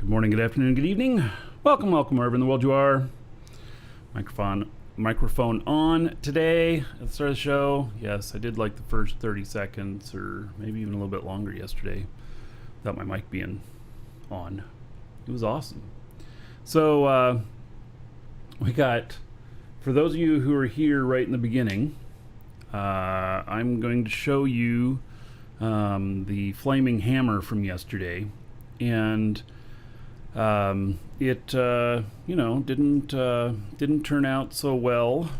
Good morning, good afternoon, good evening. Welcome wherever in the world you are. Microphone on today at the start of the show. Yes, I did like the first 30 seconds or maybe even a little bit longer yesterday without my mic being on. It was awesome. So we got, for those of you who are here right in the beginning, I'm going to show you the flaming hammer from yesterday, and it didn't turn out so well.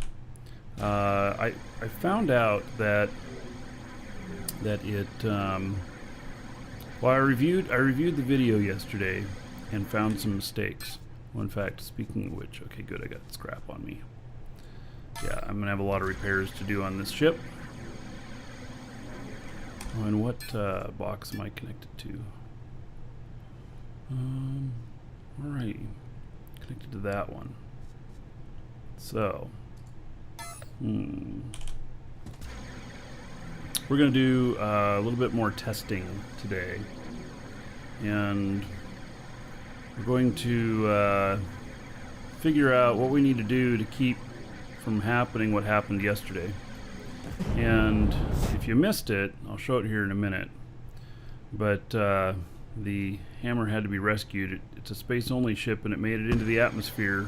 I found out that it well, I reviewed the video yesterday and found some mistakes. Well, in fact, speaking of which, okay, good, I got scrap on me. Yeah, I'm gonna have a lot of repairs to do on this ship. Oh, and what box am I connected to? Alright, connected to that one. So, we're going to do a little bit more testing today, and we're going to figure out what we need to do to keep from happening what happened yesterday. And if you missed it, I'll show it here in a minute, but the hammer had to be rescued. It's a space-only ship, and it made it into the atmosphere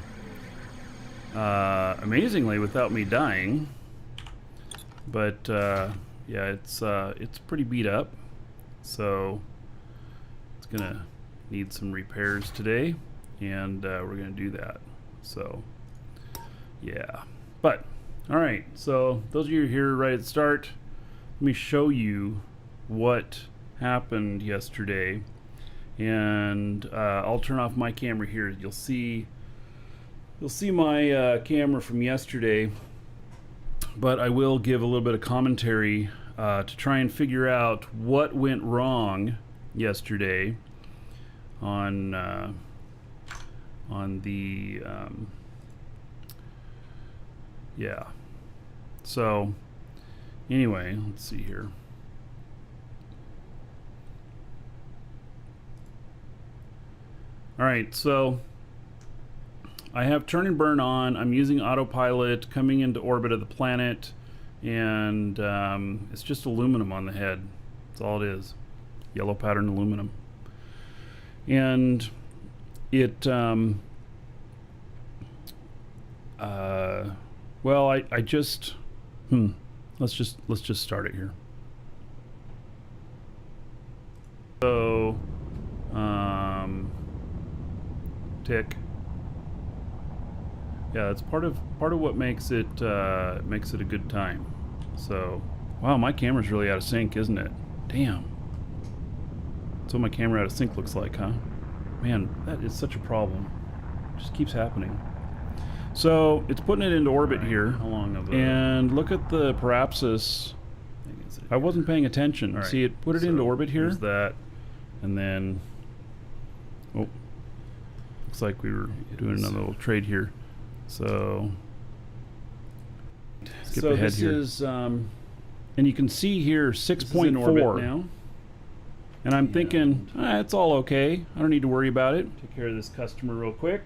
amazingly without me dying. But yeah, it's pretty beat up, so it's gonna need some repairs today, and we're gonna do that. So yeah, but all right. So those of you here right at the start, let me show you what happened yesterday. And I'll turn off my camera here. You'll see my camera from yesterday, but I will give a little bit of commentary to try and figure out what went wrong yesterday on the yeah. So anyway, let's see here. Alright, so I have turn and burn on. I'm using autopilot, coming into orbit of the planet, and it's just aluminum on the head. That's all it is. Yellow pattern aluminum. And it, well, I just, let's just start it here. So, tick. Yeah, that's part of what makes it a good time. So, wow, my camera's really out of sync, isn't it? Damn. That's what my camera out of sync looks like, huh? Man, that is such a problem. It just keeps happening. So it's putting it into orbit here, and look at the parapsis. I wasn't paying attention. Right. See, it put it into orbit here. There's that, and then oh. Looks like we were doing another little trade here. So skip ahead this here. Is and you can see here 6.4 now. And I'm thinking, it's all okay. I don't need to worry about it. Take care of this customer real quick.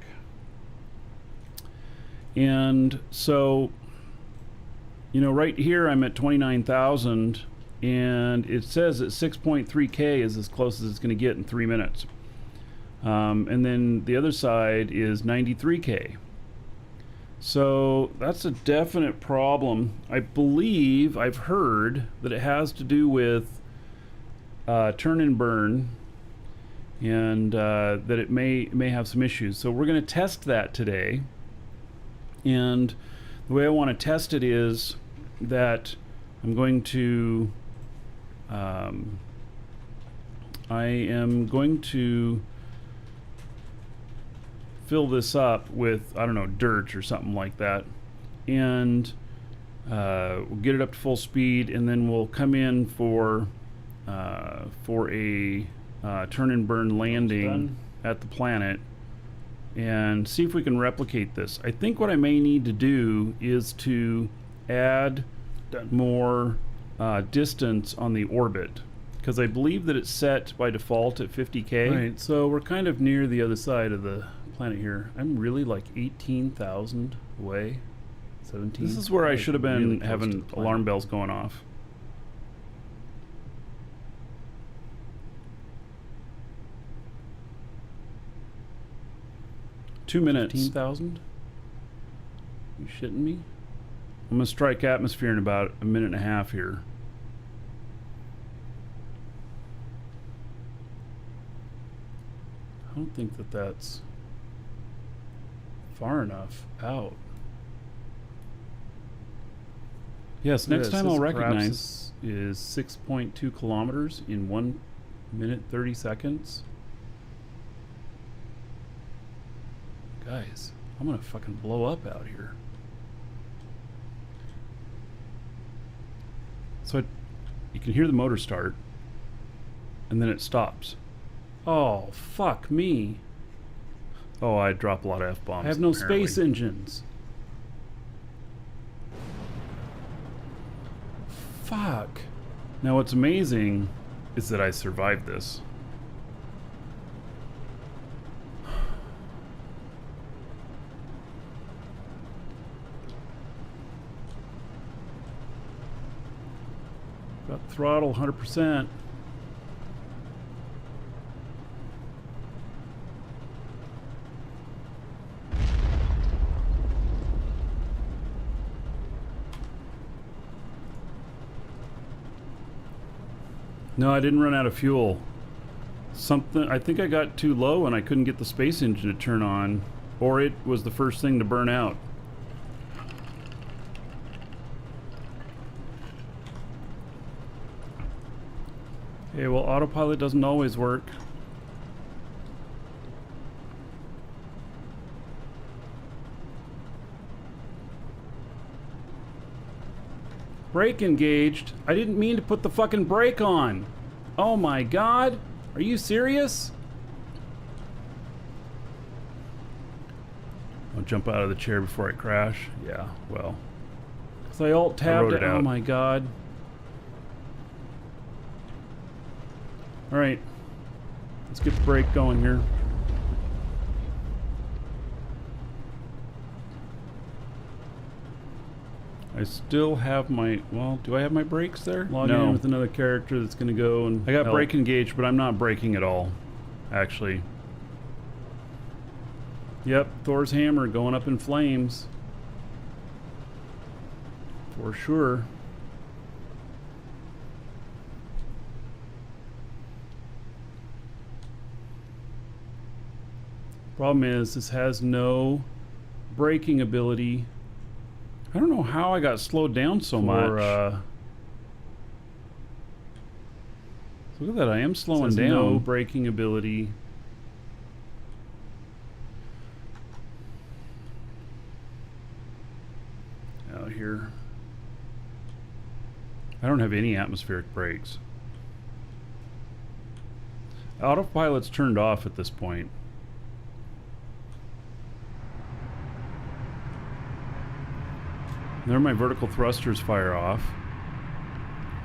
And so, right here I'm at 29,000, and it says that 6.3K is as close as it's going to get in 3 minutes. And then the other side is 93K. So that's a definite problem. I believe I've heard that it has to do with turn and burn, and that it may have some issues. So we're going to test that today. And the way I want to test it is that I'm going to I am going to fill this up with, I don't know, dirt or something like that, and we'll get it up to full speed, and then we'll come in for a turn and burn landing at the planet and see if we can replicate this. I think what I may need to do is to add more distance on the orbit, because I believe that it's set by default at 50K. Right, so we're kind of near the other side of the planet here. I'm really like 18,000 away. 17. This is where I should have been really having alarm bells going off. Two minutes. 15,000? You shitting me? I'm gonna strike atmosphere in about a minute and a half here. I don't think that that's far enough out. Yes, next time I'll recognize is 6.2 kilometers in 1 minute 30 seconds. Guys, I'm gonna fucking blow up out here. So you can hear the motor start, and then it stops. Oh, fuck me. Oh, I drop a lot of F-bombs. I have no space engines. Fuck. Now what's amazing is that I survived this. Got throttle 100%. No, I didn't run out of fuel. Something, I think I got too low and I couldn't get the space engine to turn on, or it was the first thing to burn out. Okay, well, autopilot doesn't always work. Brake engaged. I didn't mean to put the fucking brake on. Oh my god. Are you serious? I'll jump out of the chair before I crash. Yeah, well. Because I alt-tabbed it. Oh my god. Alright. Let's get the brake going here. I still have my, well, do I have my brakes there? Log in with another character that's going to go and I got brake engaged, but I'm not braking at all, actually. Yep, Thor's hammer going up in flames. For sure. Problem is, this has no braking ability. I don't know how I got slowed down so much. Look at that, I am slowing down. No braking ability. Out here. I don't have any atmospheric brakes. Autopilot's turned off at this point. There my vertical thrusters fire off.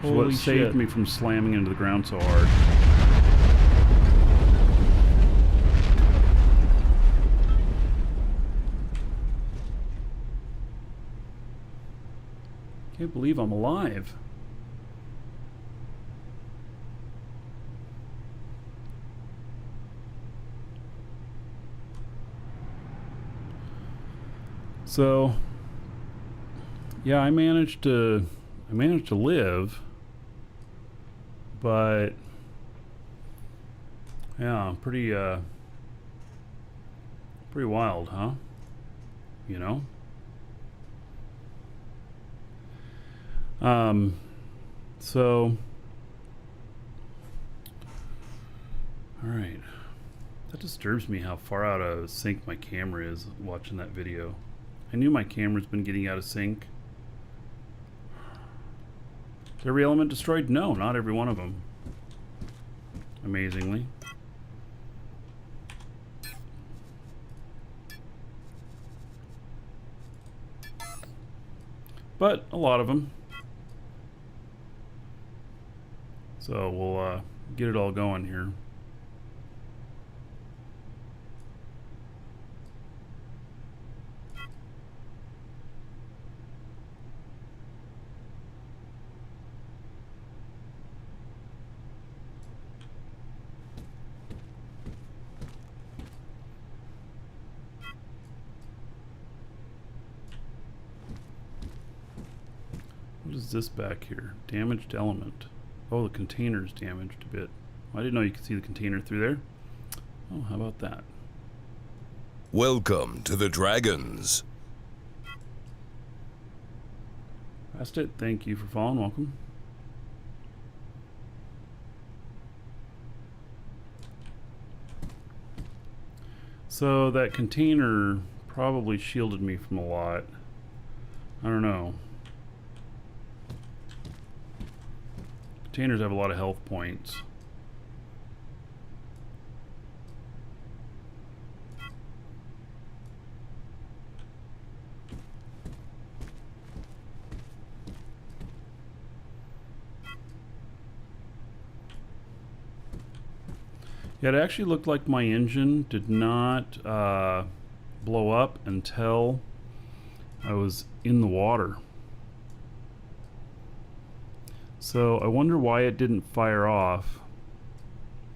So what saved me from slamming into the ground so hard. Can't believe I'm alive. So yeah, I managed to live, but yeah, pretty wild, huh? You know? So all right. That disturbs me how far out of sync my camera is watching that video. I knew my camera's been getting out of sync. Is every element destroyed? No, not every one of them. Amazingly. But a lot of them. So we'll get it all going here. What is this back here? Damaged element. Oh, the container's damaged a bit. I didn't know you could see the container through there. Oh, how about that? Welcome to the Dragons. Passed it. Thank you for following. Welcome. So that container probably shielded me from a lot. I don't know. Containers have a lot of health points. Yeah, it actually looked like my engine did not blow up until I was in the water. So I wonder why it didn't fire off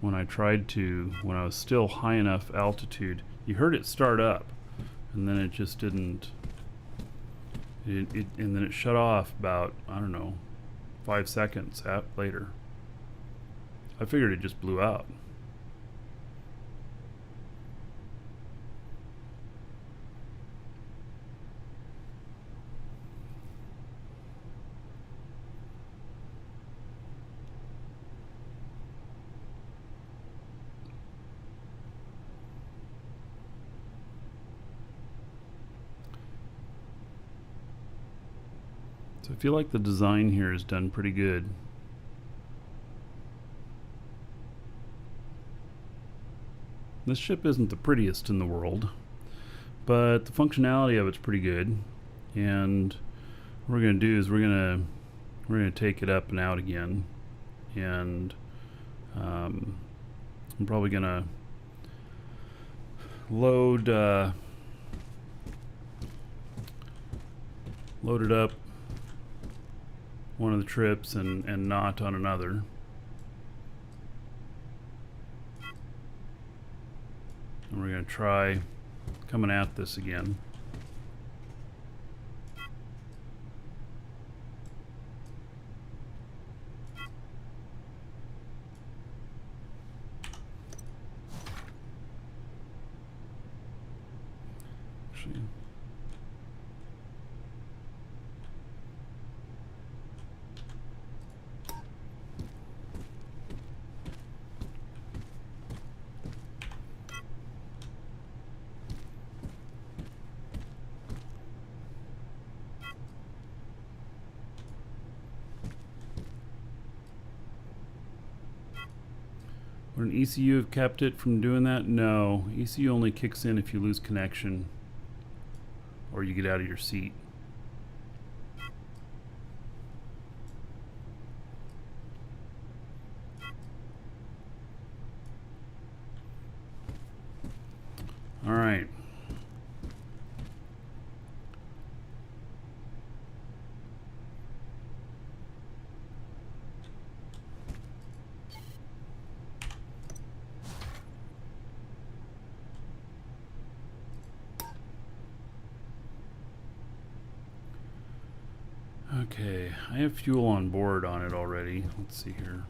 when I tried to, when I was still high enough altitude. You heard it start up, and then it just didn't. And then it shut off about, I don't know, 5 seconds later. I figured it just blew out. So I feel like the design here is done pretty good. This ship isn't the prettiest in the world, but the functionality of it's pretty good. And what we're going to do is we're going to take it up and out again, and I'm probably going to load it up one of the trips and not on another. And we're going to try coming at this again. Actually, would an ECU have kept it from doing that? No. ECU only kicks in if you lose connection or you get out of your seat. All right. Okay, I have fuel on board on it already. Let's see here.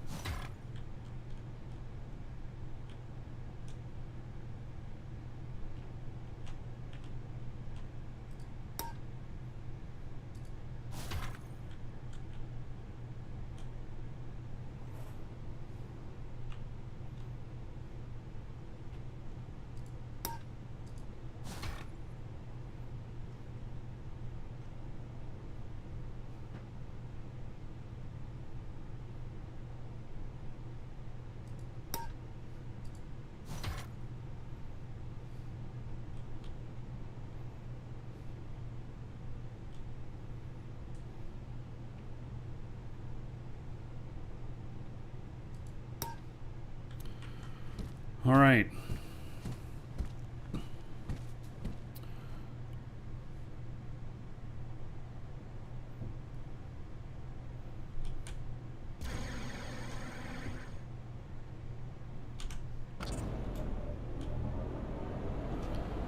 All right.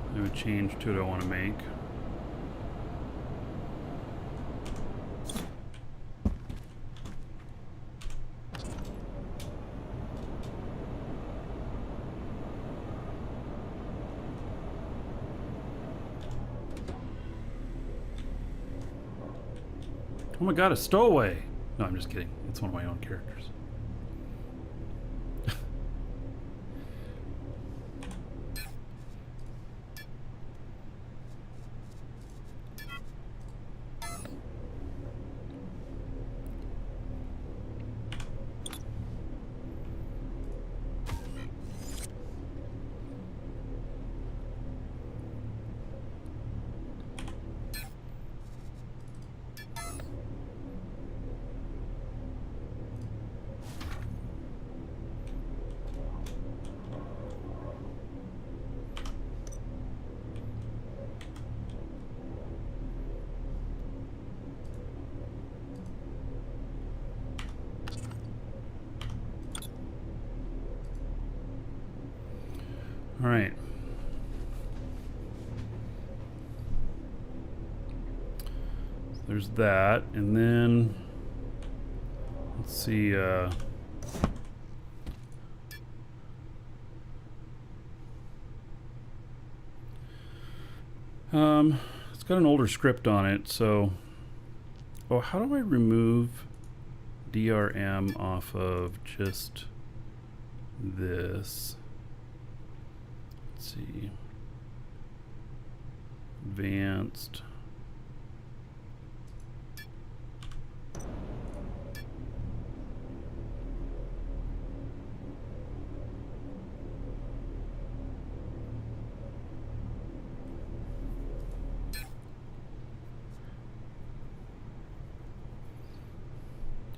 I have a change to it I want to make. Oh my god, a stowaway! No, I'm just kidding. It's one of my own characters. All right. So there's that, and then let's see. It's got an older script on it, so. Oh, how do I remove DRM off of just this? Let's see. Advanced.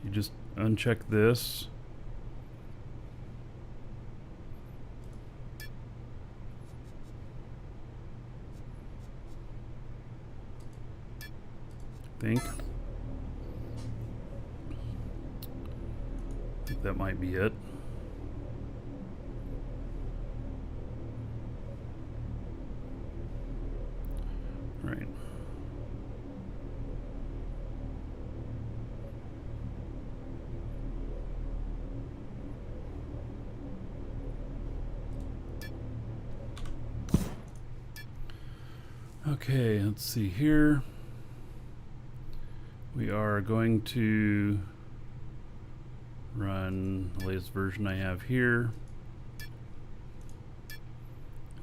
You just uncheck this. I think that might be it. Right. Okay, let's see here. We are going to run the latest version I have here.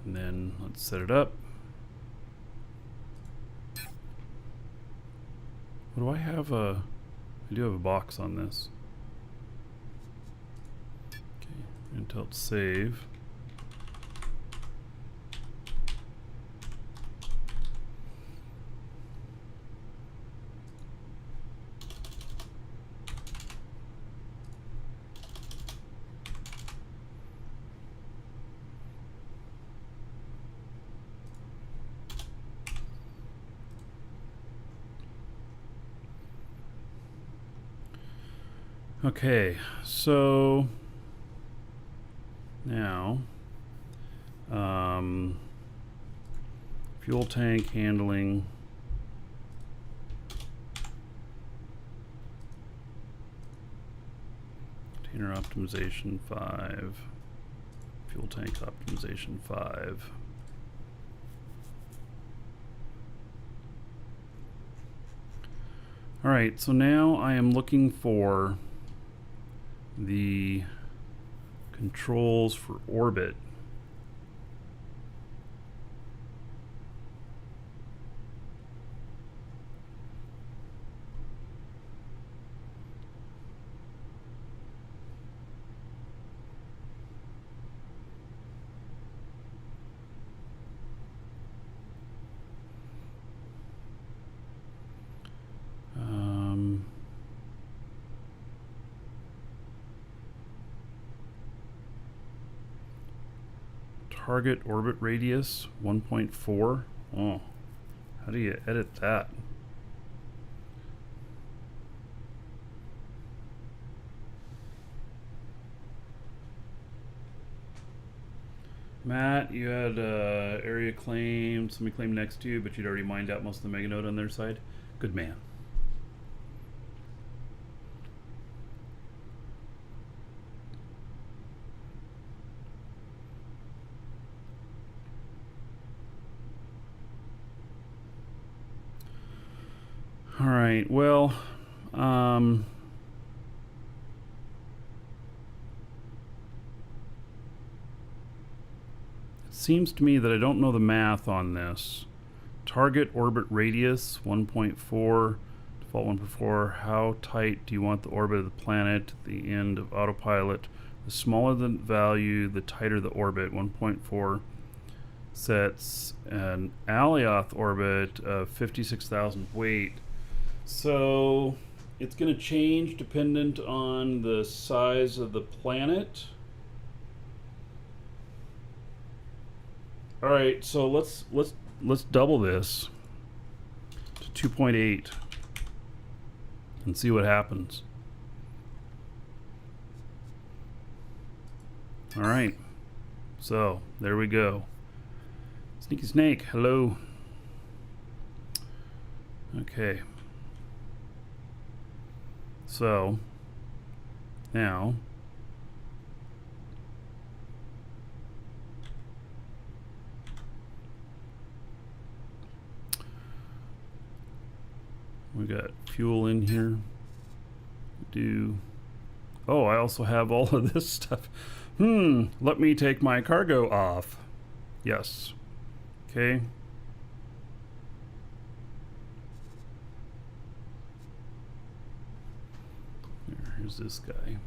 And then let's set it up. What do I have? I do have a box on this. Okay, until it's save. Okay, so now fuel tank handling, container optimization 5, fuel tank optimization 5. All right, so now I am looking for the controls for orbit. Target orbit radius 1.4. Oh, how do you edit that? Matt, you had area claimed, somebody claimed next to you, but you'd already mined out most of the mega node on their side. Good man. All right, well, it seems to me that I don't know the math on this. Target orbit radius 1.4, default 1.4. How tight do you want the orbit of the planet at the end of autopilot? The smaller the value, the tighter the orbit. 1.4 sets an Alioth orbit of 56,000 weight. So it's going to change dependent on the size of the planet. All right, so let's double this to 2.8 and see what happens. All right, so there we go. Sneaky Snake, hello. Okay. So now we got fuel in here. Oh, I also have all of this stuff. Let me take my cargo off. Yes. Okay. Here's this guy.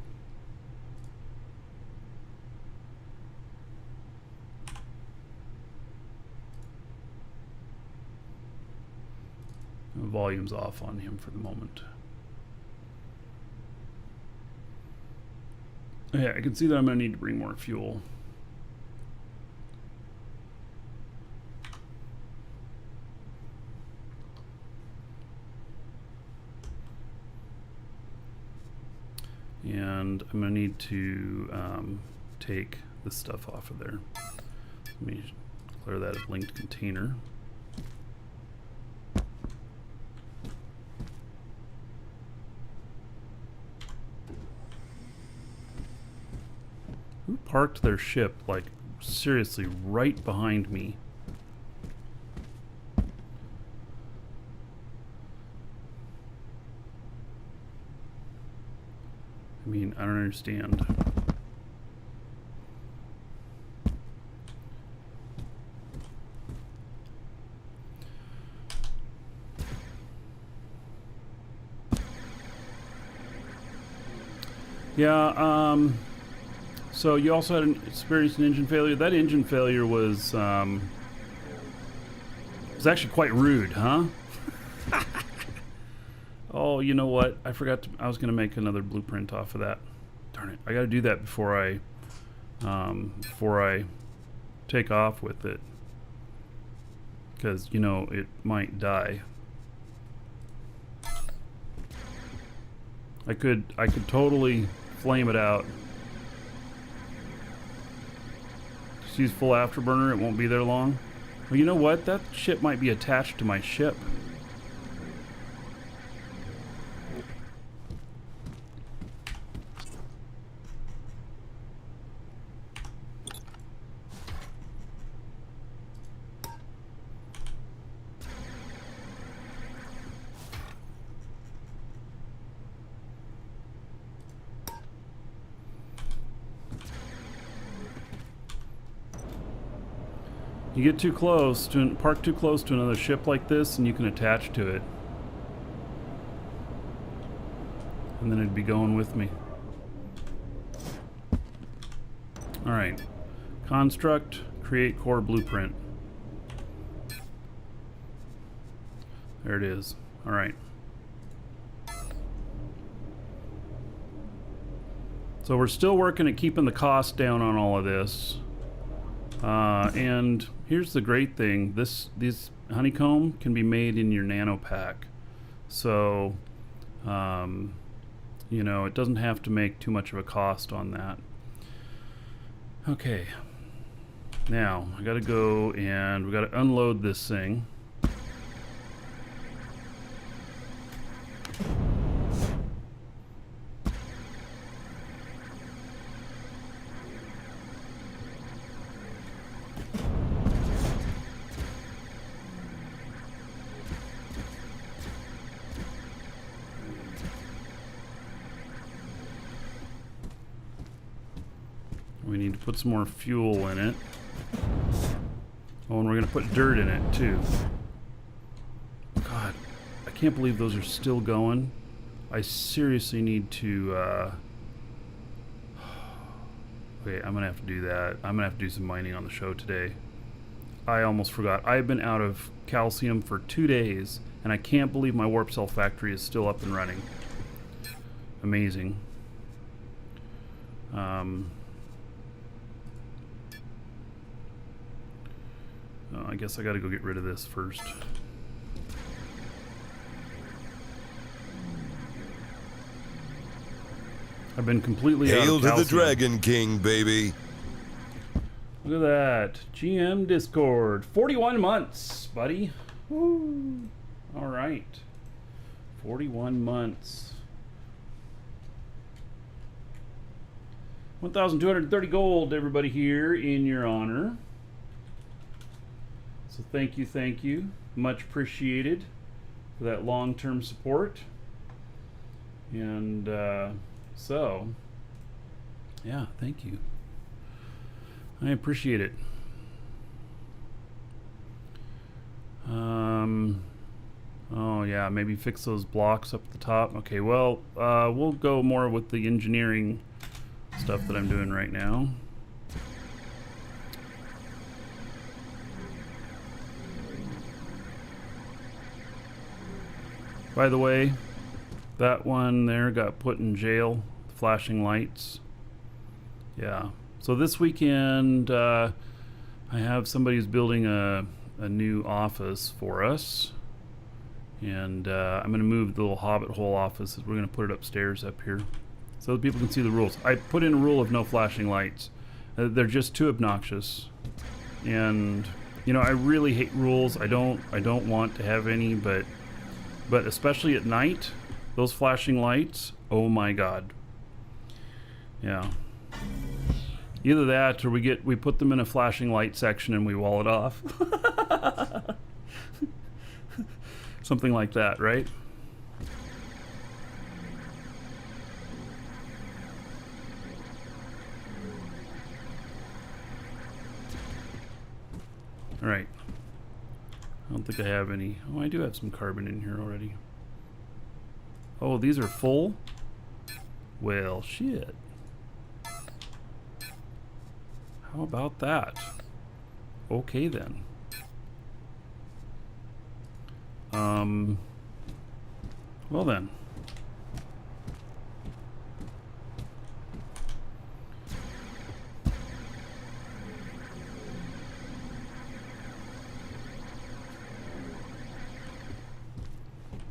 The volume's off on him for the moment. Yeah, I can see that I'm going to need to bring more fuel. And I'm going to need to take this stuff off of there. Let me declare that a linked container. Who parked their ship, like, seriously, right behind me? I mean, I don't understand. Yeah, so you also had experienced an engine failure. That engine failure was actually quite rude, huh? Oh, you know what? I forgot to, I was going to make another blueprint off of that. Darn it. I got to do that before I take off with it. Because, you know, it might die. I could totally flame it out. Just use full afterburner, it won't be there long. Well, you know what? That ship might be attached to my ship. You get too close to park too close to another ship like this, and you can attach to it, and then it'd be going with me. All right, construct, create core blueprint. There it is. All right. So we're still working at keeping the cost down on all of this. And here's the great thing: these honeycomb can be made in your nano pack, so you know, it doesn't have to make too much of a cost on that. Okay, now I gotta go and we gotta unload this thing. We need to put some more fuel in it. Oh, and we're going to put dirt in it, too. God, I can't believe those are still going. I seriously need to... Okay, I'm going to have to do that. I'm going to have to do some mining on the show today. I almost forgot. I've been out of calcium for 2 days, and I can't believe my warp cell factory is still up and running. Amazing. I guess I gotta go get rid of this first. I've been completely out of calcium. Hail to the Dragon King, baby. Look at that. GM Discord. 41 months, buddy. Woo. All right. 41 months. 1,230 gold, everybody here in your honor. So thank you. Much appreciated for that long-term support. And so, yeah, thank you. I appreciate it. Oh yeah, maybe fix those blocks up at the top. Okay, well, we'll go more with the engineering stuff that I'm doing right now. By the way, that one there got put in jail, flashing lights. Yeah. So this weekend, I have somebody who's building a new office for us. And I'm going to move the little hobbit hole office. We're going to put it upstairs up here so that people can see the rules. I put in a rule of no flashing lights. They're just too obnoxious. And, you know, I really hate rules. I don't want to have any, but especially at night, those flashing lights, oh my God. Yeah. Either that or we put them in a flashing light section and we wall it off. Something like that, right? All right. I don't think I have any. Oh, I do have some carbon in here already. Oh, these are full? Well, shit. How about that? Okay, then. Well then.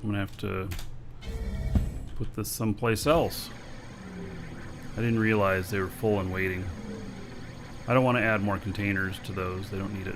I'm gonna have to put this someplace else. I didn't realize they were full and waiting. I don't want to add more containers to those. They don't need it.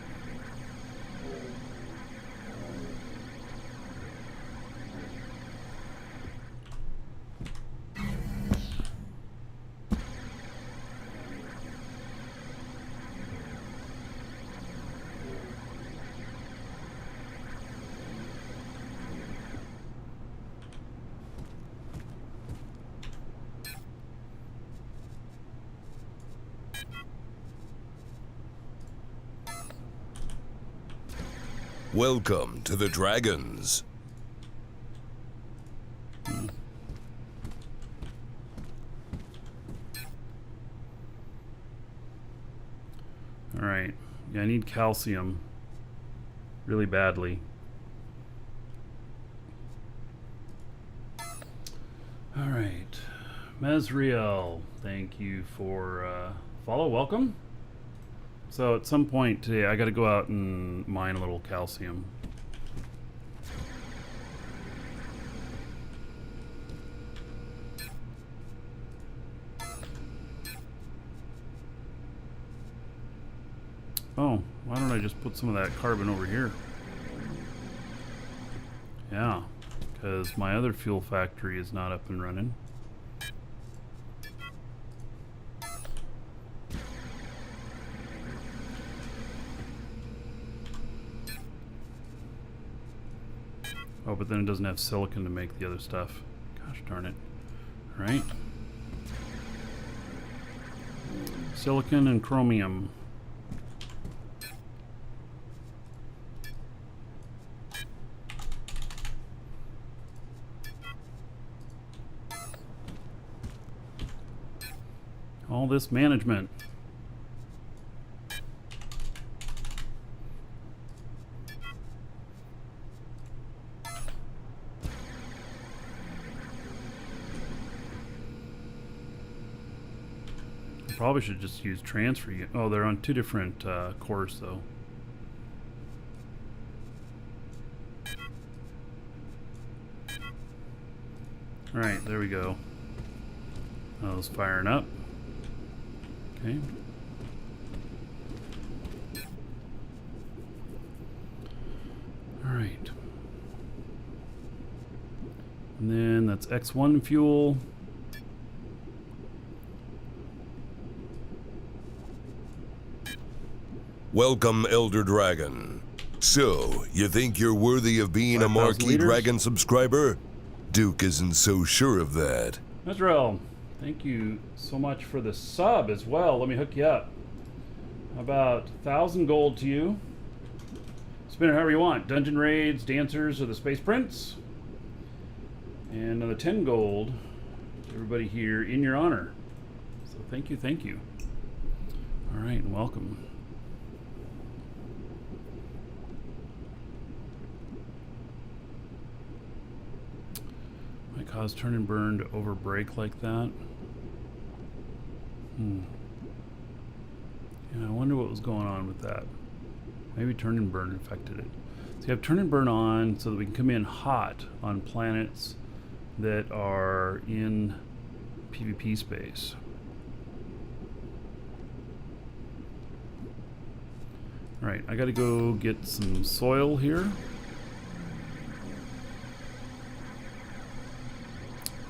Welcome to the Dragons. All right. Yeah, I need calcium really badly. All right. Mesriel, thank you for follow. Welcome. So at some point today, I got to go out and mine a little calcium. Oh, why don't I just put some of that carbon over here? Yeah, because my other fuel factory is not up and running. Oh, but then it doesn't have silicon to make the other stuff. Gosh darn it. All right. Silicon and chromium. All this management. Probably should just use transfer. Oh, they're on two different cores though. All right, there we go. Those firing up. Okay. All right. And then that's X1 fuel. Welcome, Elder Dragon. So, you think you're worthy of being a 5,000 Marquee liters? Dragon subscriber? Duke isn't so sure of that. Israel, thank you so much for the sub as well. Let me hook you up. About 1,000 gold to you. Spin it however you want. Dungeon raids, dancers, or the Space Prince. And another 10 gold to everybody here in your honor. So thank you, thank you. All right, and welcome. Might cause turn and burn to overbreak like that. Yeah, I wonder what was going on with that. Maybe turn and burn affected it. So you have turn and burn on so that we can come in hot on planets that are in PvP space. All right, I gotta go get some soil here.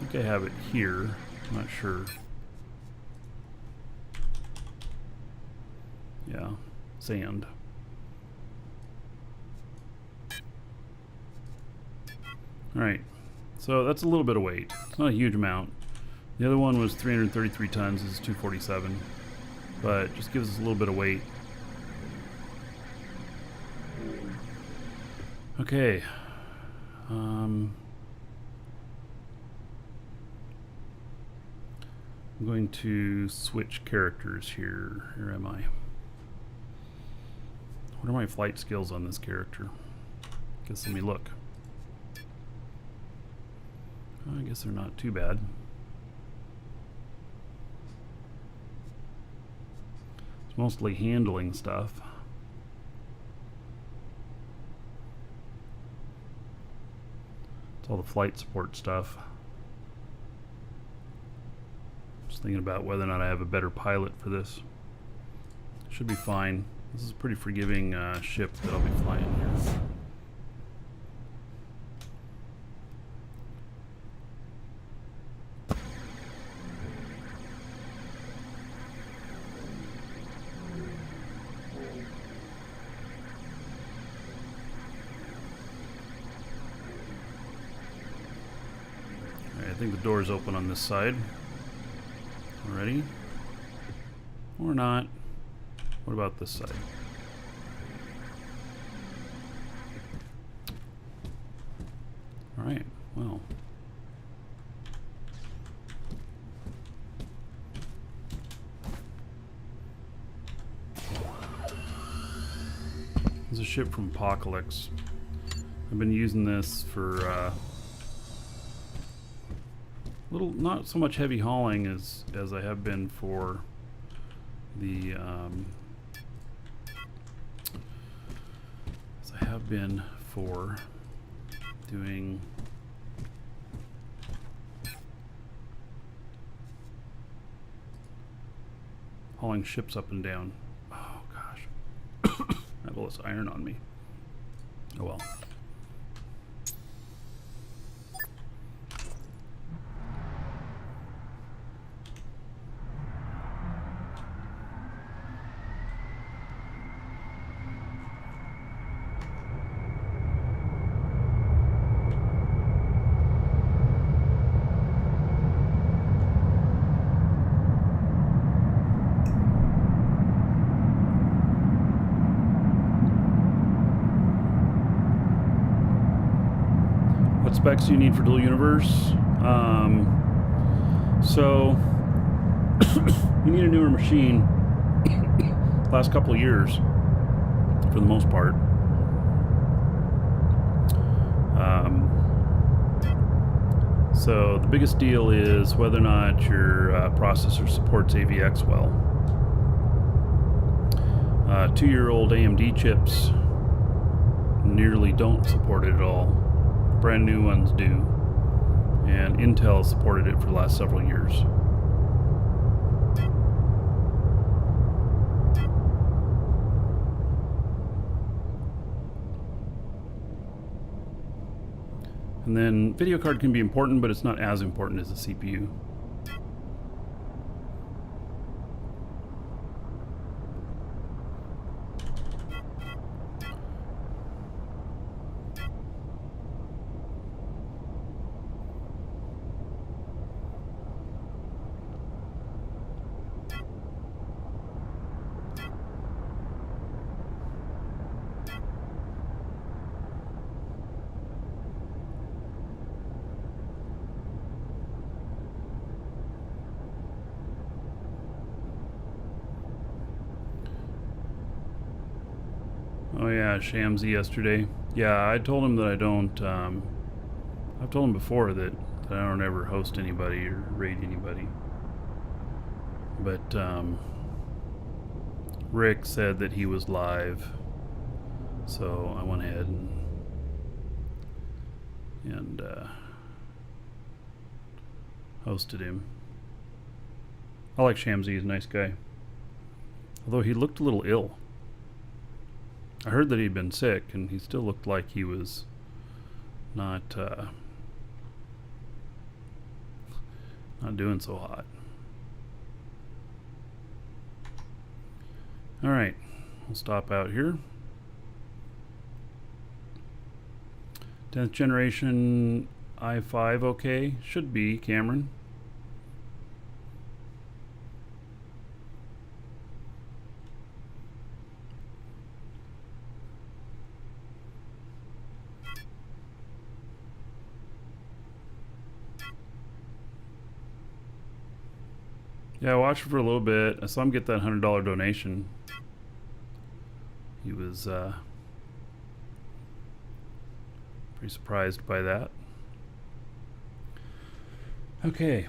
I think I have it here. I'm not sure. Yeah, sand. All right, so that's a little bit of weight. It's not a huge amount. The other one was 333 tons. This is 247, but it just gives us a little bit of weight. Okay. I'm going to switch characters here. Here am I. What are my flight skills on this character? Guess let me look. I guess they're not too bad. It's mostly handling stuff. It's all the flight support stuff. Just thinking about whether or not I have a better pilot for this. Should be fine. This is a pretty forgiving ship that I'll be flying here. Alright, I think the door's open on this side. Already? Or not. What about this side? Alright, well. There's a ship from Apocalypse. I've been using this for little, not so much heavy hauling as I have been for the bin for doing hauling ships up and down. Oh gosh. I have all this iron on me. Oh well. What specs do you need for dual universe? So you need a newer machine. Last couple of years, for the most part. So the biggest deal is whether or not your processor supports AVX well. 2-year-old AMD chips nearly don't support it at all. Brand new ones do, and Intel supported it for the last several years. And then video card can be important, but it's not as important as the CPU. Oh yeah, Shamsy yesterday. Yeah, I told him that I don't, I've told him before that I don't ever host anybody or raid anybody. But, Rick said that he was live, so I went ahead and hosted him. I like Shamsy, he's a nice guy. Although he looked a little ill. I heard that he'd been sick, and he still looked like he was not doing so hot. All right, we'll stop out here. 10th generation i5, okay, should be, Cameron. Yeah, I watched for a little bit. I saw him get that $100 donation. He was pretty surprised by that. Okay.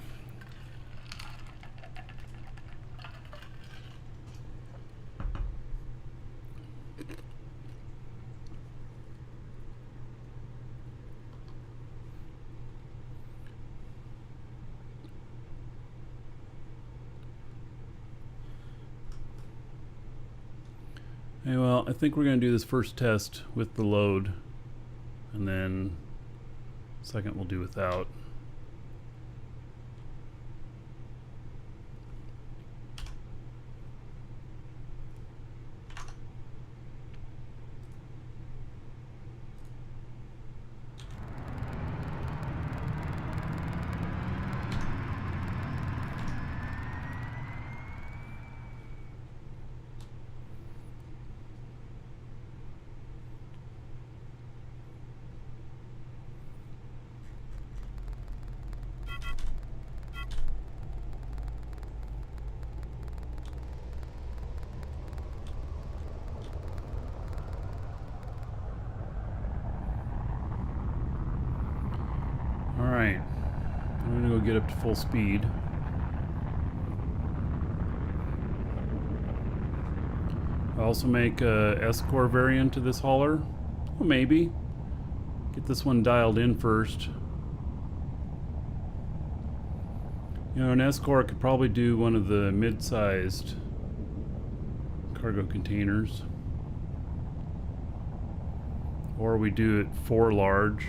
Okay, well, I think we're going to do this first test with the load, and then second we'll do without. Alright, I'm going to go get up to full speed. I also make a S-Core variant to this hauler, Well, maybe. Get this one dialed in first. You know, an Escort could probably do one of the mid-sized cargo containers. Or we do it 4 large.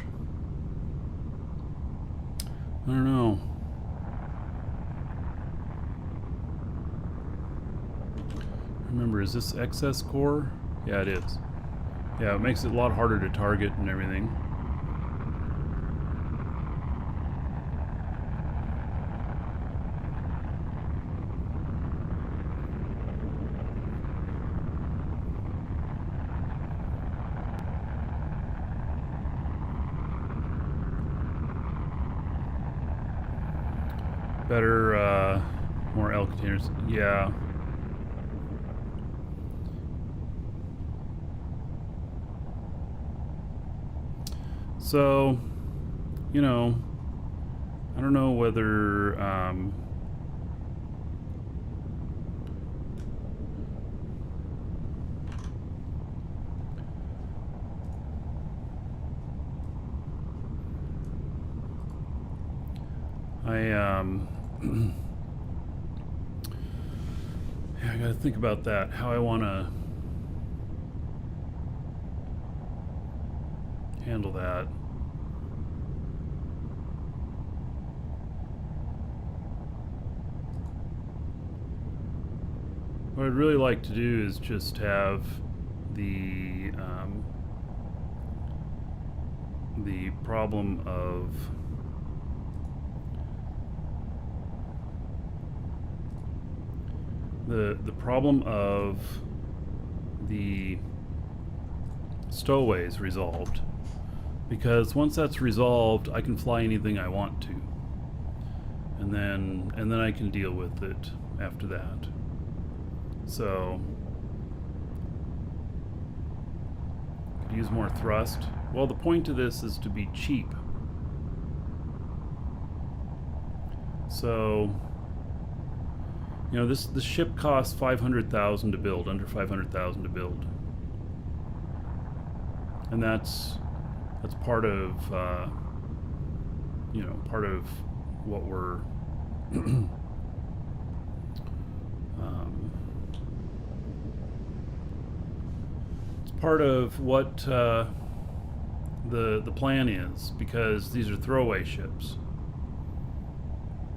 I don't know. Remember, is this excess core? Yeah, it is. Yeah, it makes it a lot harder to target and everything. Better, more L containers. Yeah. So, you know, I don't know whether, yeah, I gotta think about that, how I want to handle that. What I'd really like to do is just have the problem of the problem of the stowaways resolved, because once that's resolved, I can fly anything I want to, and then I can deal with it after that. So could use more thrust. Well, the point of this is to be cheap. So, you know, this ship costs $500,000 to build, under $500,000 to build, and that's part of you know, part of what we're it's part of what the plan is, because these are throwaway ships.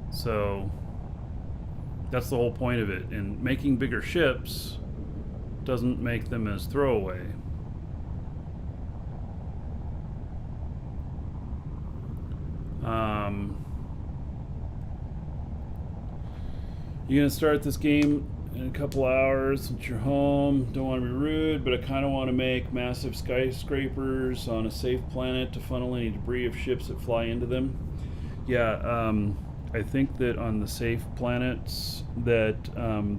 So that's the whole point of it. And making bigger ships doesn't make them as throwaway. You're gonna start this game in a couple hours since you're home. Don't want to be rude, but I kind of want to make massive skyscrapers on a safe planet to funnel any debris of ships that fly into them. Yeah, I think that on the safe planets that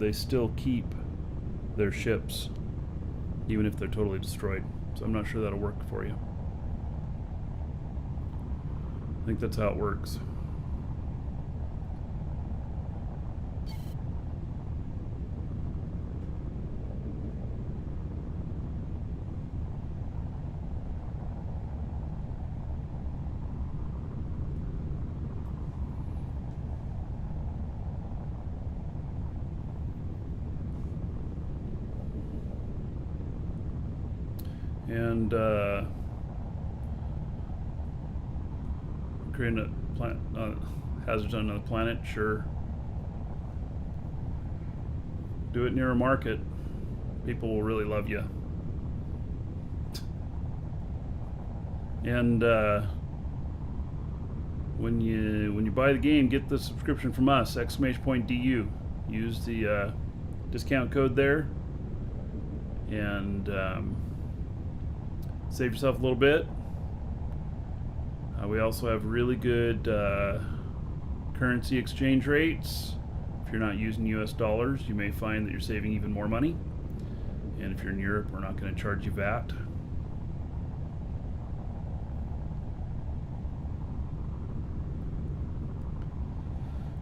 they still keep their ships, even if they're totally destroyed. So I'm not sure that'll work for you. I think that's how it works. And creating a planet, hazards on another planet, sure. Do it near a market. People will really love you. And when you buy the game, get the subscription from us, !DU. Use the discount code there, and save yourself a little bit. We also have really good currency exchange rates. If you're not using US dollars, you may find that you're saving even more money. And if you're in Europe, we're not going to charge you VAT.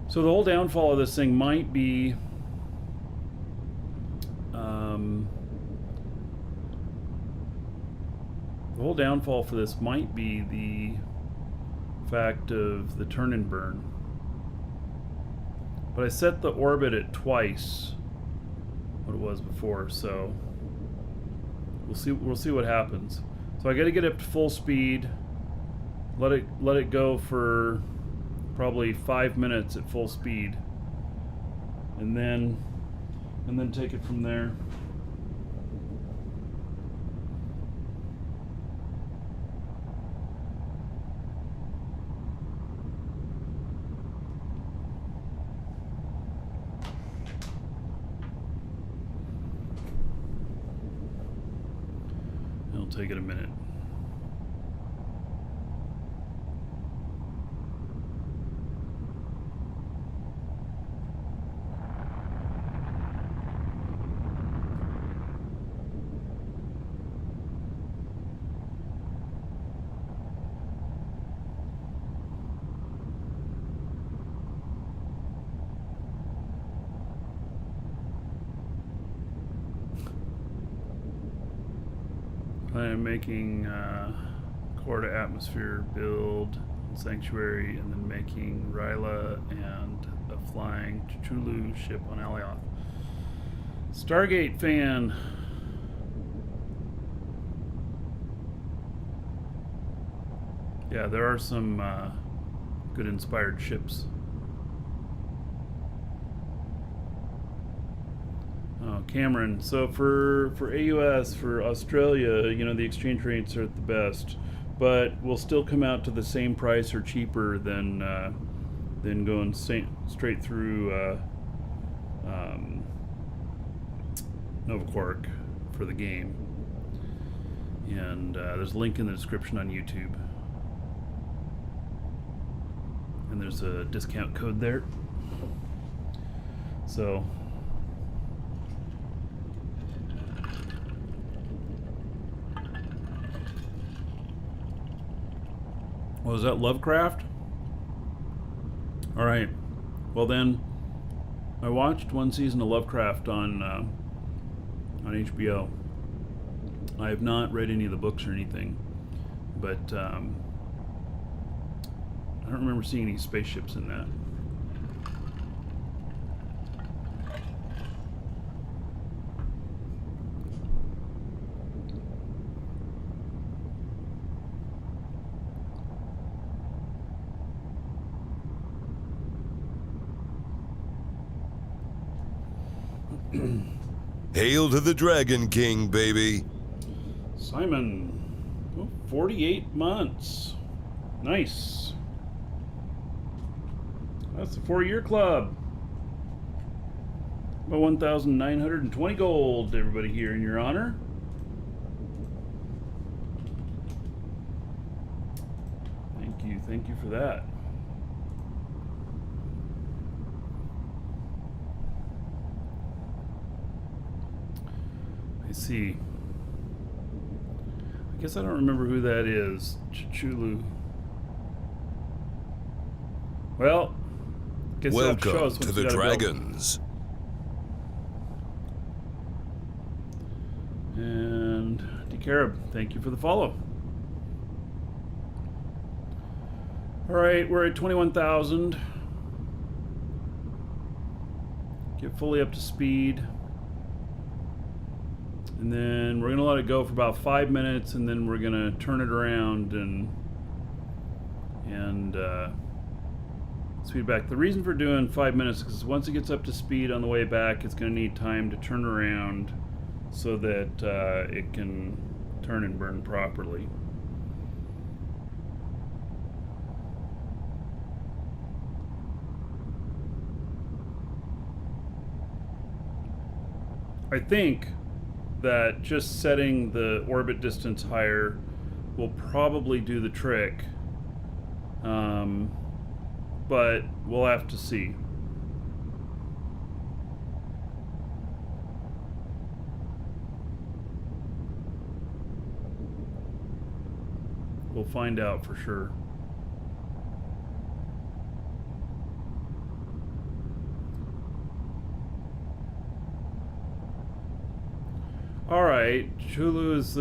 So the whole downfall of this thing might be The whole downfall for this might be the fact of the turn and burn. But I set the orbit at twice what it was before, so we'll see what happens. So I got to get up to full speed. Let it go for probably 5 minutes at full speed, and then take it from there. It'll take it a minute. I am making core to atmosphere build sanctuary, and then making Ryla and a flying Chulu ship on Alioth. Stargate fan. Yeah, there are some good inspired ships. Oh, Cameron. So for AUS, for Australia, you know, the exchange rates are at the best, but will still come out to the same price or cheaper than going straight through Novacork for the game. And there's a link in the description on YouTube, and there's a discount code there. So. Was that Lovecraft? All right. Well then, I watched one season of Lovecraft on HBO. I have not read any of the books or anything, but I don't remember seeing any spaceships in that. Hail to the Dragon King, baby. Simon, 48 months. Nice. That's the 4-year club. About 1,920 gold, everybody here in your honor. Thank you for that. See. I guess I don't remember who that is. Chulu. Well, guess welcome to the Dragons. And DeCarib, thank you for the follow. All right, we're at 21,000. Get fully up to speed. And then we're going to let it go for about 5 minutes, and then we're going to turn it around and speed back. The reason for doing 5 minutes is because once it gets up to speed on the way back, it's going to need time to turn around so that it can turn and burn properly. I think that just setting the orbit distance higher will probably do the trick, but we'll have to see. We'll find out for sure. All right, Chulu is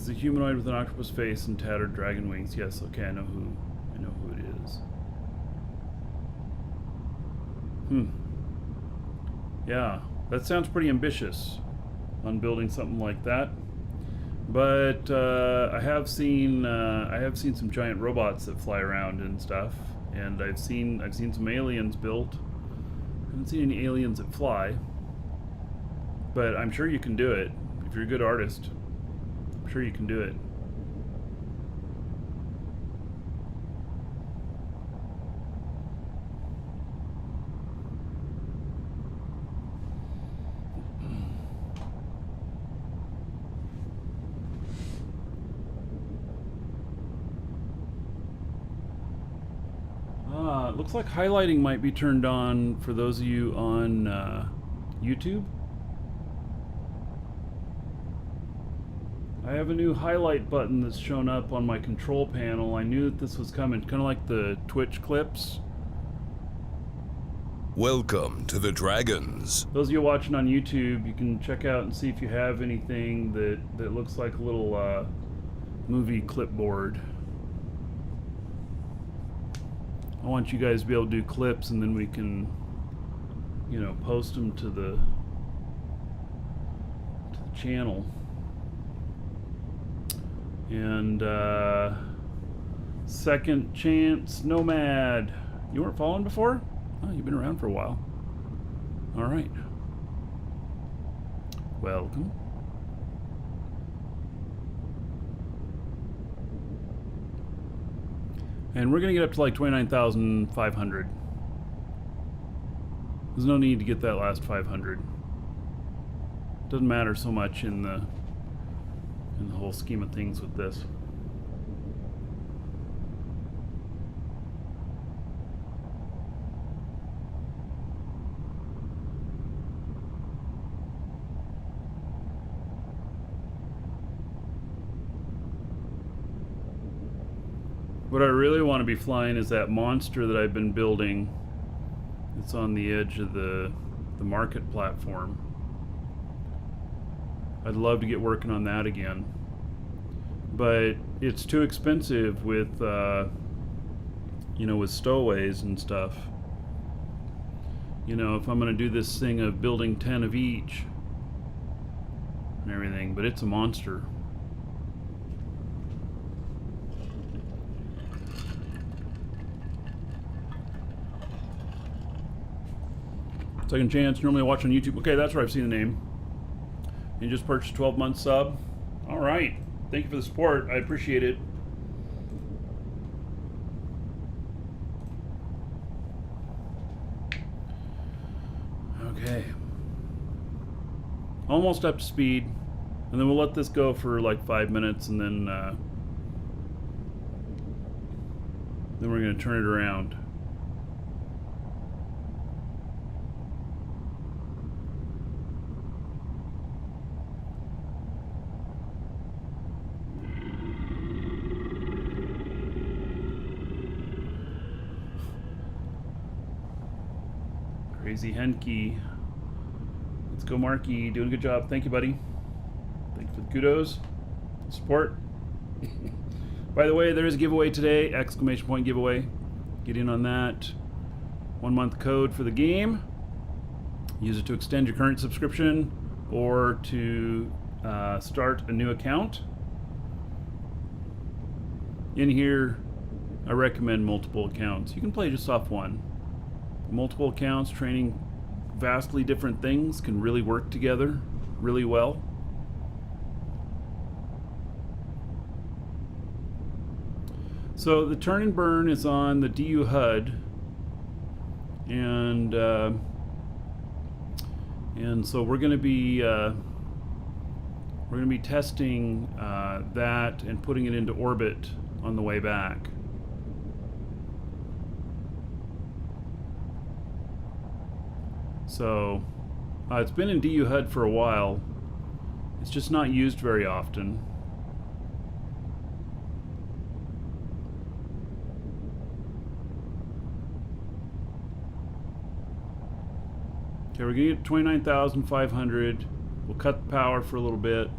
the humanoid with an octopus face and tattered dragon wings. Yes, okay, I know who it is. Yeah, that sounds pretty ambitious on building something like that. But I have seen some giant robots that fly around and stuff, and I've seen some aliens built. I haven't seen any aliens that fly, but I'm sure you can do it if you're a good artist. I'm sure you can do it. It looks like highlighting might be turned on for those of you on YouTube. I have a new highlight button that's shown up on my control panel. I knew that this was coming, kind of like the Twitch clips. Welcome to the Dragons. Those of you watching on YouTube, you can check out and see if you have anything that looks like a little movie clipboard. I want you guys to be able to do clips, and then we can, you know, post them to the channel. And Second Chance Nomad. You weren't following before? Oh, you've been around for a while. All right. Welcome. And we're going to get up to like 29,500. There's no need to get that last 500. Doesn't matter so much in the whole scheme of things with this. What I really want to be flying is that monster that I've been building. It's on the edge of the market platform. I'd love to get working on that again. But it's too expensive with, you know, with stowaways and stuff. You know, if I'm going to do this thing of building 10 of each and everything, but it's a monster. Second Chance, normally I watch on YouTube. Okay, that's where I've seen the name. You just purchased a 12-month sub. All right. Thank you for the support. I appreciate it. Okay. Almost up to speed. And then we'll let this go for like 5 minutes, and then we're going to turn it around. Crazy Henke. Let's go, Marky. Doing a good job. Thank you, buddy. Thank you for the kudos. Support. By the way, there is a giveaway today. Exclamation point giveaway. Get in on that. 1 month code for the game. Use it to extend your current subscription or to start a new account. In here, I recommend multiple accounts. You can play just off one. Multiple accounts training vastly different things can really work together really well. So the turn and burn is on the DU HUD, and so we're going to be testing that and putting it into orbit on the way back. So it's been in DU HUD for a while. It's just not used very often. Okay, we're gonna get 29,500. We'll cut the power for a little bit.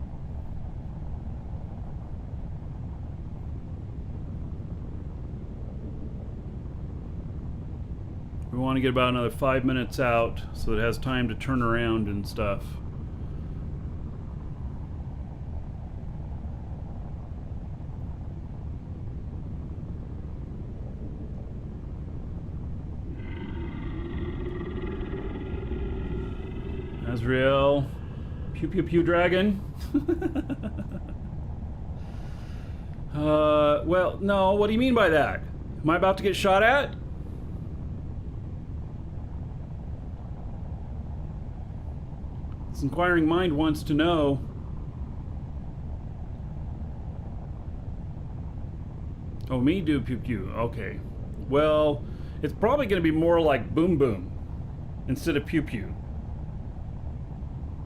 We want to get about another 5 minutes out so it has time to turn around and stuff. Azrael, pew pew pew dragon. Well, no, what do you mean by that? Am I about to get shot at? This inquiring mind wants to know. Oh, me do pew pew. Okay. Well, it's probably going to be more like boom boom instead of pew pew.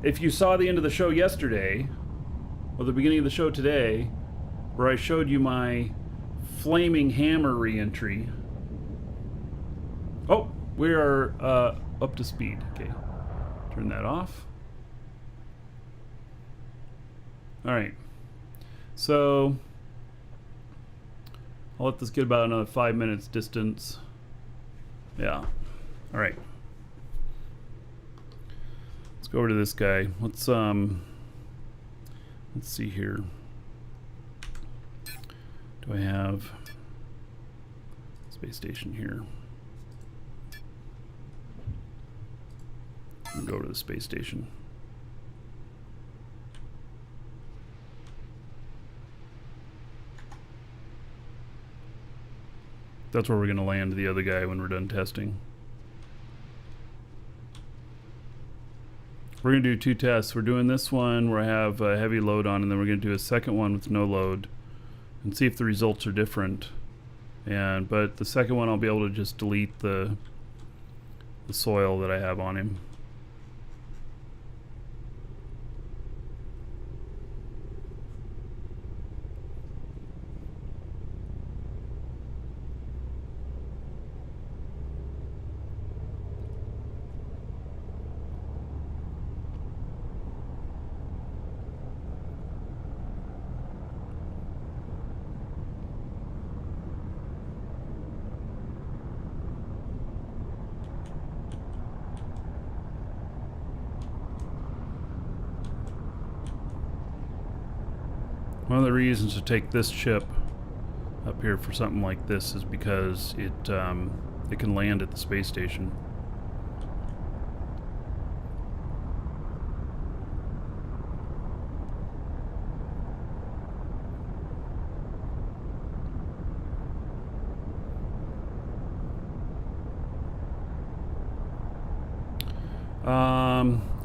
If you saw the end of the show yesterday, or the beginning of the show today, where I showed you my flaming hammer re-entry. Oh, we are up to speed. Okay, turn that off. All right, so I'll let this get about another 5 minutes distance. Yeah, all right. Let's go over to this guy. Let's see here. Do I have space station here? I'll go to the space station. That's where we're going to land the other guy when we're done testing. We're going to do 2 tests. We're doing this one where I have a heavy load on, and then we're going to do a second one with no load and see if the results are different. But the second one I'll be able to just delete the soil that I have on him. One of the reasons to take this chip up here for something like this is because it can land at the space station.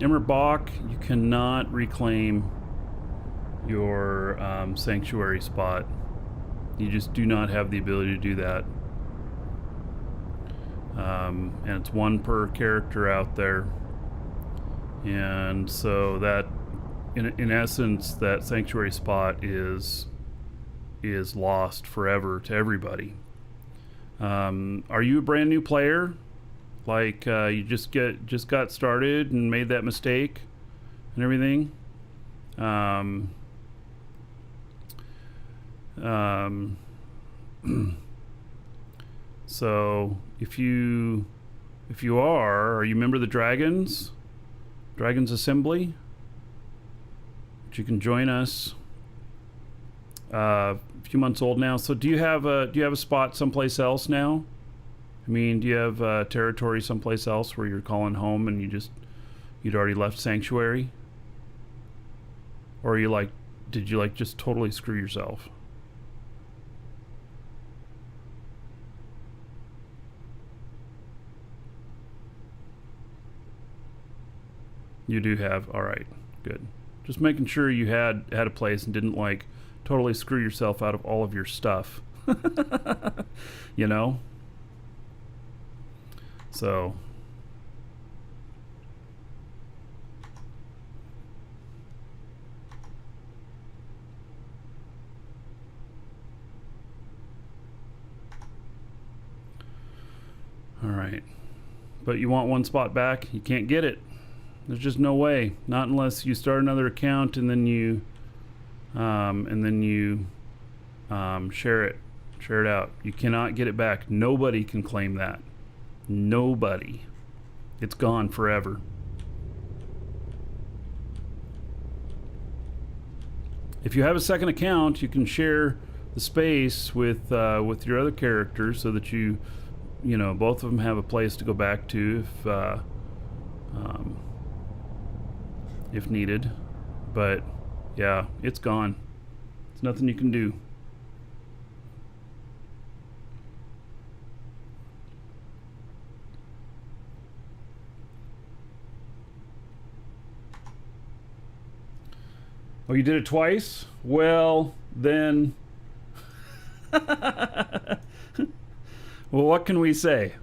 Emmer Bach, you cannot reclaim your sanctuary spot. You just do not have the ability to do that. And it's 1 per character out there. And so that, in essence, that sanctuary spot is lost forever to everybody. Are you a brand new player? Like you just got started and made that mistake and everything? So if you are you a member of the Dragons Assembly? But you can join us. A few months old now. So do you have a spot someplace else now? I mean, do you have territory someplace else where you're calling home and you'd already left Sanctuary? Or did you just totally screw yourself? You do have, all right, good. Just making sure you had a place and didn't totally screw yourself out of all of your stuff. You know? So all right. But you want 1 spot back? You can't get it. There's just no way. Not unless you start another account and then you share it out. You cannot get it back. Nobody can claim that. Nobody. It's gone forever. If you have a second account, you can share the space with your other characters so that you know, both of them have a place to go back to if needed. But yeah, it's gone. There's nothing you can do. Oh, you did it twice? Well, then... Well, what can we say?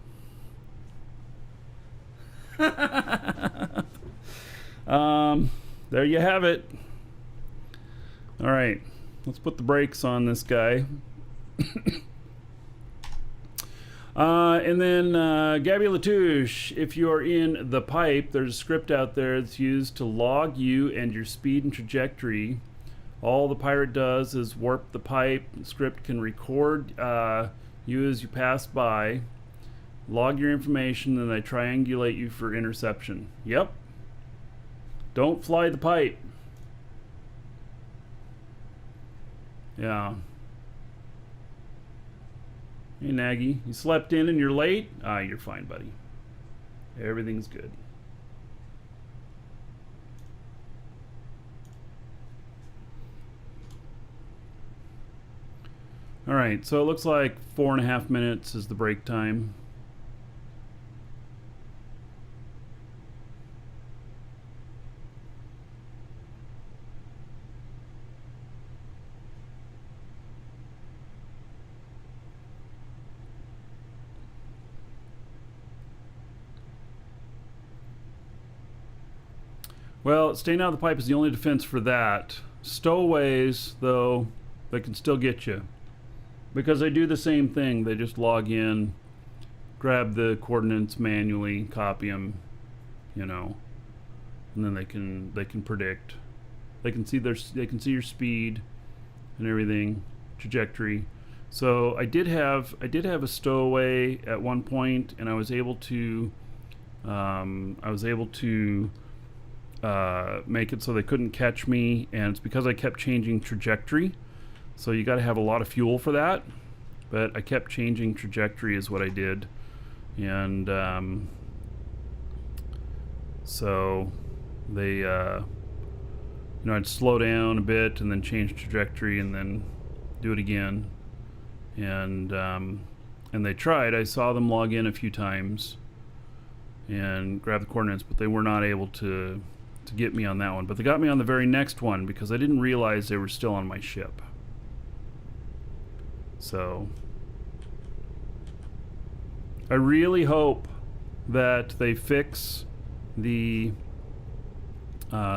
There you have it. All right, let's put the brakes on this guy. And then Gabby Latouche, if you are in the pipe, there's a script out there that's used to log you and your speed and trajectory. All the pirate does is warp the pipe. The script can record you as you pass by, log your information, and they triangulate you for interception. Yep. Don't fly the pipe. Yeah. Hey, Nagy, you slept in and you're late? Ah, you're fine, buddy. Everything's good. All right, so it looks like 4.5 minutes is the break time. Well, staying out of the pipe is the only defense for that. Stowaways, though, they can still get you. Because they do the same thing. They just log in, grab the coordinates manually, copy them, you know, and then they can predict. They can see your speed and everything, trajectory. So I did have a stowaway at one point, and I was able to make it so they couldn't catch me, and it's because I kept changing trajectory. So you got to have a lot of fuel for that, but I kept changing trajectory is what I did, and so they, I'd slow down a bit and then change trajectory and then do it again, and they tried. I saw them log in a few times and grab the coordinates, but they were not able to get me on that one. But they got me on the very next one because I didn't realize they were still on my ship. So I really hope that they fix the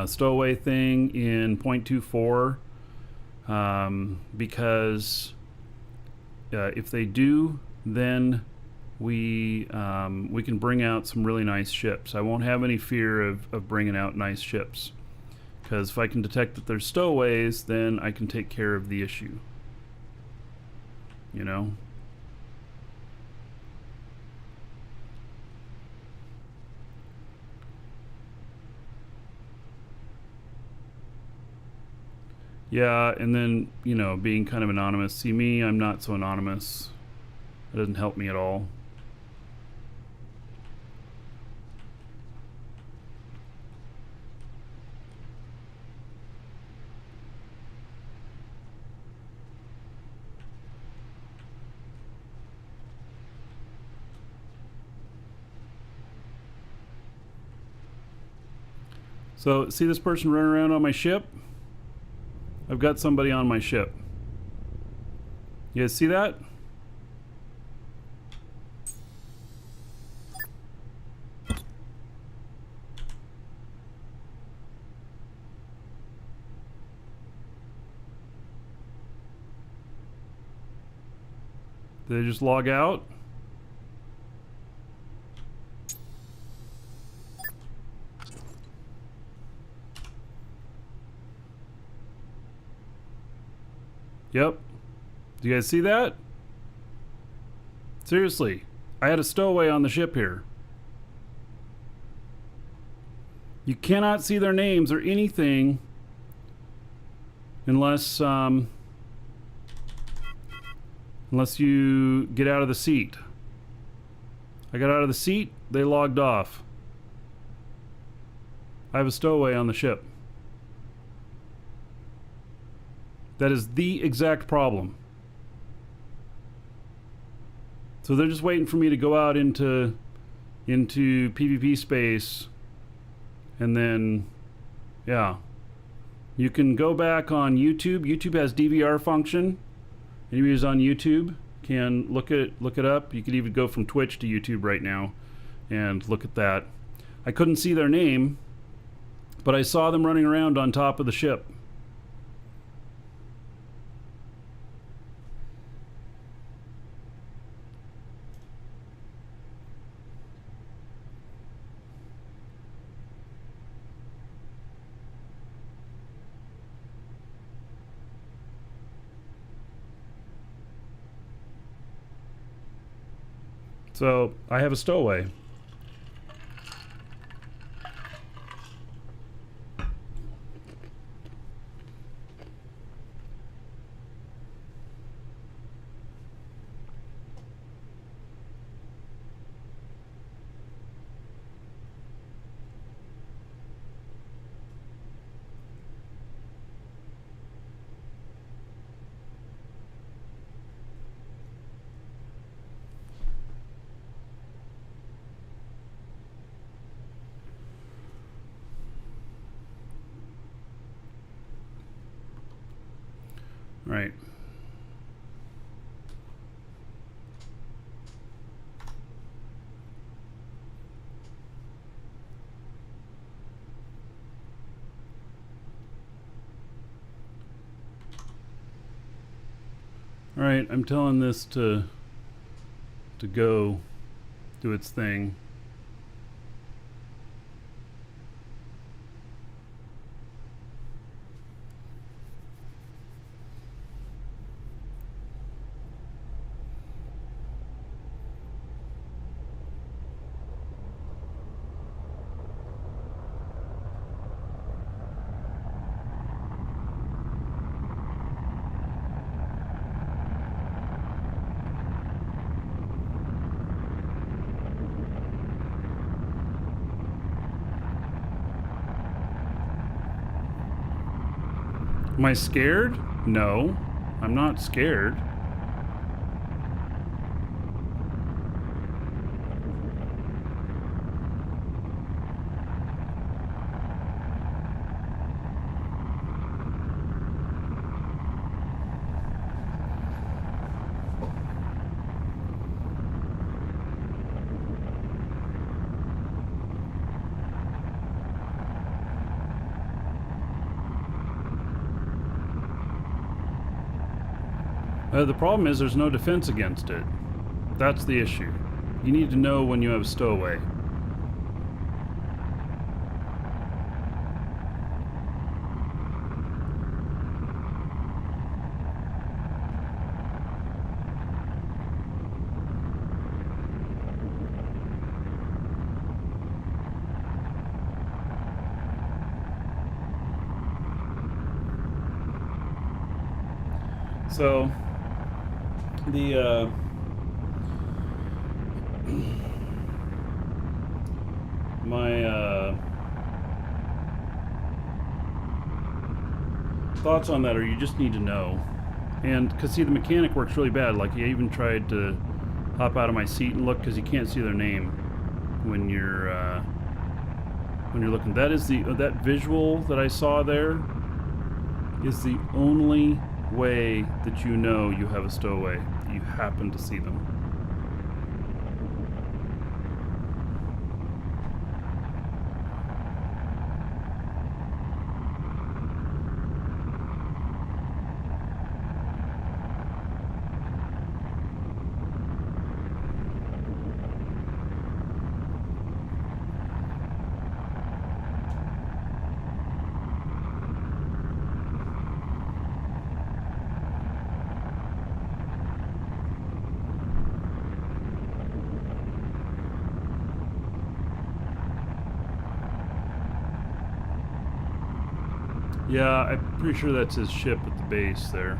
stowaway thing in 0.24, because if they do, then we can bring out some really nice ships. I won't have any fear of bringing out nice ships, because if I can detect that there's stowaways, then I can take care of the issue. You know? Yeah, and then, being kind of anonymous. See me, I'm not so anonymous. It doesn't help me at all. So, see this person running around on my ship? I've got somebody on my ship. You guys see that? Did they just log out? Yep. Do you guys see that? Seriously. I had a stowaway on the ship here. You cannot see their names or anything unless unless you get out of the seat. I got out of the seat, they logged off. I have a stowaway on the ship. That is the exact problem. So they're just waiting for me to go out into PvP space, and then, yeah. You can go back on YouTube. YouTube has DVR function. Anybody who's on YouTube can look it up. You could even go from Twitch to YouTube right now and look at that. I couldn't see their name, but I saw them running around on top of the ship. So I have a stowaway. Right. All right, I'm telling this to go do its thing. Am I scared? No, I'm not scared. The problem is there's no defense against it. That's the issue. You need to know when you have a stowaway. So the my thoughts on that are you just need to know. And because see, the mechanic works really bad. Like, I even tried to hop out of my seat and look because you can't see their name when you're looking. That is that visual that I saw there is the only way that you know you have a stowaway. You happen to see them. Yeah, I'm pretty sure that's his ship at the base there.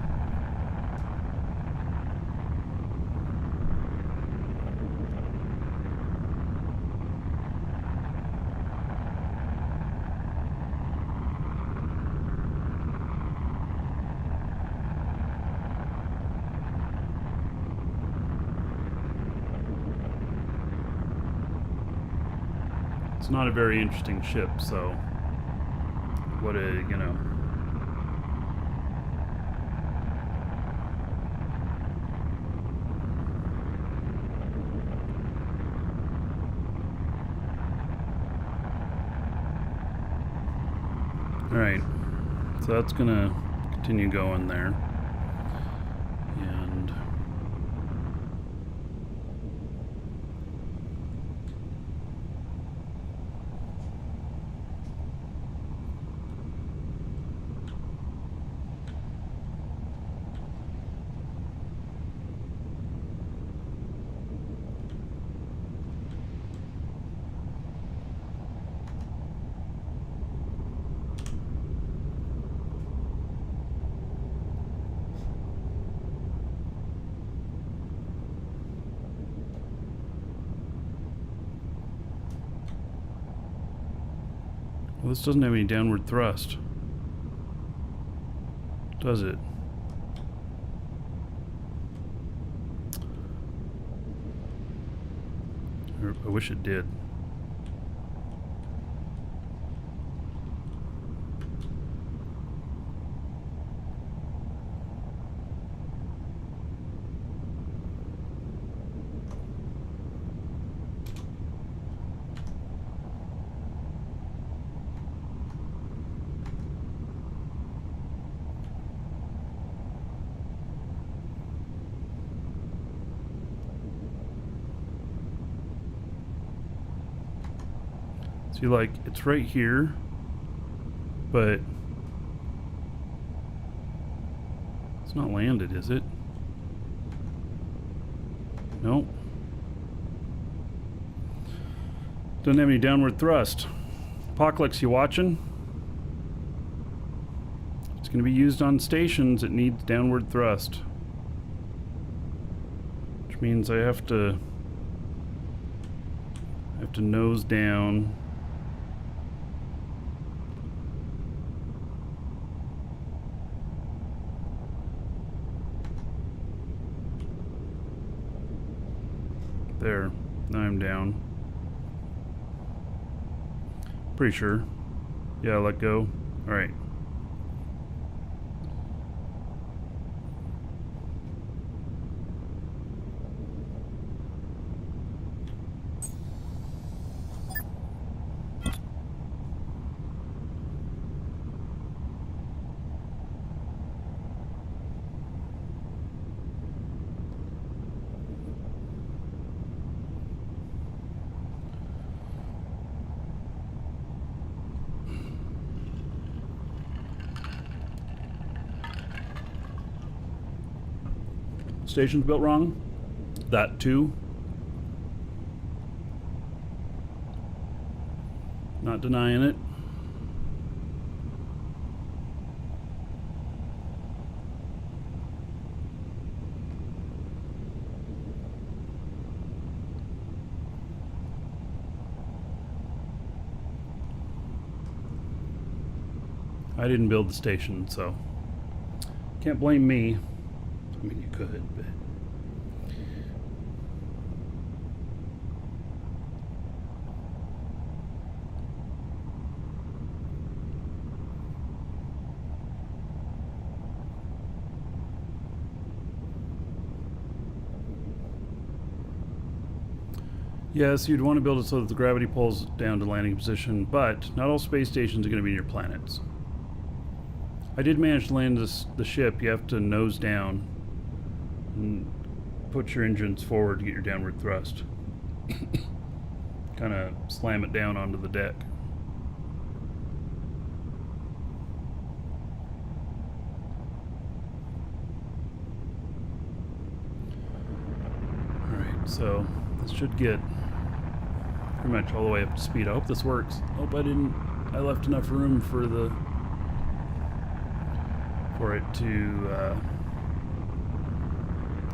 It's not a very interesting ship, so what a, you know. Alright, so that's gonna continue going there. And well, this doesn't have any downward thrust, does it? I wish it did. See, like, it's right here, but it's not landed, is it? Nope. Doesn't have any downward thrust. Apocalypse, you watching? It's going to be used on stations that need downward thrust. Which means I have to nose down. There. Now I'm down. Pretty sure. Yeah, let go. Alright. Station's built wrong. That too. Not denying it. I didn't build the station, so can't blame me. I mean, you could, but yes, you'd want to build it so that the gravity pulls down to landing position, but not all space stations are going to be near planets. I did manage to land the ship. You have to nose down and put your engines forward to get your downward thrust. Kind of slam it down onto the deck. Alright, so this should get pretty much all the way up to speed. I hope this works. I hope I left enough room for the for it to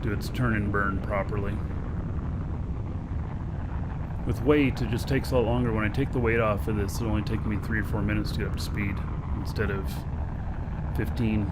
do its turn and burn properly. With weight, it just takes a lot longer. When I take the weight off of this, it'll only take me 3 or 4 minutes to get up to speed instead of 15.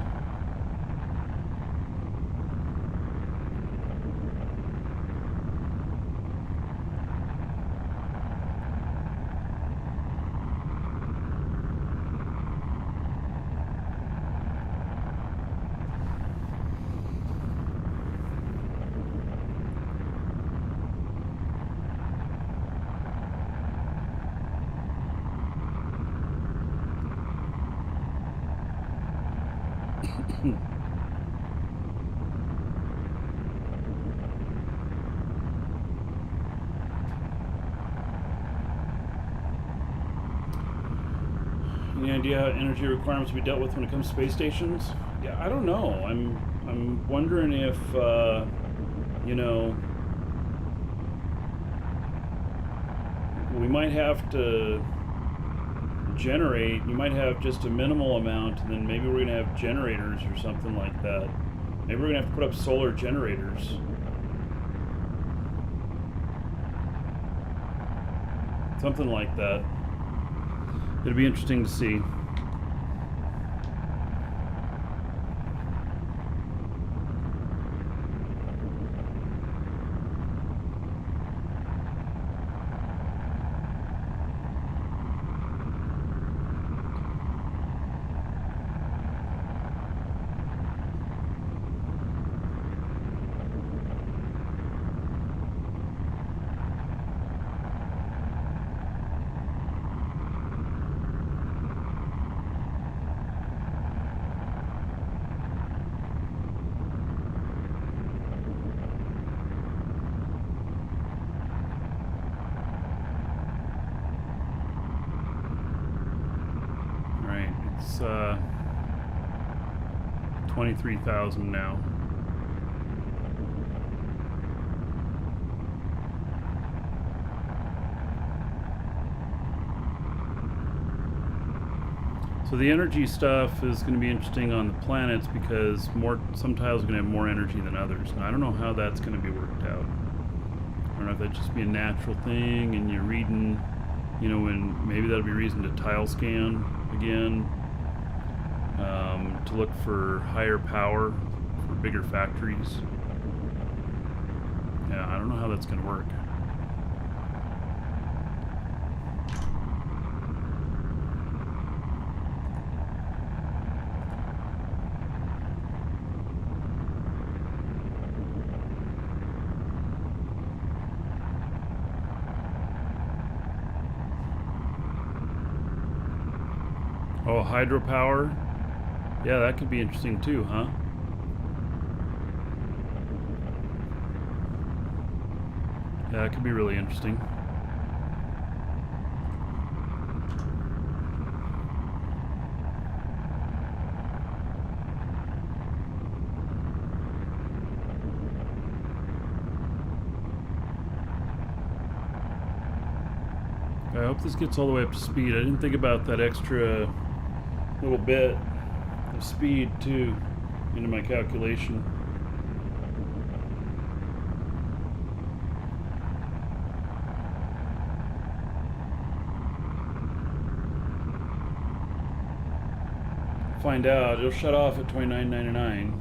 Any idea how energy requirements will be dealt with when it comes to space stations? Yeah, I don't know. I'm wondering if you know, we might have to generate. You might have just a minimal amount, and then maybe we're gonna have generators or something like that. Maybe we're gonna have to put up solar generators. Something like that. It'll be interesting to see. It's 23,000 now. So the energy stuff is going to be interesting on the planets because some tiles are going to have more energy than others. And I don't know how that's going to be worked out. I don't know if that'd just be a natural thing and you're reading, you know, and maybe that'll be reason to tile scan again. To look for higher power for bigger factories. Yeah, I don't know how that's going to work. Oh, hydropower? Yeah, that could be interesting too, huh? Yeah, that could be really interesting. I hope this gets all the way up to speed. I didn't think about that extra little bit of speed too into my calculation. Find out. It'll shut off at $29.99.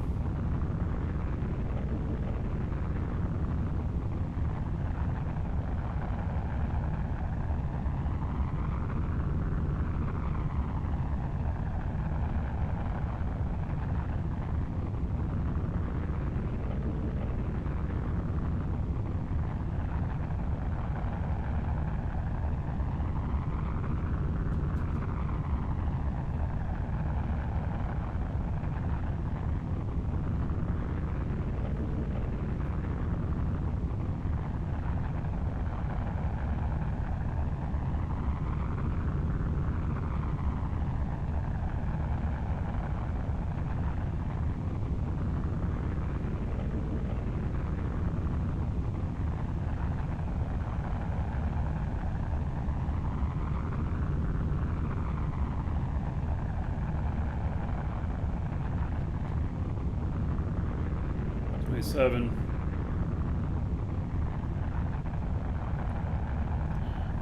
6.7.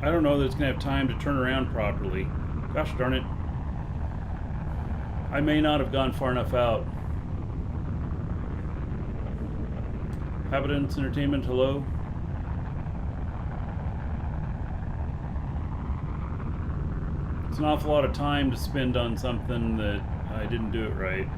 I don't know that it's going to have time to turn around properly. Gosh darn it. I may not have gone far enough out. Habitants Entertainment, hello? It's an awful lot of time to spend on something that I didn't do it right.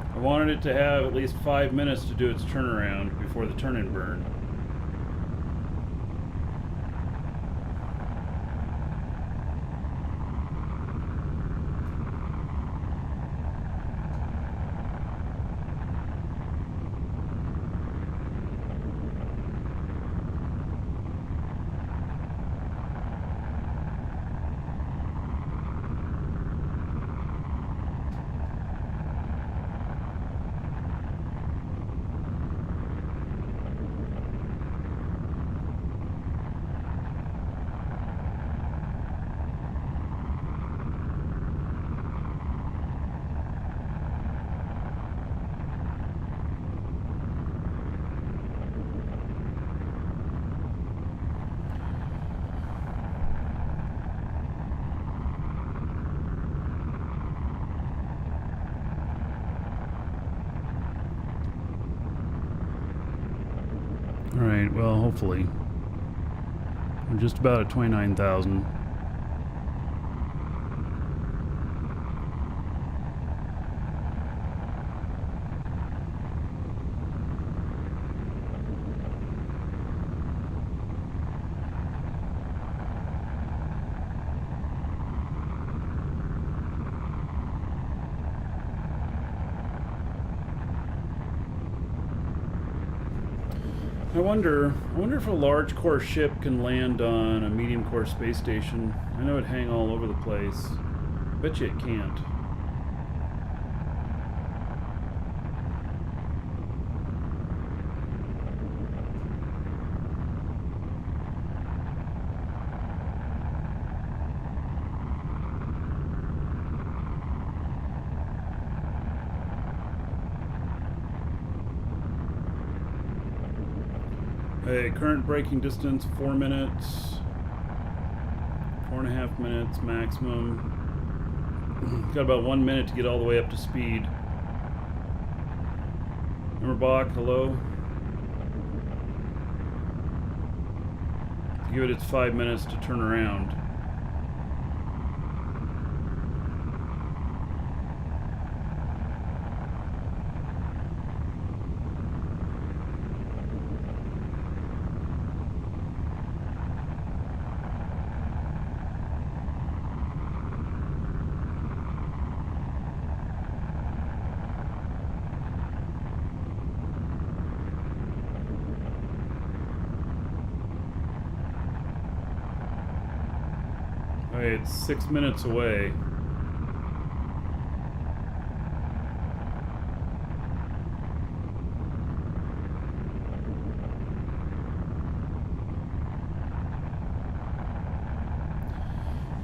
I wanted it to have at least 5 minutes to do its turnaround before the turn and burn. Alright, well, hopefully. We're just about at 29,000. I wonder if a large core ship can land on a medium core space station. I know it'd hang all over the place. Bet you it can't. Hey, current braking distance 4 minutes, 4.5 minutes maximum. Got about 1 minute to get all the way up to speed. Remember Bach, hello? Give it its 5 minutes to turn around. Okay, it's 6 minutes away.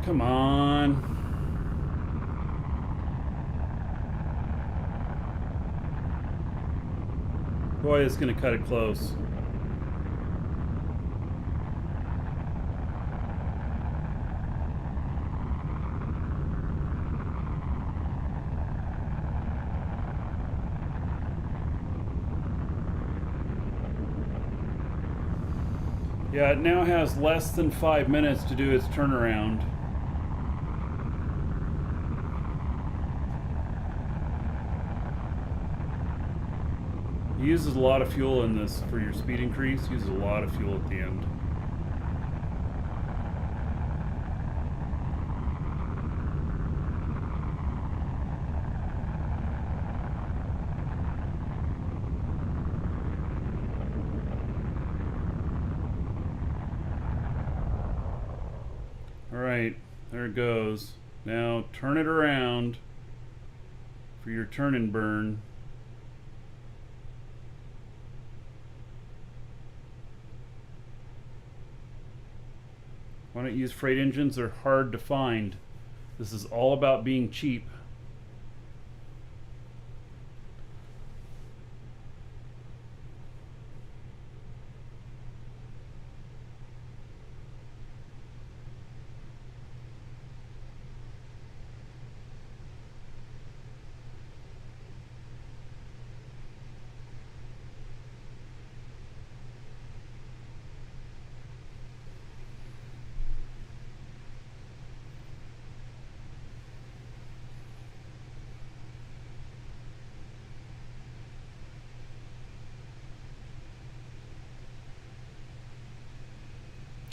Come on. Boy, it's gonna cut it close. Yeah, it now has less than 5 minutes to do its turnaround. It uses a lot of fuel in this for your speed increase. Uses a lot of fuel at the end. Alright, there it goes. Now turn it around for your turn and burn. Why don't you use freight engines? They're hard to find. This is all about being cheap.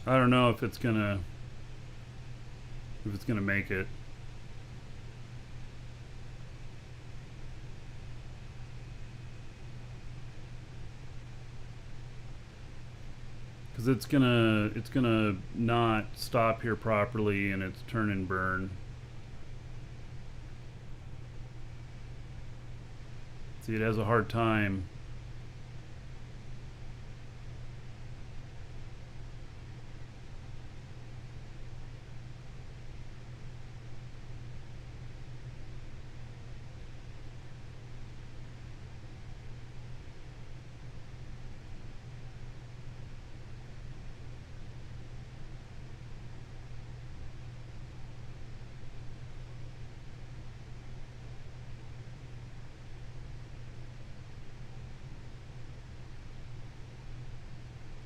I don't know if it's gonna make it. Because it's gonna not stop here properly, and it's turn and burn. See, it has a hard time.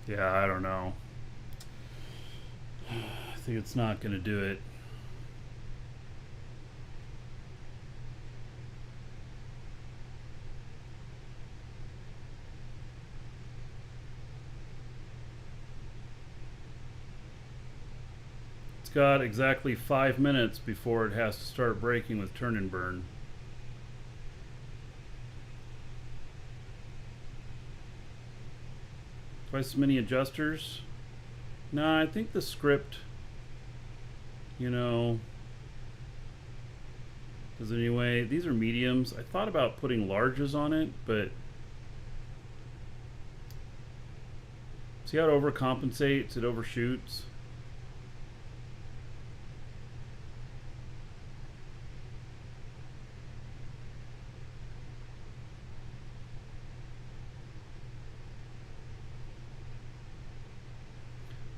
Yeah, I don't know. I think it's not going to do it. It's got exactly 5 minutes before it has to start braking with turn and burn. Twice as many adjusters? No, I think the script, you know, because anyway, these are mediums. I thought about putting larges on it, but see how it overcompensates, it overshoots.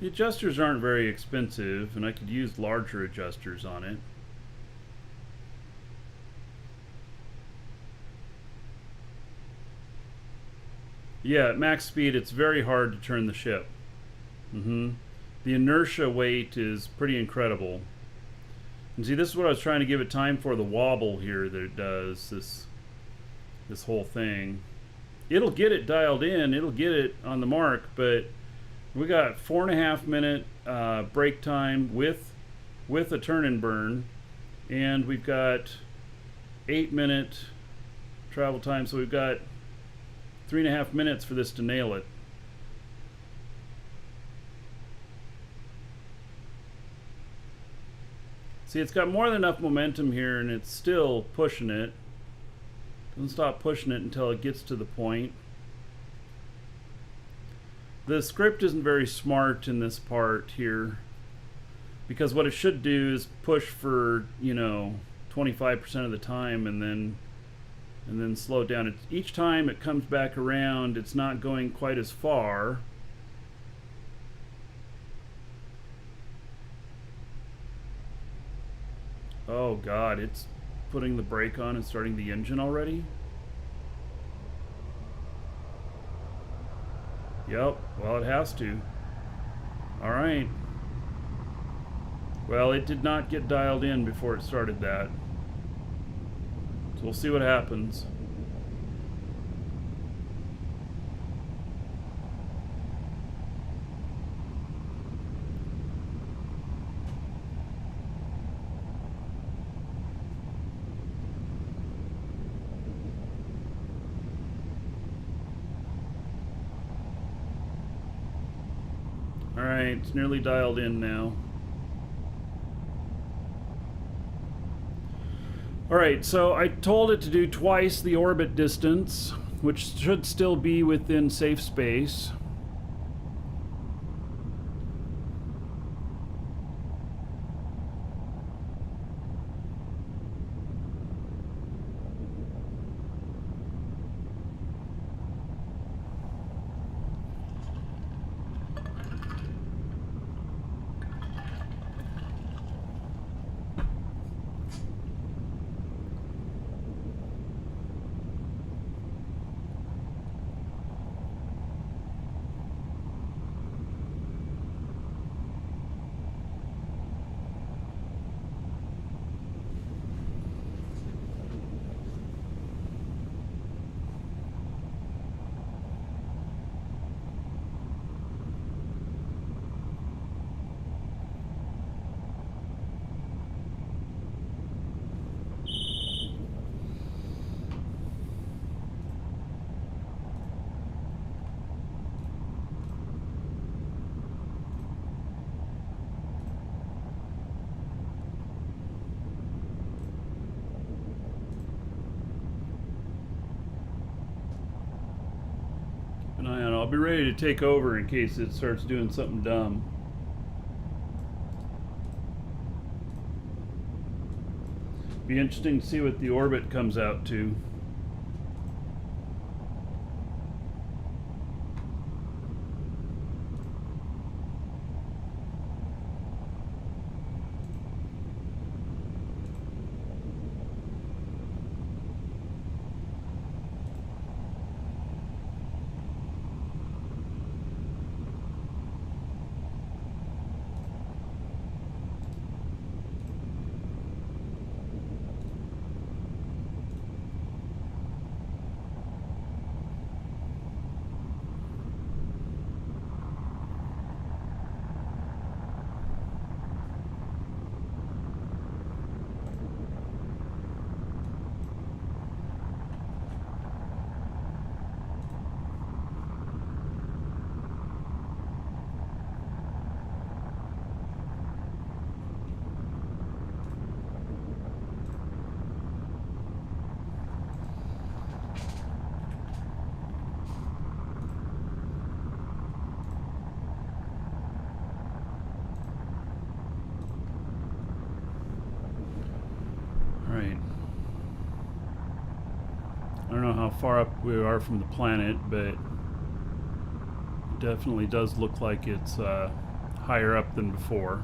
The adjusters aren't very expensive, and I could use larger adjusters on it. Yeah, at max speed, it's very hard to turn the ship. The inertia weight is pretty incredible. And see, this is what I was trying to give it time for, the wobble here that it does, this whole thing. It'll get it dialed in, it'll get it on the mark, but we got 4.5 minute brake time with a turn and burn, and we've got 8 minute travel time, so we've got 3.5 minutes for this to nail it. See, it's got more than enough momentum here, and it's still pushing it. Doesn't stop pushing it until it gets to the point. The script isn't very smart in this part here, because what it should do is push for, 25% of the time, and then slow down. Each time it comes back around, it's not going quite as far. Oh God, it's putting the brake on and starting the engine already? Yep, well, it has to. Alright. Well, it did not get dialed in before it started that. So we'll see what happens. Alright, it's nearly dialed in now. All right, so I told it to do twice the orbit distance, which should still be within safe space. Keep an eye on it. I'll be ready to take over in case it starts doing something dumb. Be interesting to see what the orbit comes out to. Right. I don't know how far up we are from the planet, but it definitely does look like it's higher up than before.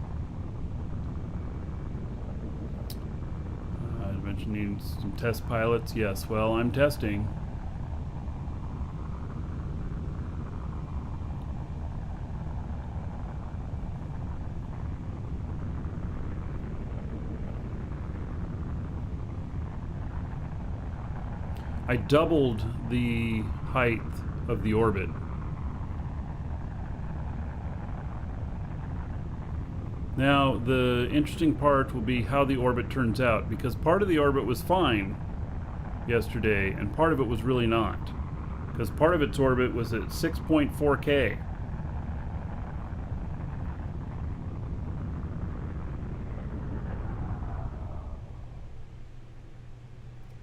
I mentioned needing some test pilots. Yes, well, I'm testing. I doubled the height of the orbit. Now, the interesting part will be how the orbit turns out, because part of the orbit was fine yesterday, and part of it was really not. Because part of its orbit was at 6.4K.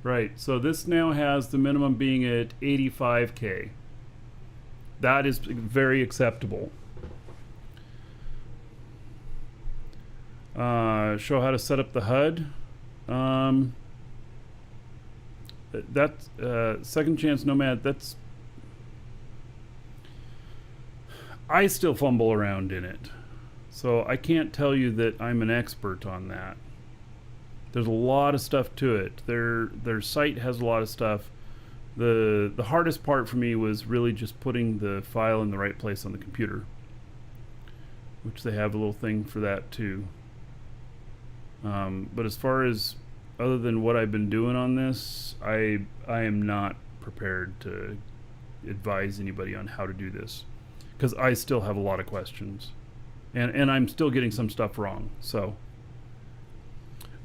Right, so this now has the minimum being at 85K. That is very acceptable. Show how to set up the HUD. That's Second Chance Nomad. That's, I still fumble around in it, so I can't tell you that I'm an expert on that. There's a lot of stuff to it. Their site has a lot of stuff. The hardest part for me was really just putting the file in the right place on the computer, which they have a little thing for that too. But as far as other than what I've been doing on this, I am not prepared to advise anybody on how to do this, because I still have a lot of questions, and I'm still getting some stuff wrong. So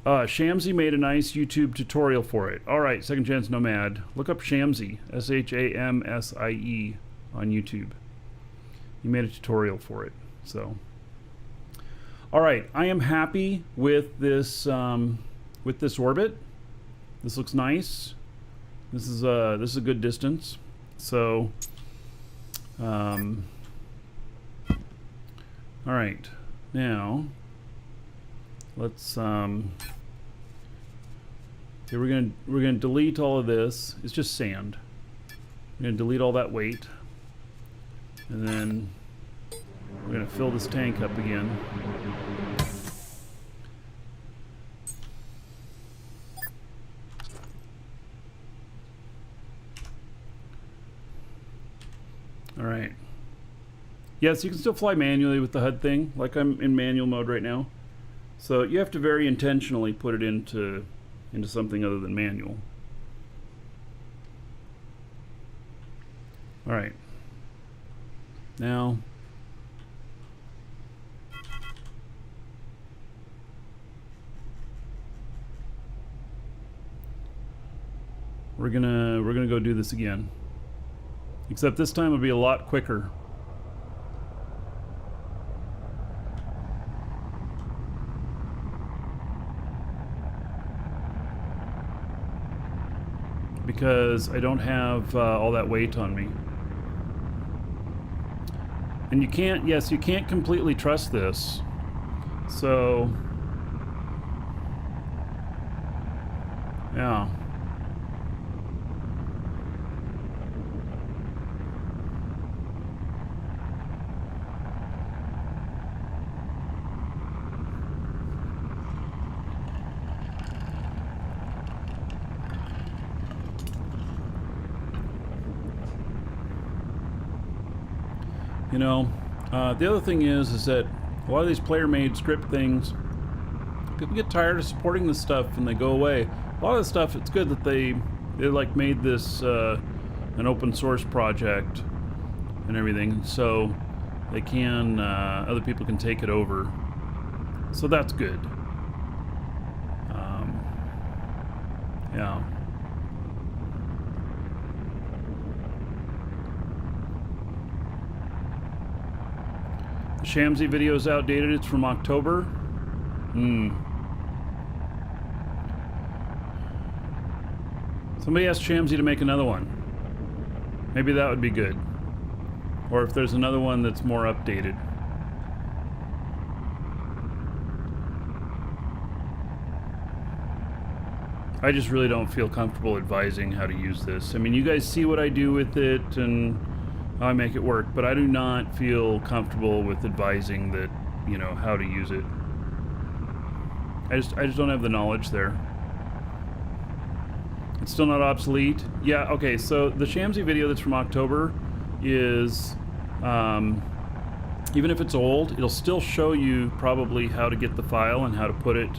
Shamsi made a nice YouTube tutorial for it. All right, Second Chance Nomad, look up Shamsi, Shamsie, on YouTube. He made a tutorial for it. So, all right, I am happy with this orbit. This looks nice. This is a good distance. So, all right. Now, let's okay, we're gonna delete all of this. It's just sand. We're gonna delete all that weight, and then we're gonna fill this tank up again. All right. Yes, you can still fly manually with the HUD thing, like I'm in manual mode right now. So you have to very intentionally put it into something other than manual. All right. Now, we're gonna go do this again. Except this time it'll be a lot quicker. Because I don't have all that weight on me. And you can't, yes, you can't completely trust this. So, yeah. You know, the other thing is that a lot of these player-made script things, people get tired of supporting this stuff and they go away. A lot of the stuff, it's good that they like made this an open source project and everything, so they can other people can take it over. So that's good. Yeah. The Shamsi video is outdated. It's from October. Somebody asked Shamsi to make another one. Maybe that would be good. Or if there's another one that's more updated. I just really don't feel comfortable advising how to use this. I mean, you guys see what I do with it and how I make it work, but I do not feel comfortable with advising that, you know, how to use it. I just don't have the knowledge there. It's still not obsolete. Yeah, okay, so the Shamsi video that's from October is, even if it's old, it'll still show you probably how to get the file and how to put it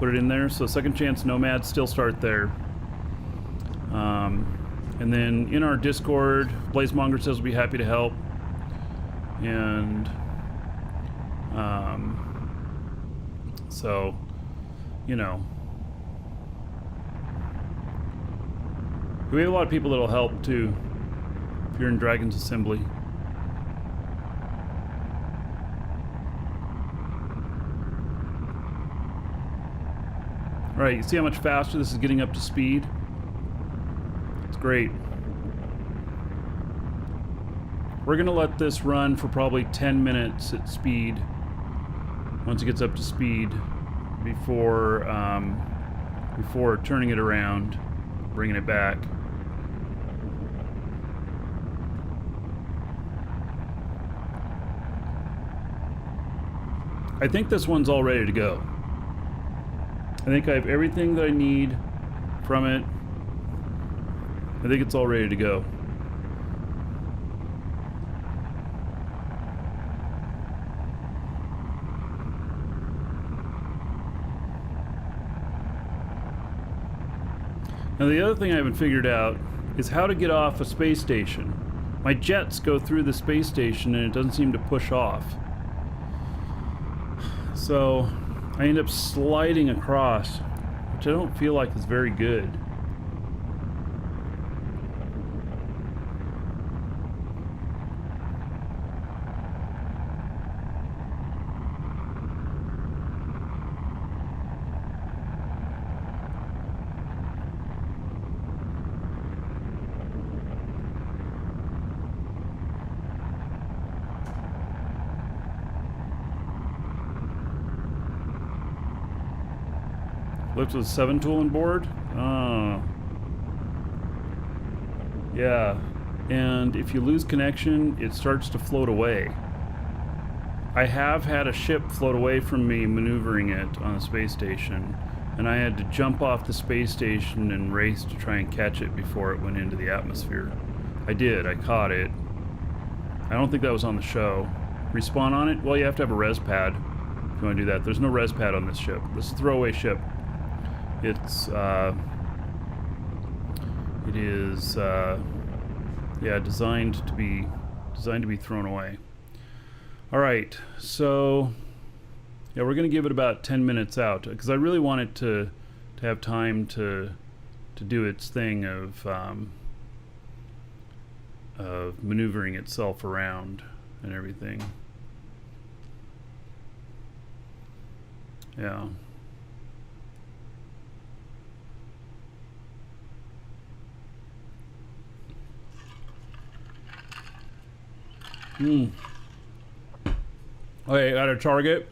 in there. So Second Chance Nomads, still start there. And then in our Discord, Blazemonger says we'll be happy to help. And so, you know, we have a lot of people that'll help too if you're in Dragon's Assembly. All right, you see how much faster this is getting up to speed? It's great. We're gonna let this run for probably 10 minutes at speed. Once it gets up to speed, before turning it around, bringing it back. I think this one's all ready to go. I think I have everything that I need from it. I think it's all ready to go. Now the other thing I haven't figured out is how to get off a space station. My jets go through the space station and it doesn't seem to push off. So I end up sliding across, which I don't feel like is very good. Lift with a 7 tool and board? Oh. Yeah. And if you lose connection, it starts to float away. I have had a ship float away from me maneuvering it on a space station, and I had to jump off the space station and race to try and catch it before it went into the atmosphere. I did. I caught it. I don't think that was on the show. Respawn on it? Well, you have to have a res pad if you want to do that. There's no res pad on this ship. This is a throwaway ship. It's, it is, yeah, designed to be thrown away. All right, so yeah, we're going to give it about 10 minutes out because I really want it to have time to do its thing of maneuvering itself around and everything. Yeah. Okay, got a target.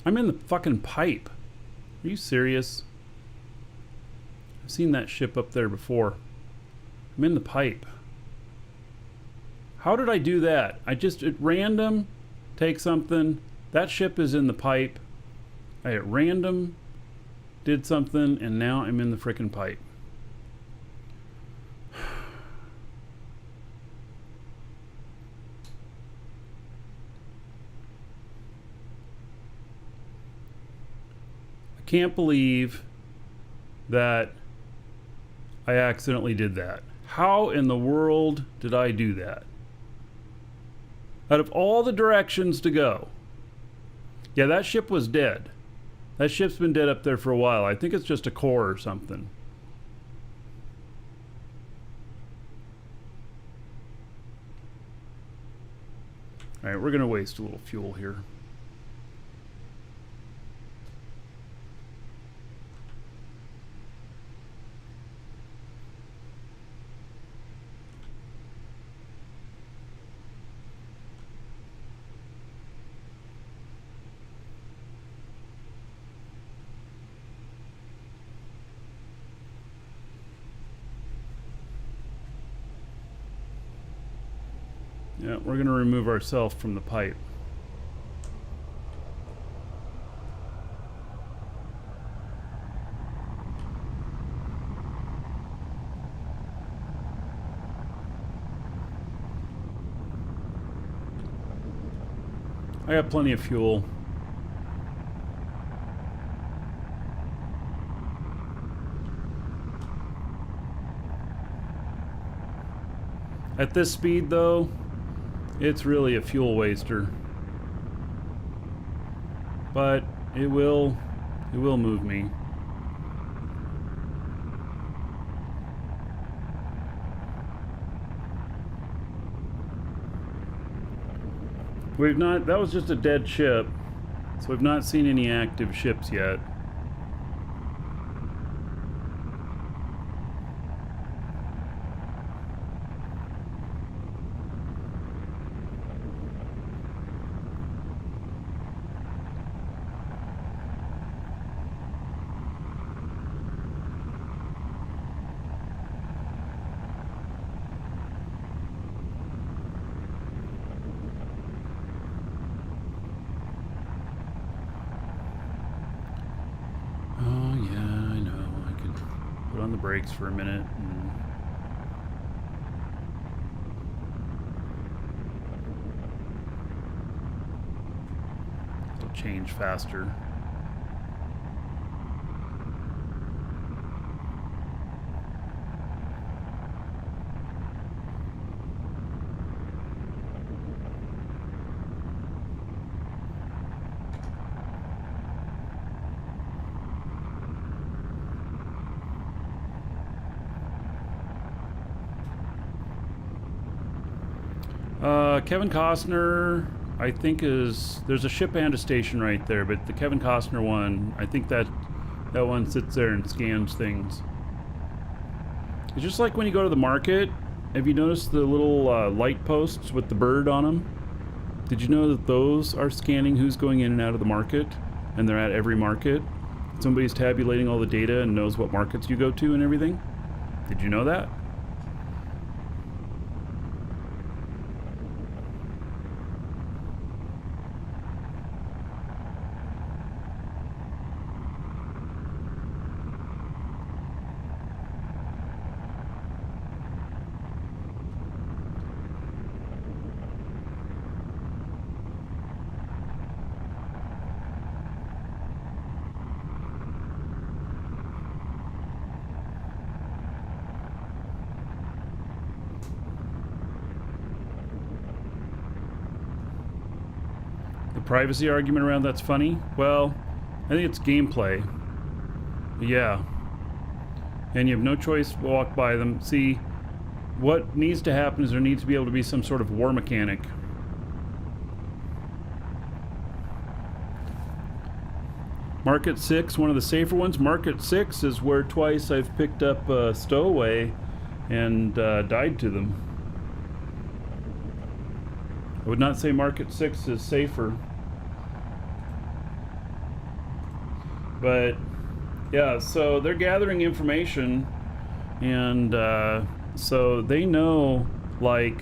I'm in the fucking pipe. Are you serious? I've seen that ship up there before. I'm in the pipe. How did I do that? I just at random take something. That ship is in the pipe. I at random did something, and now I'm in the frickin' pipe. I can't believe that I accidentally did that. How in the world did I do that? Out of all the directions to go. Yeah, that ship was dead. That ship's been dead up there for a while. I think it's just a core or something. All right, we're going to waste a little fuel here. Yeah, we're going to remove ourselves from the pipe. I got plenty of fuel. At this speed, though, it's really a fuel waster. But it will move me. That was just a dead ship, so we've not seen any active ships yet. Brakes for a minute and it'll change faster. Kevin Costner, I think there's a ship and a station right there, but the Kevin Costner one, I think that one sits there and scans things. It's just like when you go to the market have you noticed the little light posts with the bird on them? Did you know that those are scanning who's going in and out of the market, and they're at every market? Somebody's tabulating all the data and knows what markets you go to and everything? Did you know that? Privacy argument around that's funny? Well, I think it's gameplay. Yeah. And you have no choice to walk by them. See, what needs to happen is there needs to be able to be some sort of war mechanic. Market 6, one of the safer ones. Market 6 is where twice I've picked up Stowaway and died to them. I would not say Market 6 is safer. But yeah, so they're gathering information, and so they know, like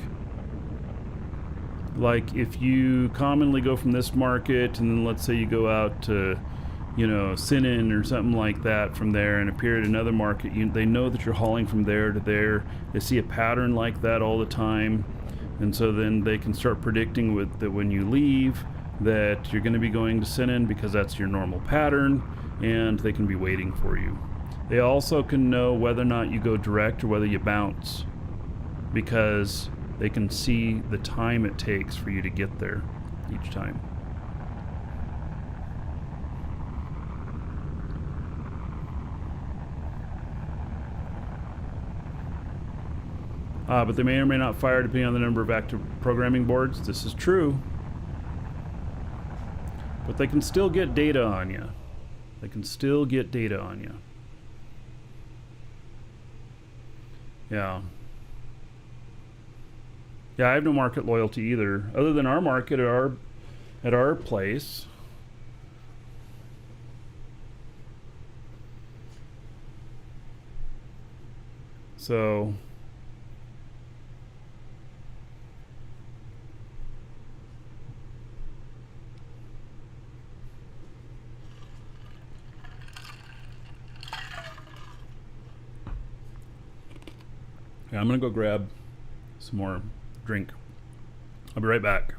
if you commonly go from this market, and then let's say you go out to, you know, Sinan or something like that from there, and appear at another market, they know that you're hauling from there to there. They see a pattern like that all the time, and so then they can start predicting with that when you leave that you're going to be going to Sinan because that's your normal pattern, and they can be waiting for you. They also can know whether or not you go direct or whether you bounce, because they can see the time it takes for you to get there each time. But they may or may not fire depending on the number of active programming boards. This is true. But they can still get data on you. They can still get data on you. Yeah. Yeah, I have no market loyalty either, other than our market at our place. So yeah, I'm gonna go grab some more drink. I'll be right back.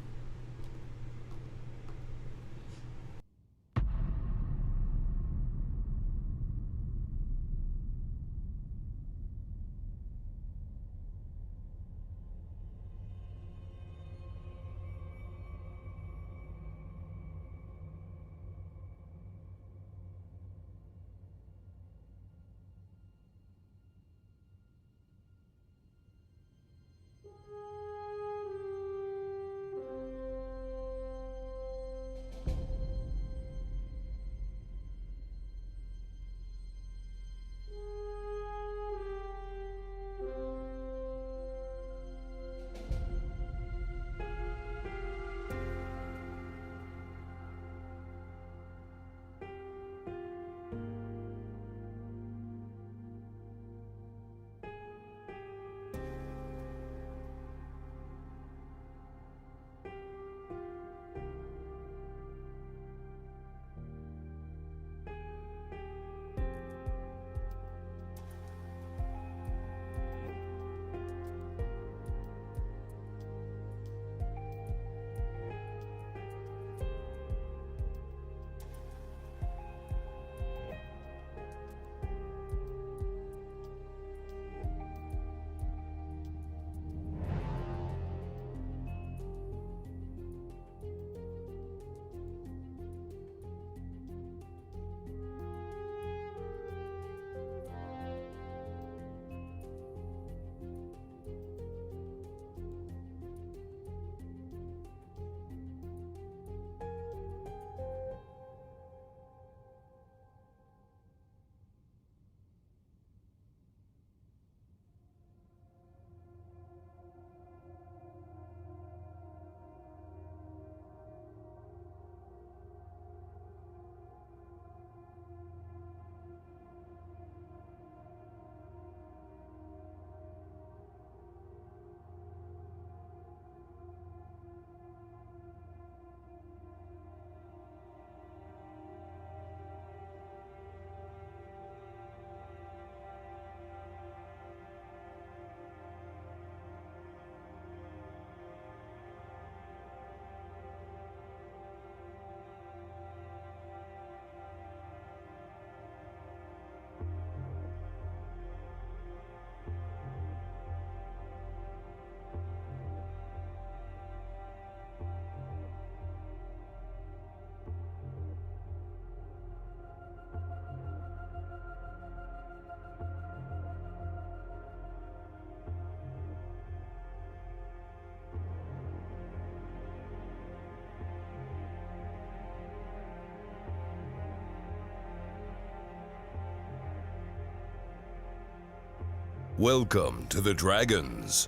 Welcome to the Dragons.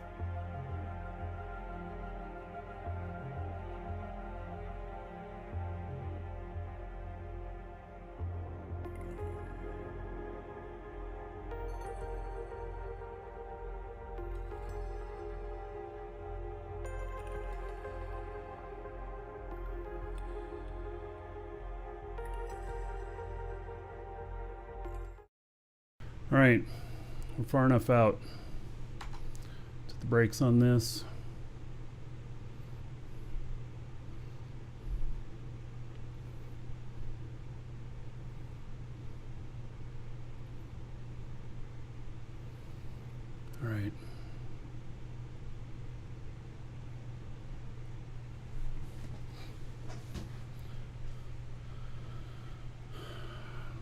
All right, we're far enough out. Set the brakes on this. All right.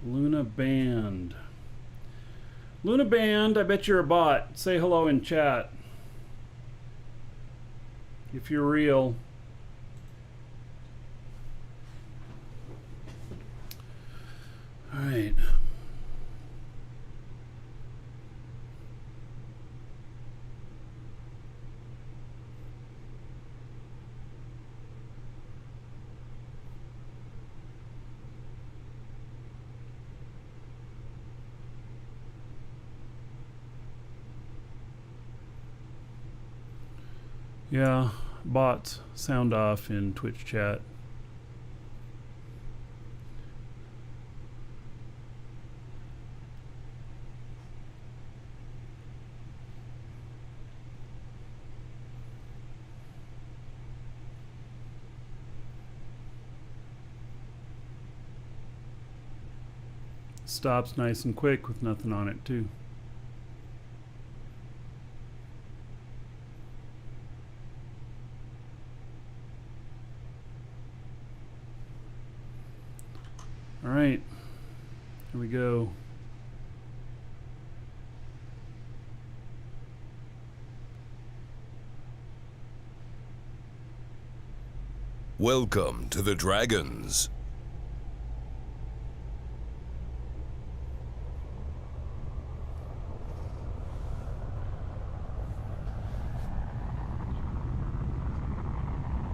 Luna Band. Luna Band, I bet you're a bot. Say hello in chat. If you're real. All right. Yeah, bots sound off in Twitch chat. Stops nice and quick with nothing on it too. All right, here we go. Welcome to the Dragons.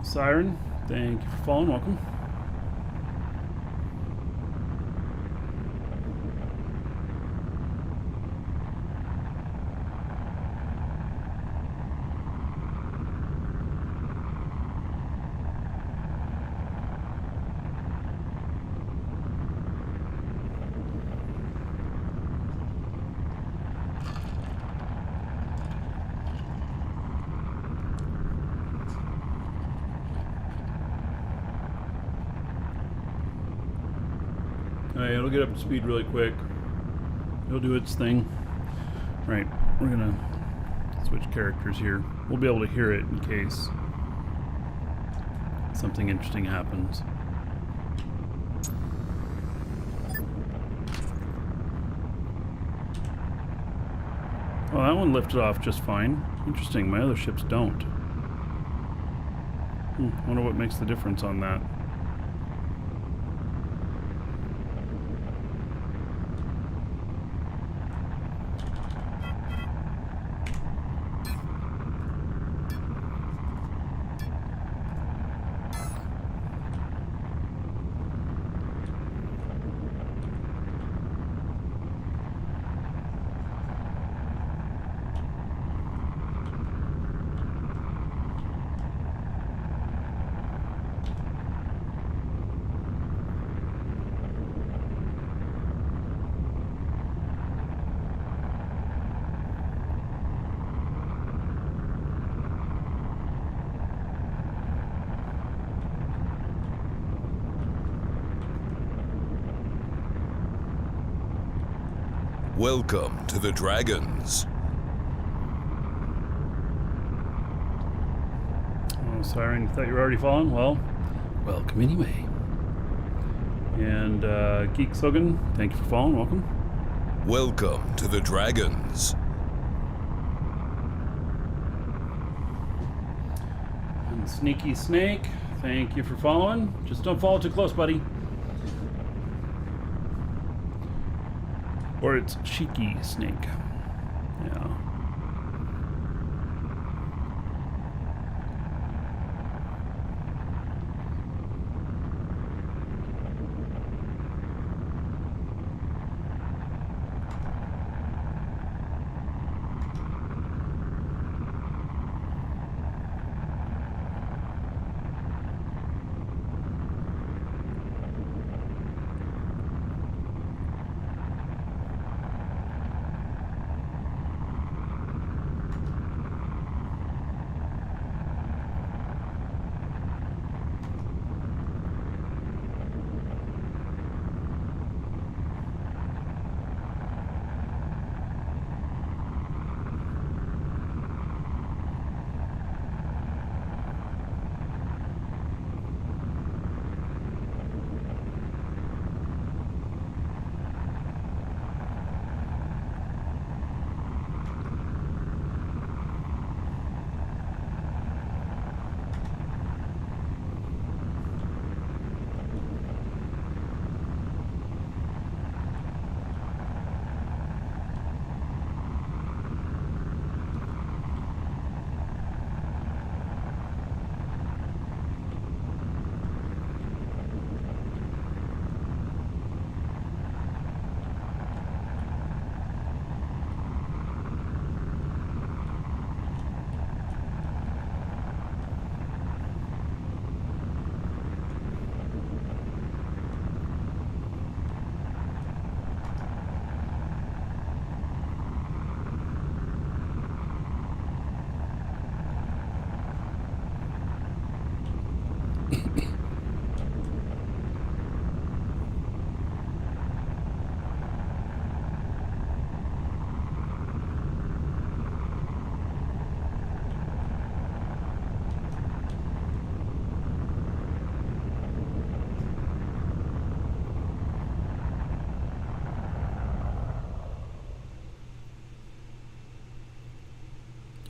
Siren, thank you for following. Welcome. Alright, it'll get up to speed really quick. It'll do its thing. Right, we're gonna switch characters here. We'll be able to hear it in case something interesting happens. Oh, that one lifted off just fine. Interesting, my other ships don't. Wonder what makes the difference on that. Welcome to the Dragons. Oh, Siren, you thought you were already falling? Well, welcome anyway. And Geek Sogan, thank you for following. Welcome. Welcome to the Dragons. And Sneaky Snake, thank you for following. Just don't follow too close, buddy. Or it's Cheeky Snake. Yeah.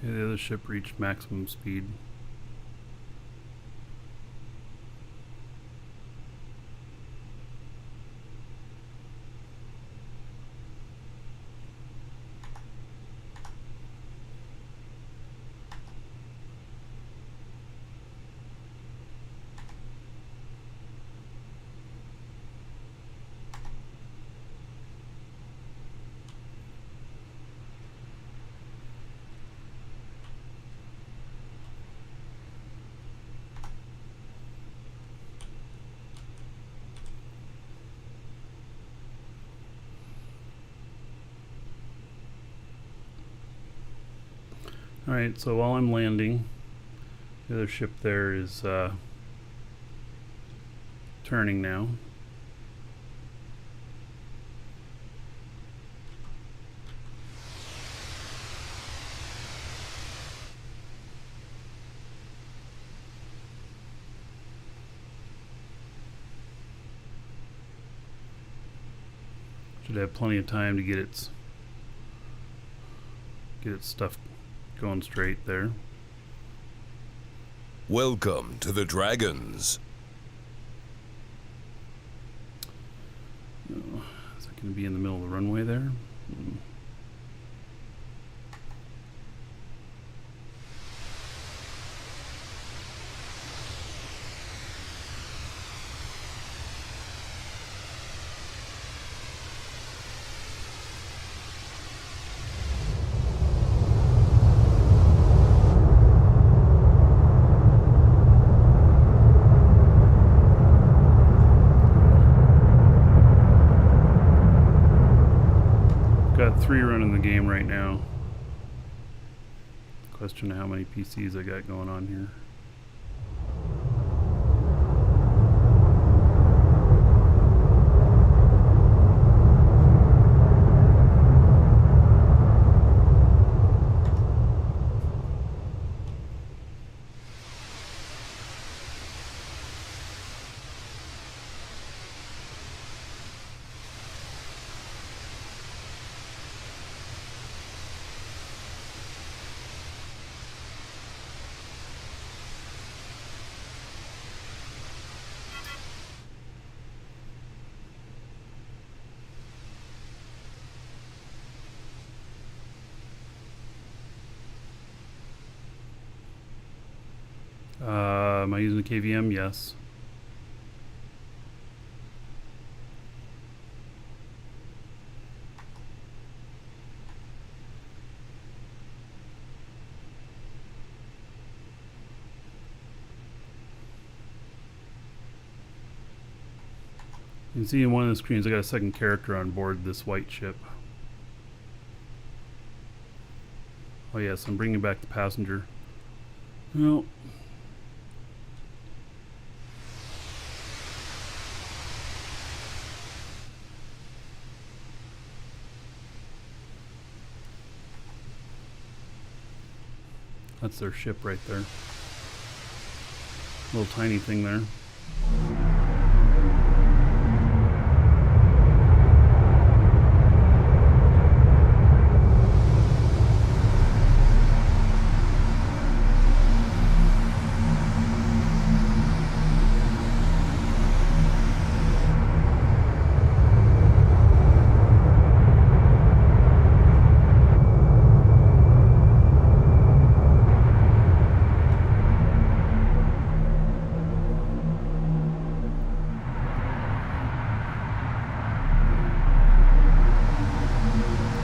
Okay, the other ship reached maximum speed. Alright, so while I'm landing, the other ship there is turning now. Should have plenty of time to get its stuff going straight there. Welcome to the Dragons. Oh, is it going to be in the middle of the runway there? Got 3 running the game right now. Question of how many PCs I got going on here. Am I using the KVM? Yes. You can see in one of the screens I got a second character on board this white ship. Oh yes, I'm bringing back the passenger. Well, that's their ship right there. Little tiny thing there.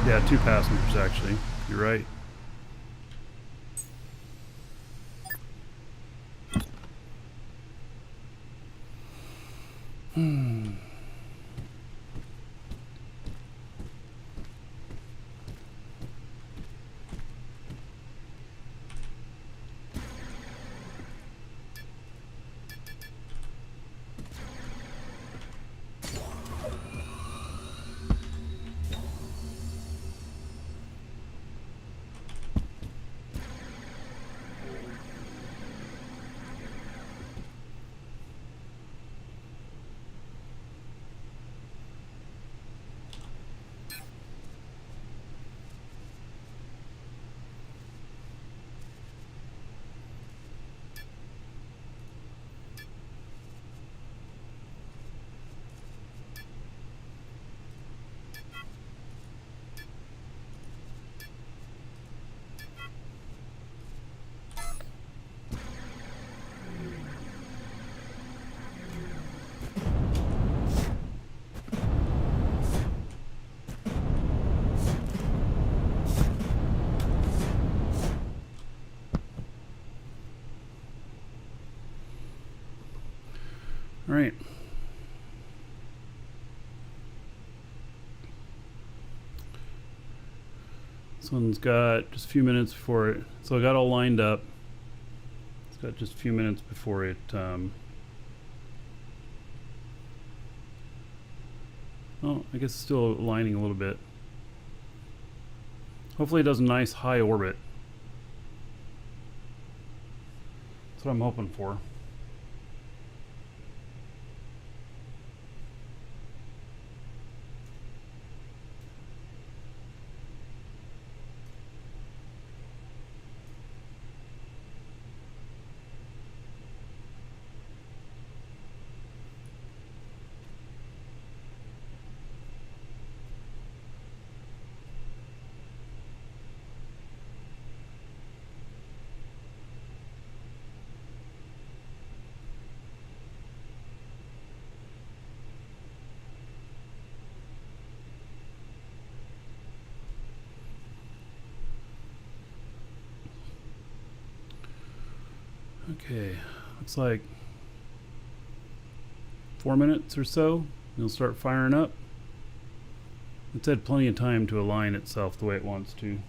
Yeah, 2 passengers actually. You're right. All right. This one's got just a few minutes before it. So I got all lined up. It's got just a few minutes before it. Oh, I guess it's still aligning a little bit. Hopefully it does a nice high orbit. That's what I'm hoping for. Okay, looks like 4 minutes or so. It'll start firing up. It's had plenty of time to align itself the way it wants to.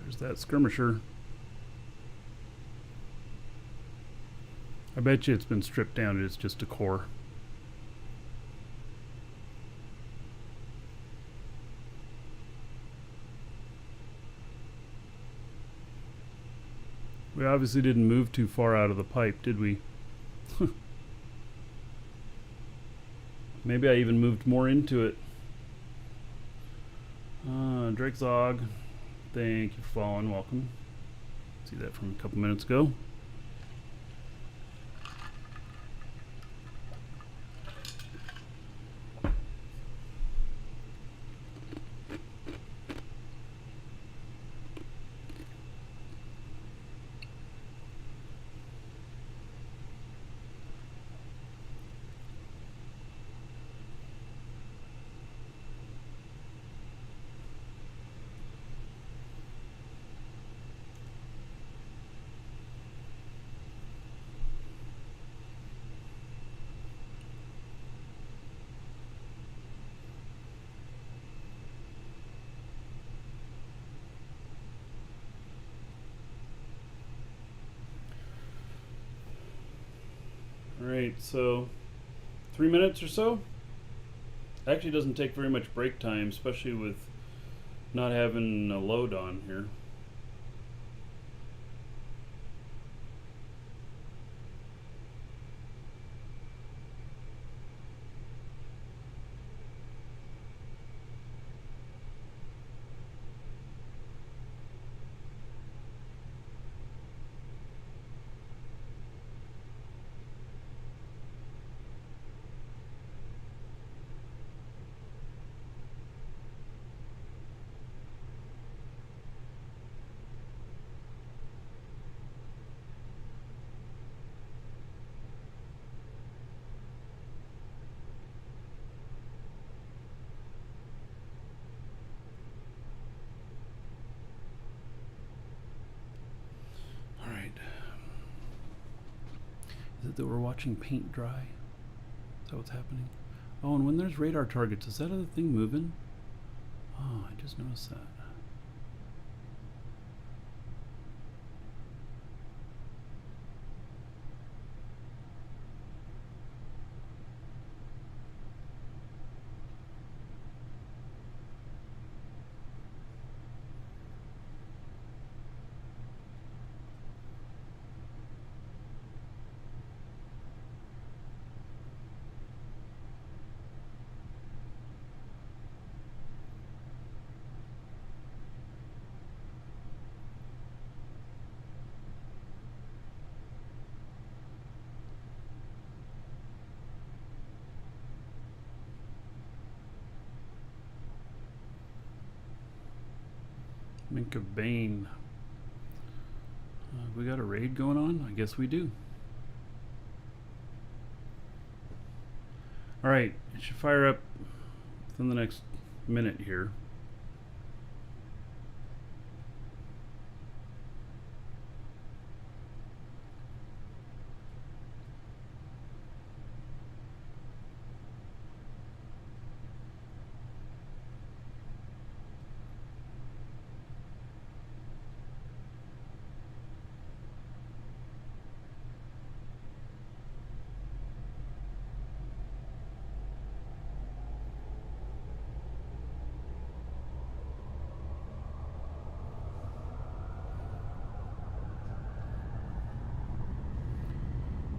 There's that skirmisher. I bet you it's been stripped down. It's just a core. We obviously didn't move too far out of the pipe, did we? Maybe I even moved more into it. Drake Zog, thank you for following. Welcome. See that from a couple minutes ago. Alright, so 3 minutes or so. Actually doesn't take very much break time, especially with not having a load on here. Is it that we're watching paint dry? Is that what's happening? Oh, and when there's radar targets, is that other thing moving? Oh, I just noticed that. Mink of Bane. We got a raid going on? I guess we do. Alright, it should fire up within the next minute here.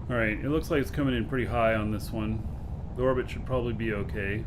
Alright, it looks like it's coming in pretty high on this one. The orbit should probably be okay.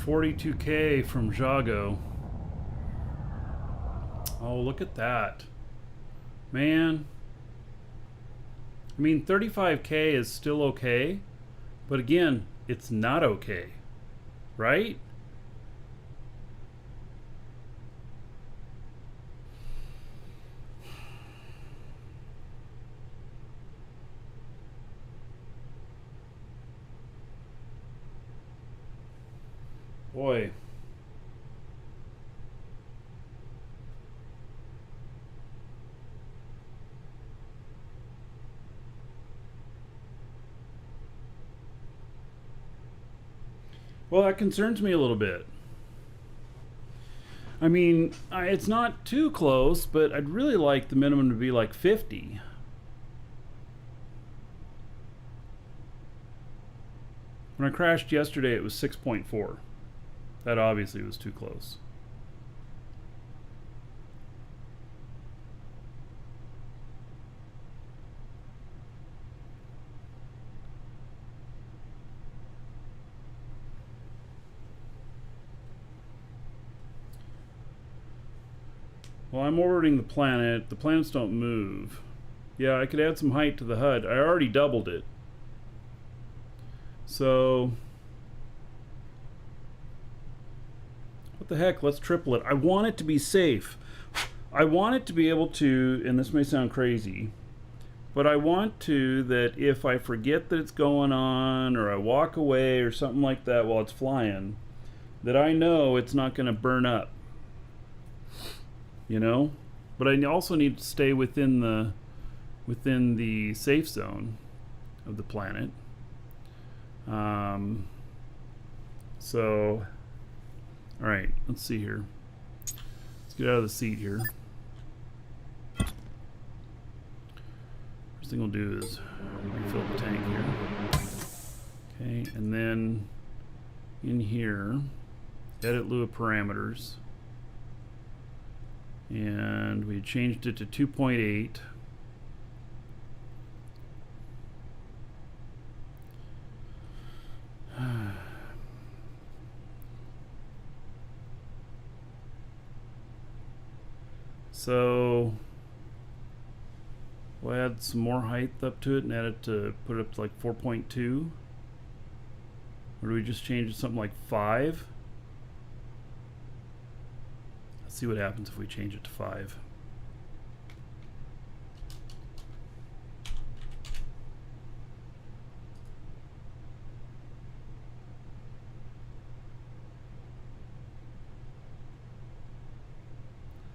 $42K from Jago. Oh, look at that. Man. I mean, 35K is still okay, but again, it's not okay, right? Boy. Well, that concerns me a little bit. I mean, it's not too close, but I'd really like the minimum to be like 50. When I crashed yesterday, it was 6.4. That obviously was too close. Well, I'm orbiting the planet. The planets don't move. Yeah, I could add some height to the HUD. I already doubled it. So, what the heck? Let's triple it. I want it to be safe. I want it to be able to, and this may sound crazy, but I want to that if I forget that it's going on or I walk away or something like that while it's flying, that I know it's not going to burn up. You know? But I also need to stay within the safe zone of the planet. So, all right, let's see here. Let's get out of the seat here. First thing we'll do is refill the tank here. Okay, and then in here, edit Lua parameters. And we changed it to 2.8. So we'll add some more height up to it and add it to put it up to like 4.2. Or do we just change it to something like 5? Let's see what happens if we change it to 5.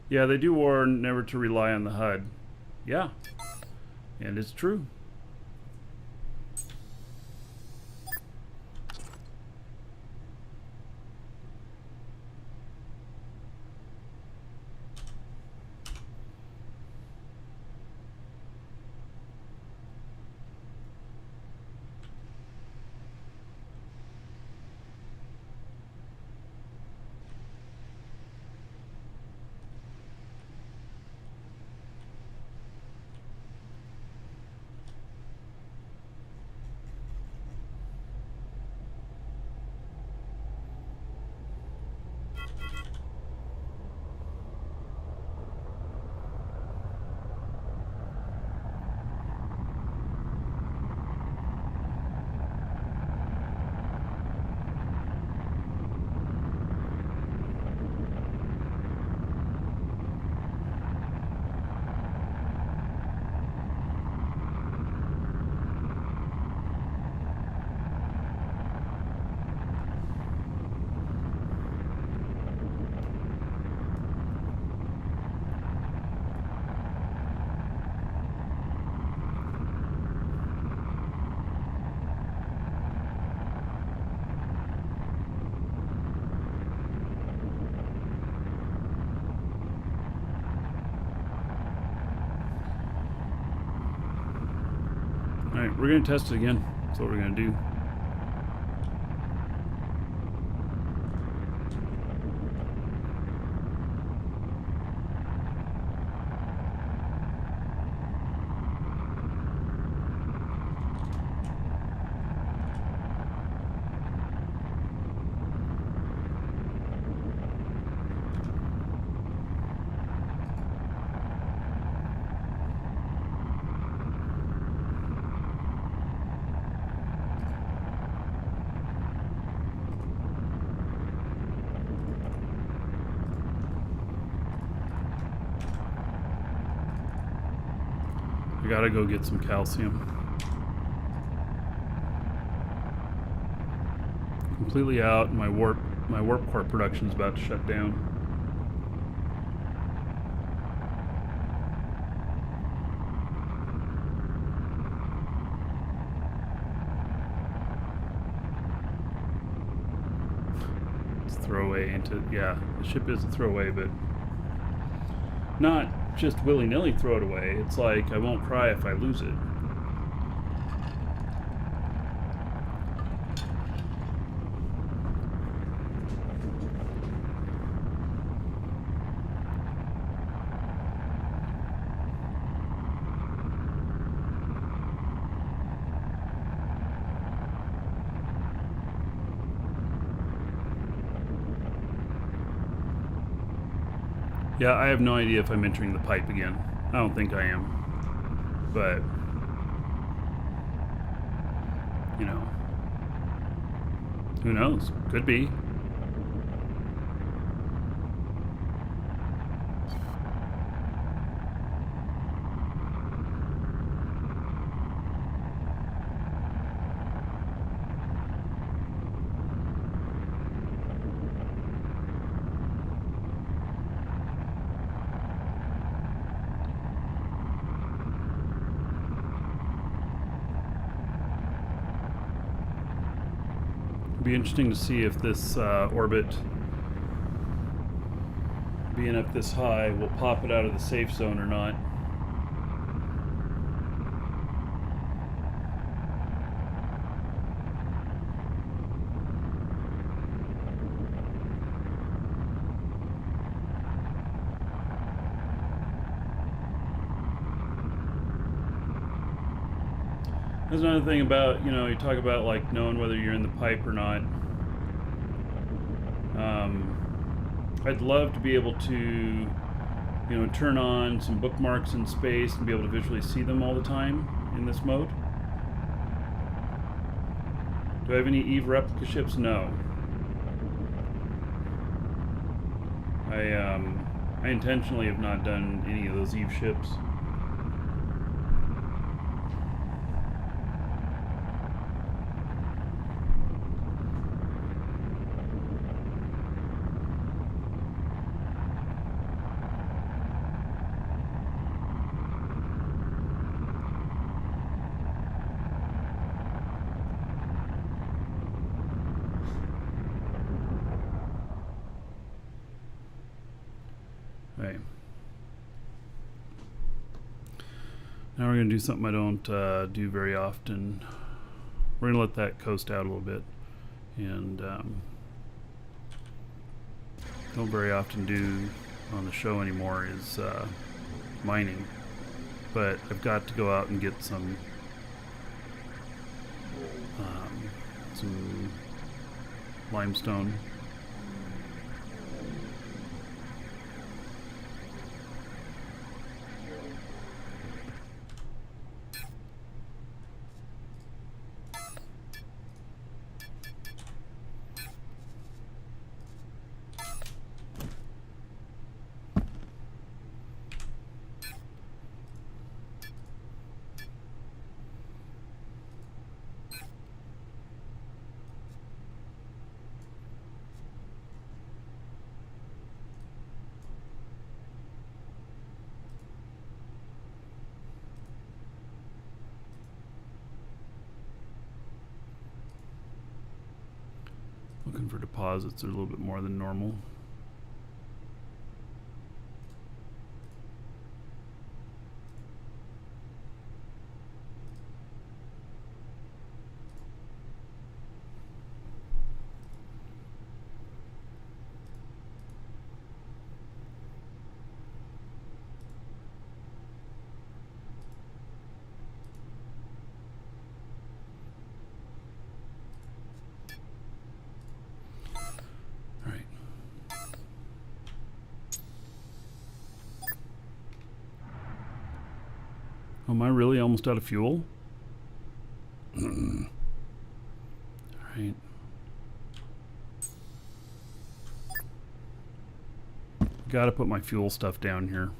Yeah, they do warn never to rely on the HUD. Yeah, and it's true. Alright, we're going to test it again. That's what we're going to do. I gotta go get some calcium. completely out, and my warp core production is about to shut down. It's throwaway into, yeah, the ship is a throwaway, but not just willy-nilly throw it away. It's like I won't cry if I lose it. Yeah, I have no idea if I'm entering the pipe again. I don't think I am. But, you know, who knows? Could be. It'd be interesting to see if this orbit, being up this high, will pop it out of the safe zone or not. There's another thing about, you know, you talk about like knowing whether you're in the pipe or not. I'd love to be able to, you know, turn on some bookmarks in space and be able to visually see them all the time in this mode. Do I have any Eve replica ships? No. I intentionally have not done any of those Eve ships. Right. Now we're going to do something I don't do very often. We're going to let that coast out a little bit. And don't very often do on the show anymore is mining. But I've got to go out and get some limestone. Looking for deposits that are a little bit more than normal. Am I really almost out of fuel? Alright. Gotta put my fuel stuff down here.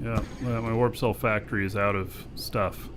Yeah, my warp cell factory is out of stuff.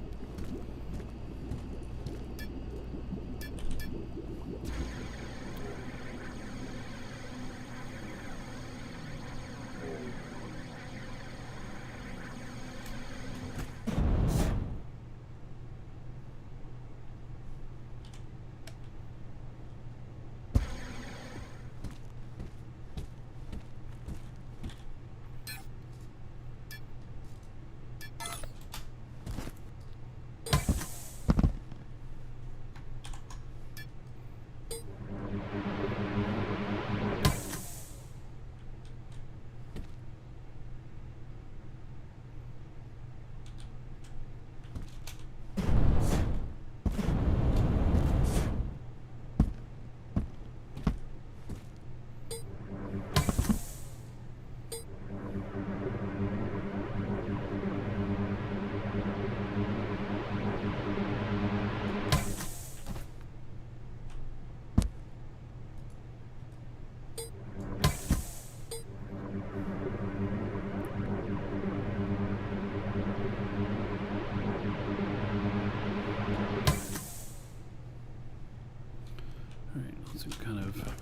Alright, let's see what kind of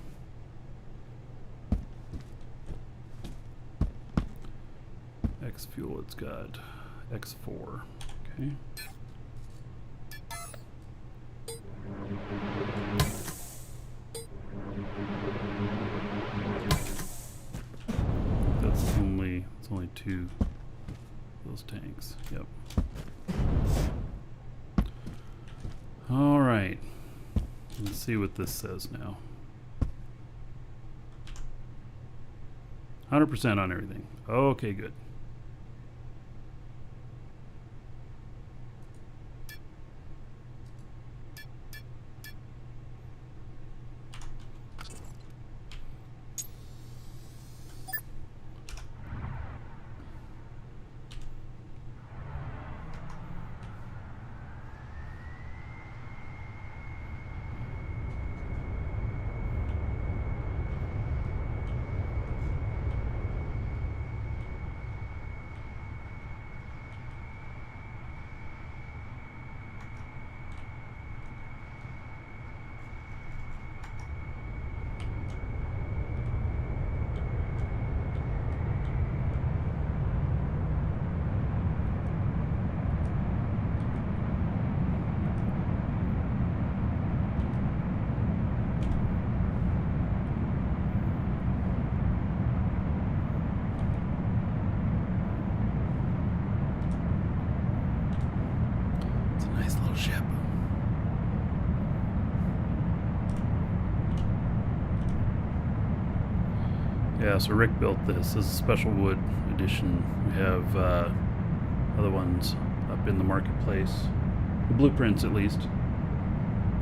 X fuel it's got. X4. Okay. It's only 2 of those tanks. Yep. All right. Let's see what this says now. 100% on everything. Okay, good. Ship. Yeah, so Rick built this. This is a special wood edition. We have other ones up in the marketplace. The blueprints, at least.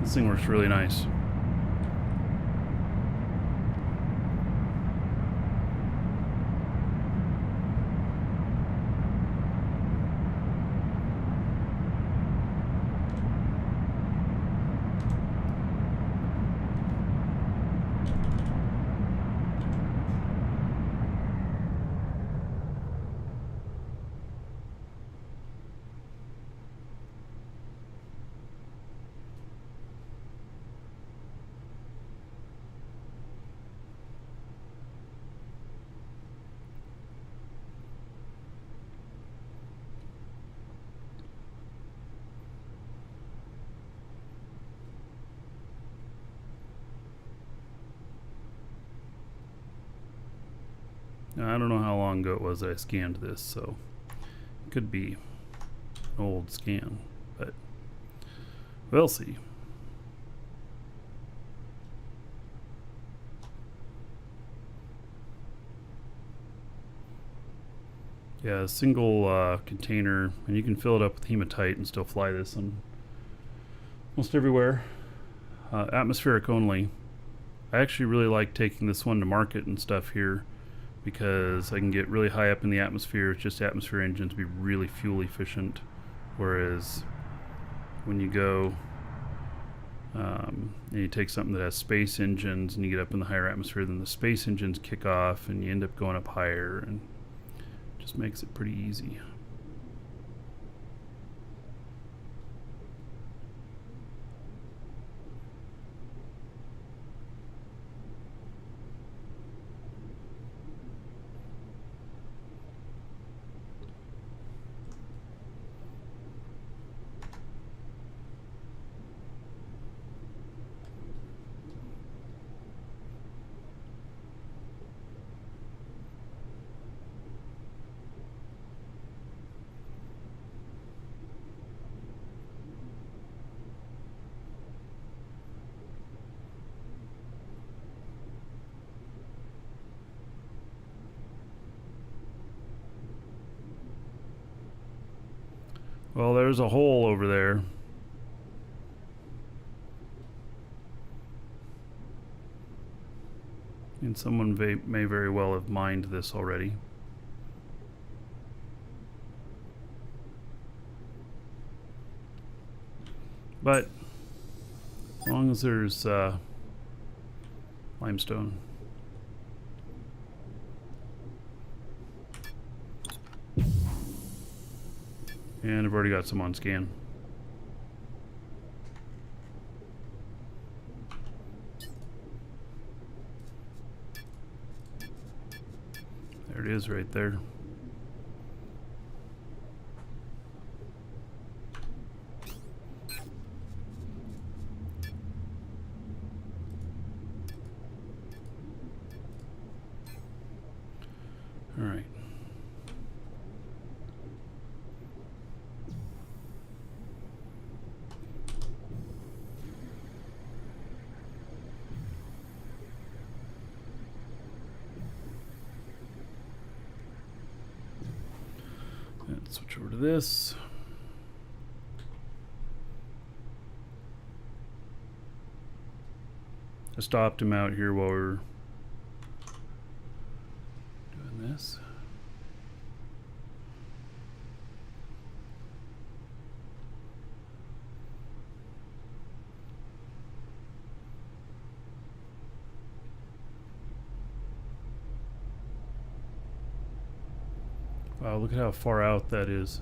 This thing works really nice. Now, I don't know how long ago it was that I scanned this, so it could be an old scan, but we'll see. Yeah, a single container, and you can fill it up with hematite and still fly this on almost everywhere. Atmospheric only. I actually really like taking this one to market and stuff here, because I can get really high up in the atmosphere. It's just atmosphere engine to be really fuel efficient, whereas when you go and you take something that has space engines and you get up in the higher atmosphere, then the space engines kick off and you end up going up higher, and Just makes it pretty easy. Well, there's a hole over there. And someone may very well have mined this already. But as long as there's limestone. And I've already got some on scan. There it is right there. All right. Let's switch over to this. I stopped him out here while we were doing this. Wow, look at how far out that is.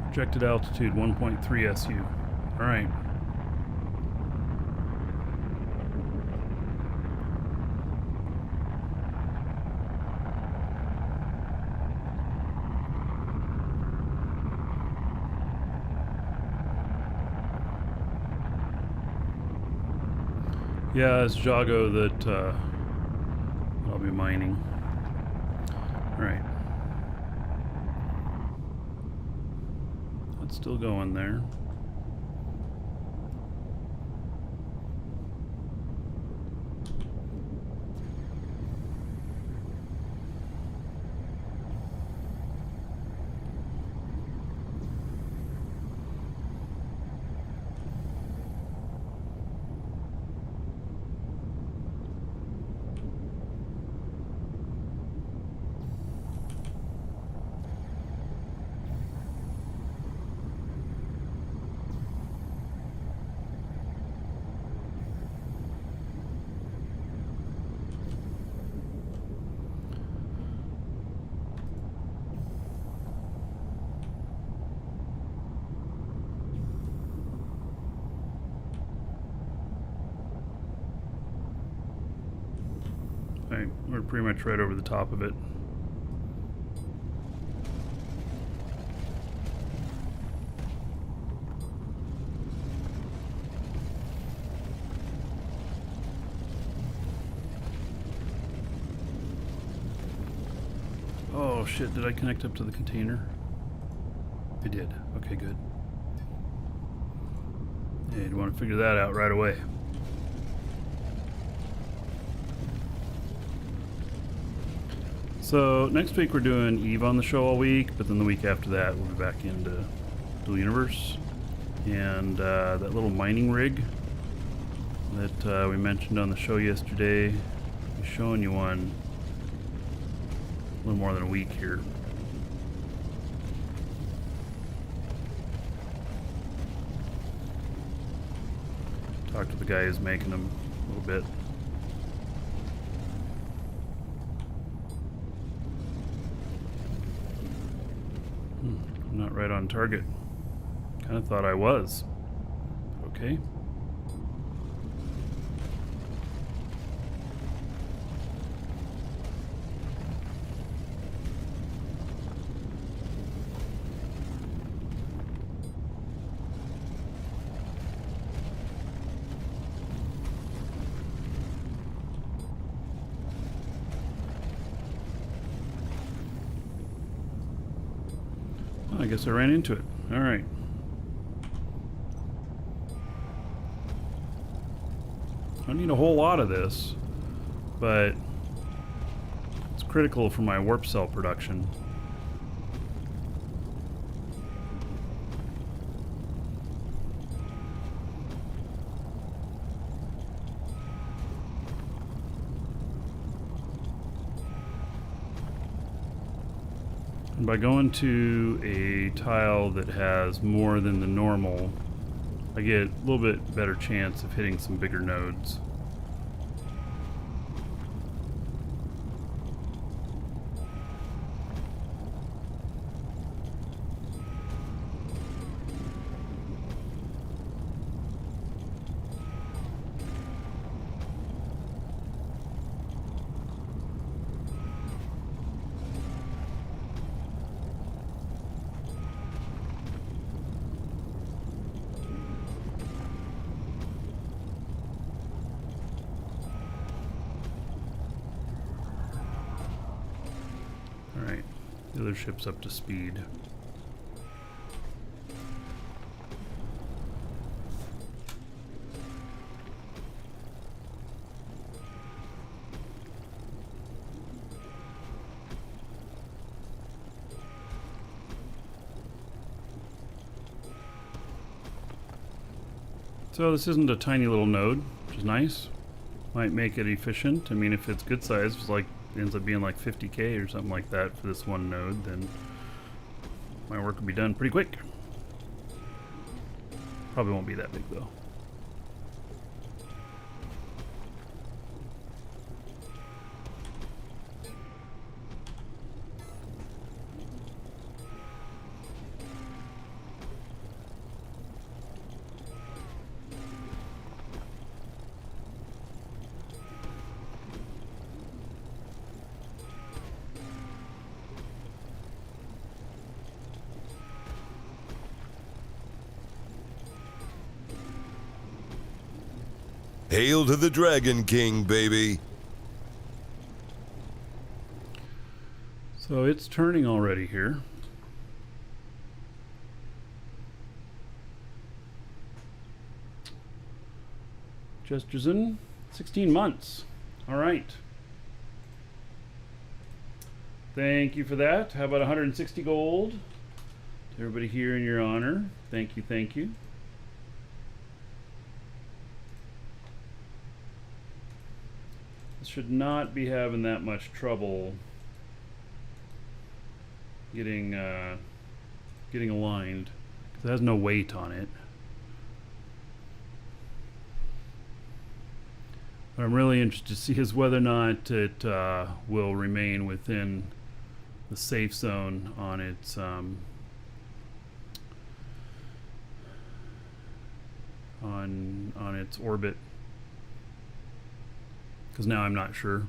Projected altitude 1.3 SU. All right. Yeah, it's Jago that I'll be mining. All right. That's still going there. Right, we're pretty much right over the top of it. Oh shit, did I connect up to the container? I did. Okay, good. Yeah, you'd want to figure that out right away. So next week we're doing Eve on the show all week, but then the week after that we'll be back into Dual Universe. And that little mining rig that we mentioned on the show yesterday, I'm showing you one a little more than a week here. Talked to the guy who's making them a little bit. I'm not right on target. Kind of thought I was. Okay. I guess I ran into it. All right. I don't need a whole lot of this, but it's critical for my warp cell production. And by going to a tile that has more than the normal, I get a little bit better chance of hitting some bigger nodes. Alright, the other ship's up to speed. So this isn't a tiny little node, which is nice. Might make it efficient. I mean, if it's good size, it's like ends up being like 50K or something like that for this one node, then my work will be done pretty quick. Probably won't be that big though. Hail to the Dragon King, baby. So it's turning already here. Jesterson, 16 months. All right. Thank you for that. How about 160 gold? To everybody here in your honor. Thank you, thank you. Should not be having that much trouble getting aligned because it has no weight on it. What I'm really interested to see is whether or not it will remain within the safe zone on its on its orbit. Because now I'm not sure.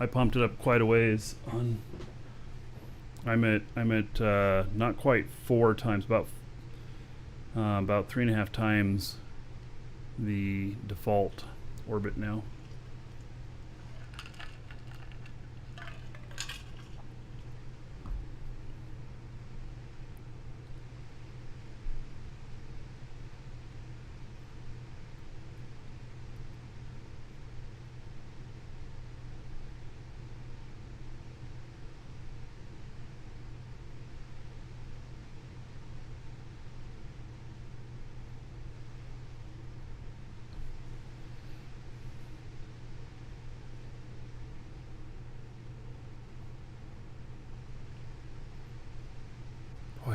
I pumped it up quite a ways. I'm at not quite 4 times, about 3.5 times the default orbit now.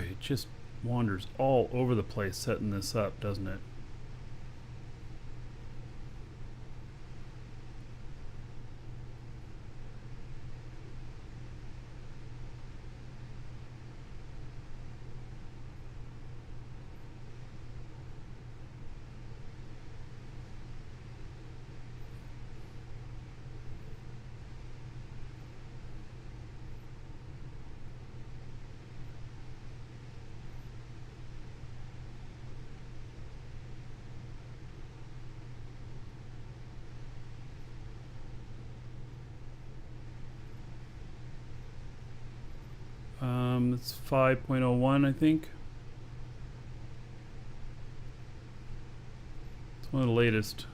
Boy, it just wanders all over the place setting this up, doesn't it? It's 5.01, I think. It's one of the latest.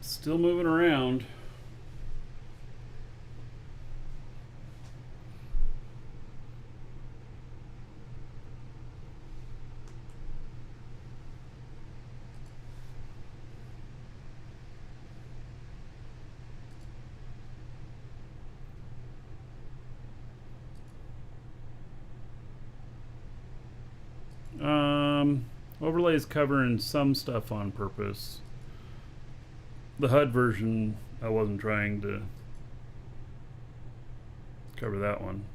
Still moving around. Overlay is covering some stuff on purpose. The HUD version, I wasn't trying to cover that one.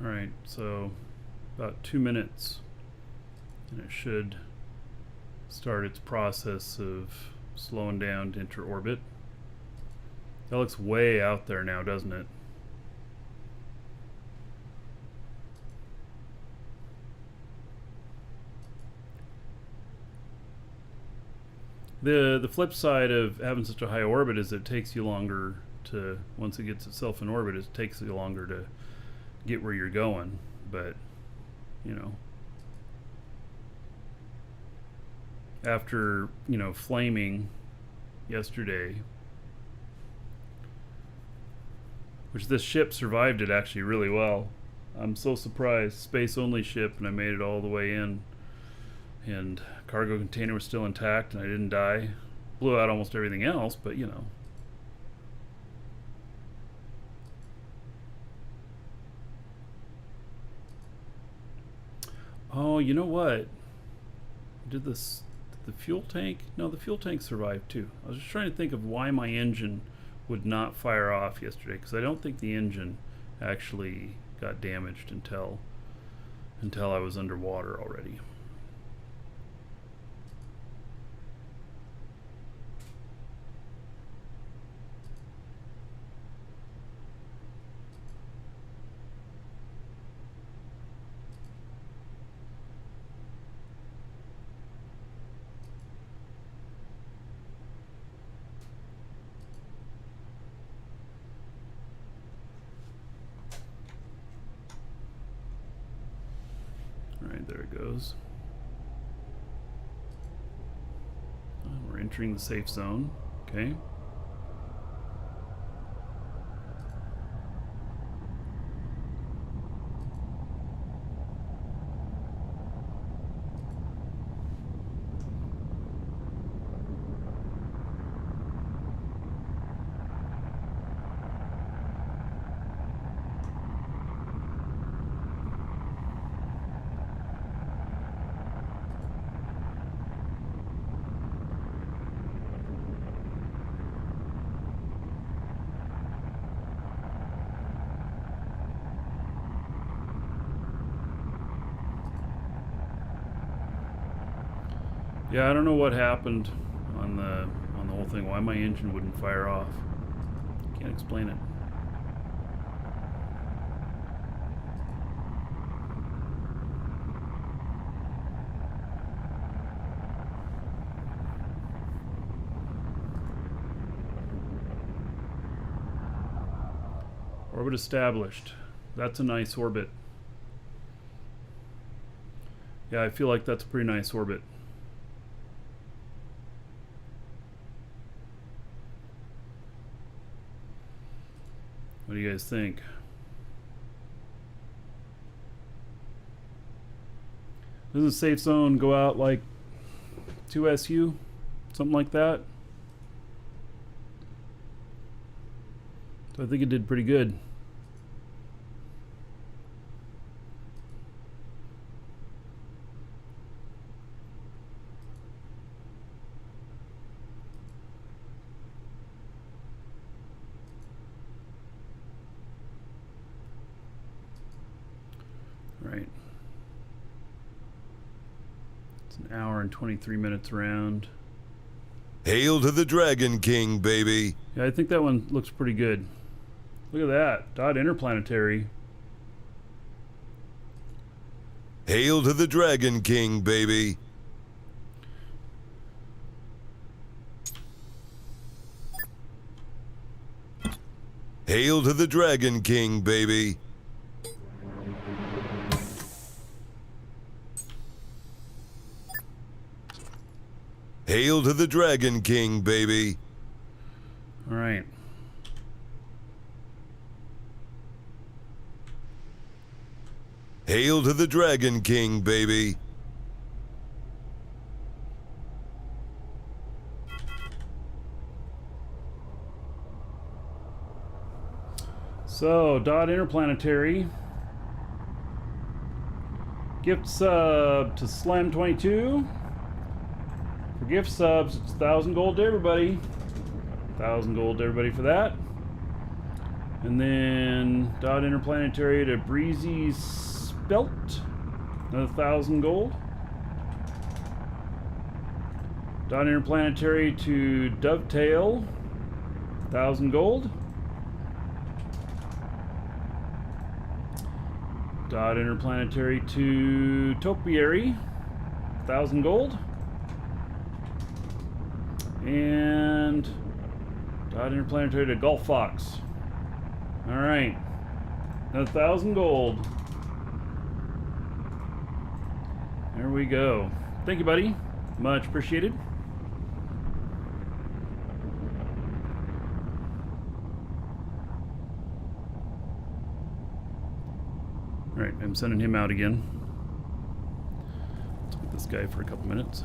Alright, so about 2 minutes and it should start its process of slowing down to enter orbit. That looks way out there now, doesn't it? The flip side of having such a high orbit is it takes you longer to, once it gets itself in orbit, it takes you longer to get where you're going. But, you know, after, you know, flaming yesterday, which this ship survived it actually really well. I'm so surprised. Space only ship, and I made it all the way in, and cargo container was still intact and I didn't die. Blew out almost everything else, but you know. Oh, you know what? Did the fuel tank? No, the fuel tank survived too. I was just trying to think of why my engine would not fire off yesterday, because I don't think the engine actually got damaged until I was underwater already. Alright, there it goes. We're entering the safe zone. Okay. Yeah, I don't know what happened on the whole thing. Why my engine wouldn't fire off. Can't explain it. Orbit established. That's a nice orbit. Yeah, I feel like that's a pretty nice orbit. What do you guys think? Doesn't the safe zone go out like 2 SU? Something like that? So I think it did pretty good. Right. It's an hour and 23 minutes around. Hail to the Dragon King, baby. Yeah, I think that one looks pretty good. Look at that. Dot interplanetary. Hail to the Dragon King, baby. Hail to the Dragon King, baby. Hail to the Dragon King, baby. All right. Hail to the Dragon King, baby. So, Dot Interplanetary. Gift sub to Slam22. For gift subs, it's 1,000 gold to everybody. 1,000 gold to everybody for that. And then Dot Interplanetary to Breezy Spelt. Another 1,000 gold. Dot Interplanetary to Dovetail. 1,000 gold. Dot Interplanetary to Topiary. 1,000 gold. And Dot Interplanetary to Gulf Fox. Alright. Another 1,000 gold. There we go. Thank you, buddy. Much appreciated. Alright, I'm sending him out again. Let's put this guy for a couple minutes.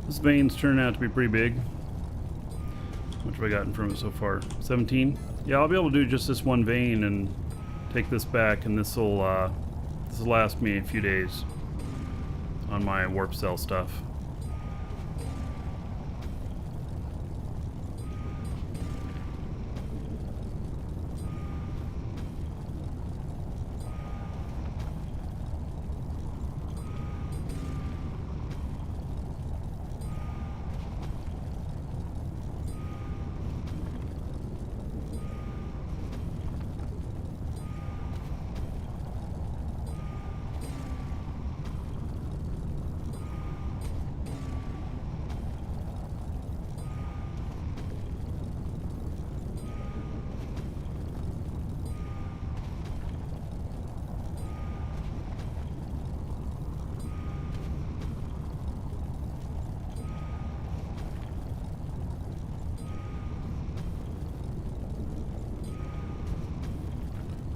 This vein's turning out to be pretty big. How much have I gotten from it so far? 17? Yeah, I'll be able to do just this one vein and take this back, and this will last me a few days on my warp cell stuff.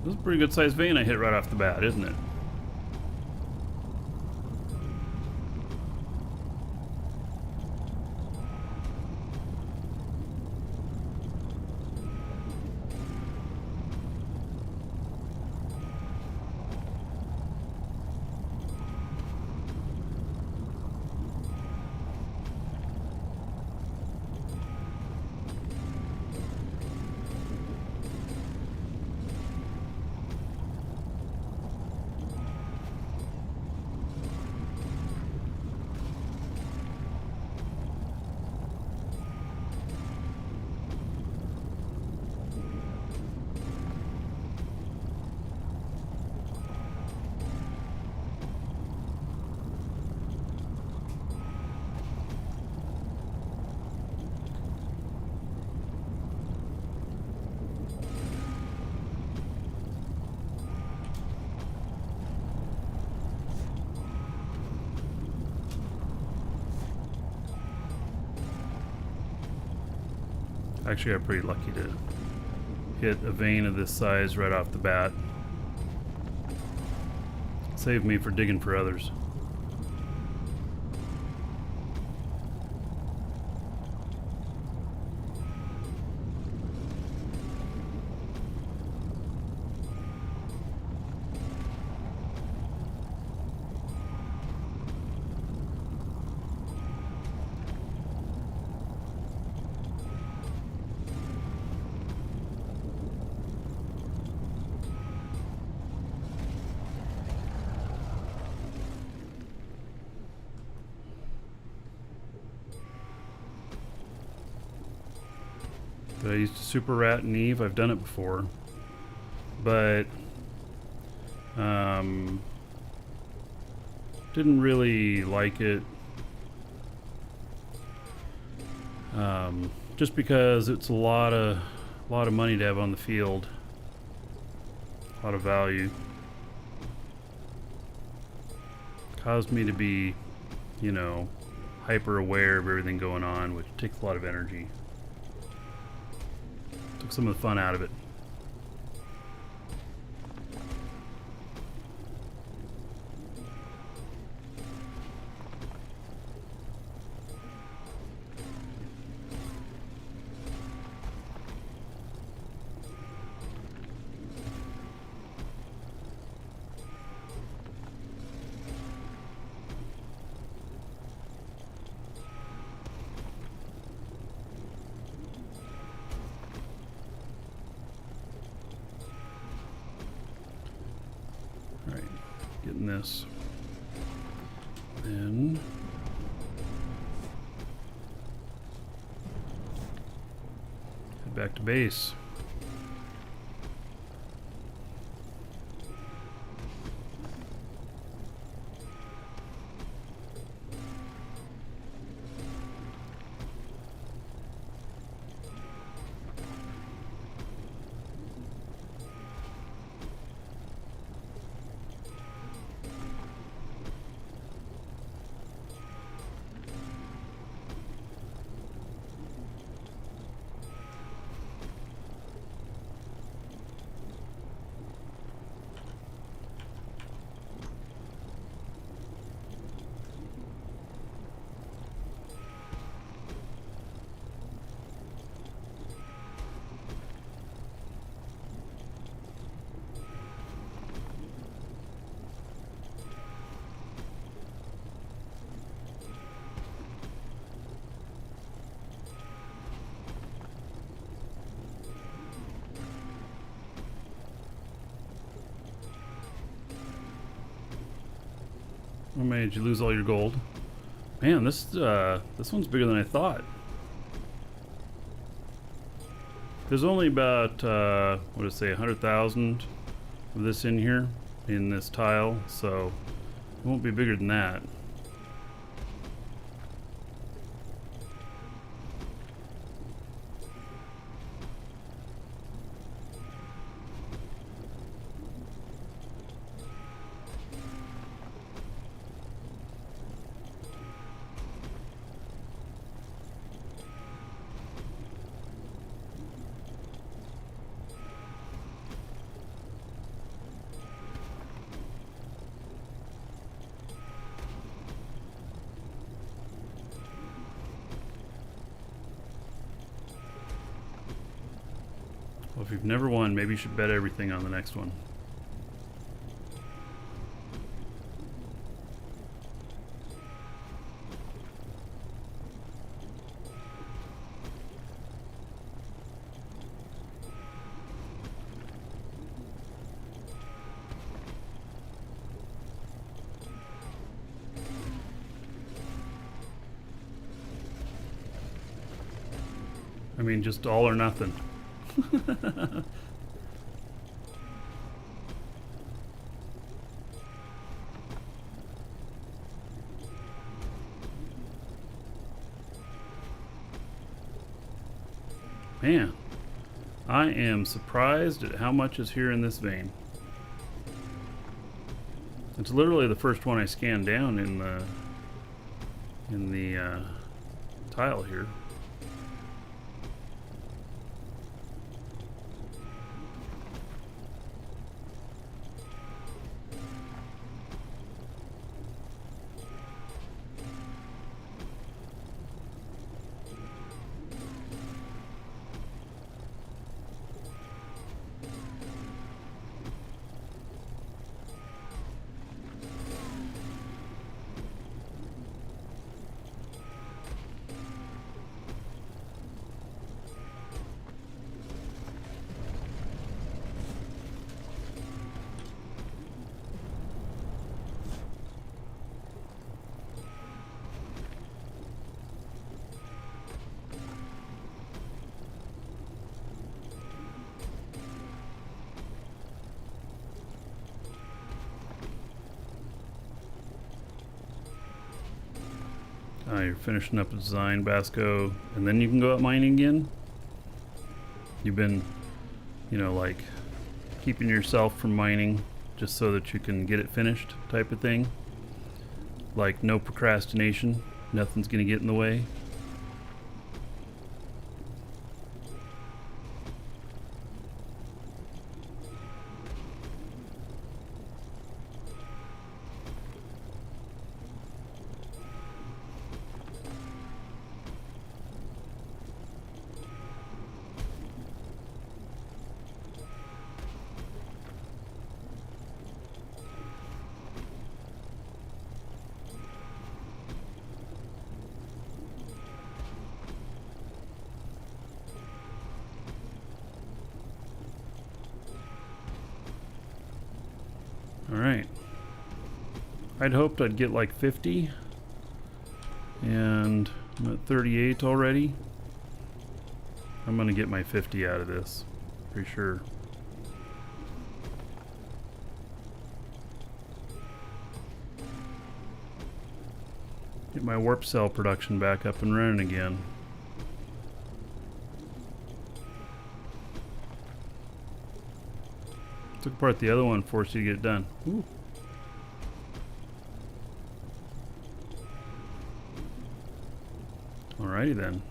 This is a pretty good sized vein I hit right off the bat, isn't it? Actually, I'm pretty lucky to hit a vein of this size right off the bat. Saved me for digging for others. I used a super rat and Eve. I've done it before, but didn't really like it. Just because it's a lot of money to have on the field, a lot of value. Caused me to be, you know, hyper aware of everything going on, which takes a lot of energy. Took some of the fun out of it. Getting this. Then head back to base. Oh man, did you lose all your gold? Man, this one's bigger than I thought. There's only about what did I say, 100,000 of this in here, in this tile, so it won't be bigger than that. If you've never won, maybe you should bet everything on the next one. I mean, just all or nothing. Man, I am surprised at how much is here in this vein. It's literally the first one I scanned down in the tile here. You're finishing up a design, Basco, and then you can go out mining again? You've been, you know, like, keeping yourself from mining just so that you can get it finished type of thing? Like, no procrastination, nothing's gonna get in the way? Alright. I'd hoped I'd get like 50. And I'm at 38 already. I'm gonna get my 50 out of this. For sure. Get my warp cell production back up and running again. Took apart the other one, forced you to get it done. Ooh. Alrighty then.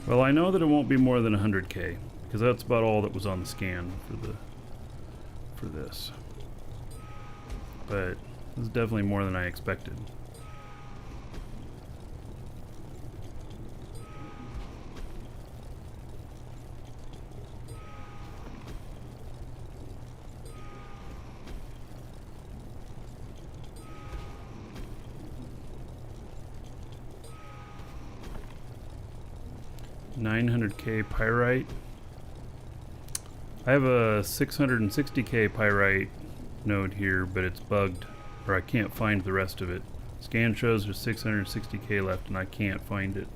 Well, I know that it won't be more than 100K, because that's about all that was on the scan for this. But this is definitely more than I expected. $900K pyrite. I have a 660K pyrite node here, but it's bugged, or I can't find the rest of it. Scan shows there's 660K left, and I can't find it.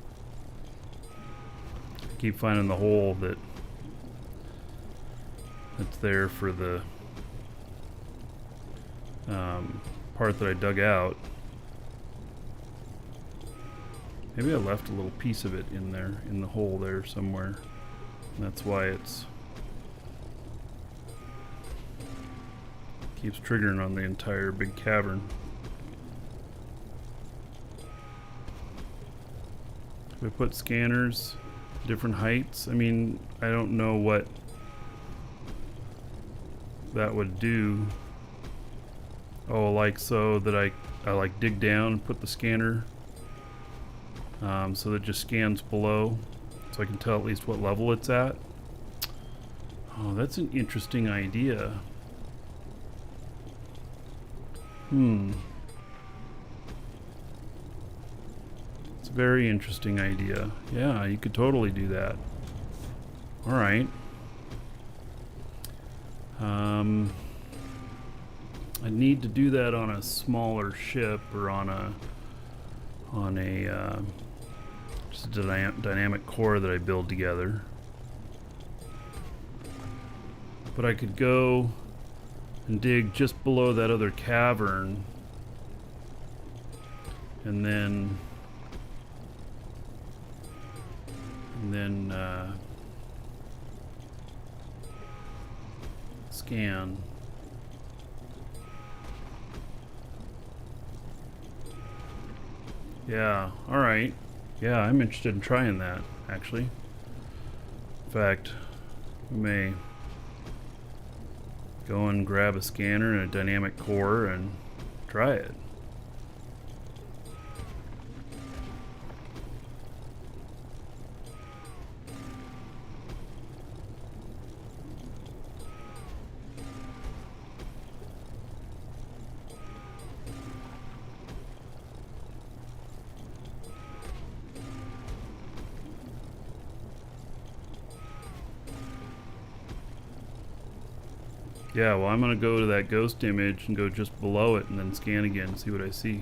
I keep finding the hole that's there for the part that I dug out. Maybe I left a little piece of it in there, in the hole there somewhere. That's why it's Keeps triggering on the entire big cavern. We put scanners, different heights. I mean, I don't know what that would do. Oh, like so that I like dig down and put the scanner so that it just scans below, so I can tell at least what level it's at. Oh, that's an interesting idea. It's a very interesting idea. Yeah, you could totally do that. All right. I need to do that on a smaller ship or on a just a dynamic core that I build together. But I could go and dig just below that other cavern and then scan. Yeah, alright. Yeah, I'm interested in trying that, actually. In fact, we may go and grab a scanner and a dynamic core and try it. Yeah, well, I'm going to go to that ghost image and go just below it and then scan again and see what I see.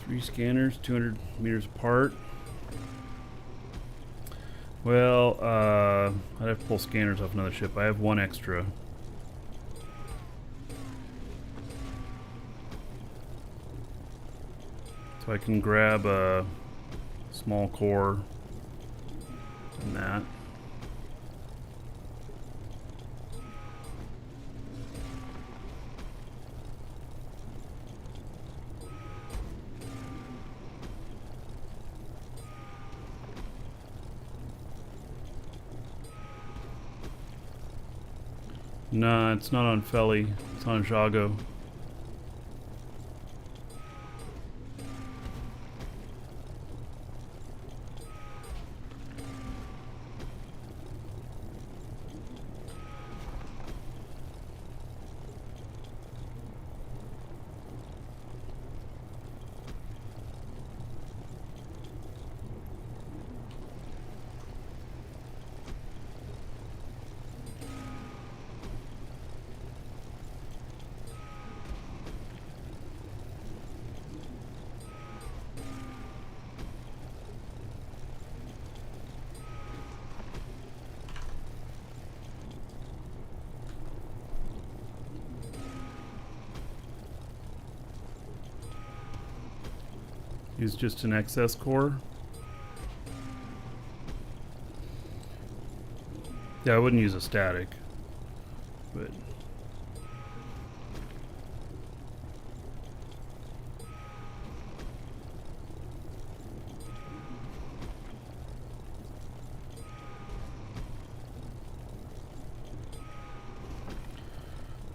Three scanners, 200 meters apart. Well, I'd have to pull scanners off another ship. I have one extra. So I can grab a small core and that. Nah, it's not on Feli. It's on Jago. Use just an excess core. Yeah, I wouldn't use a static, but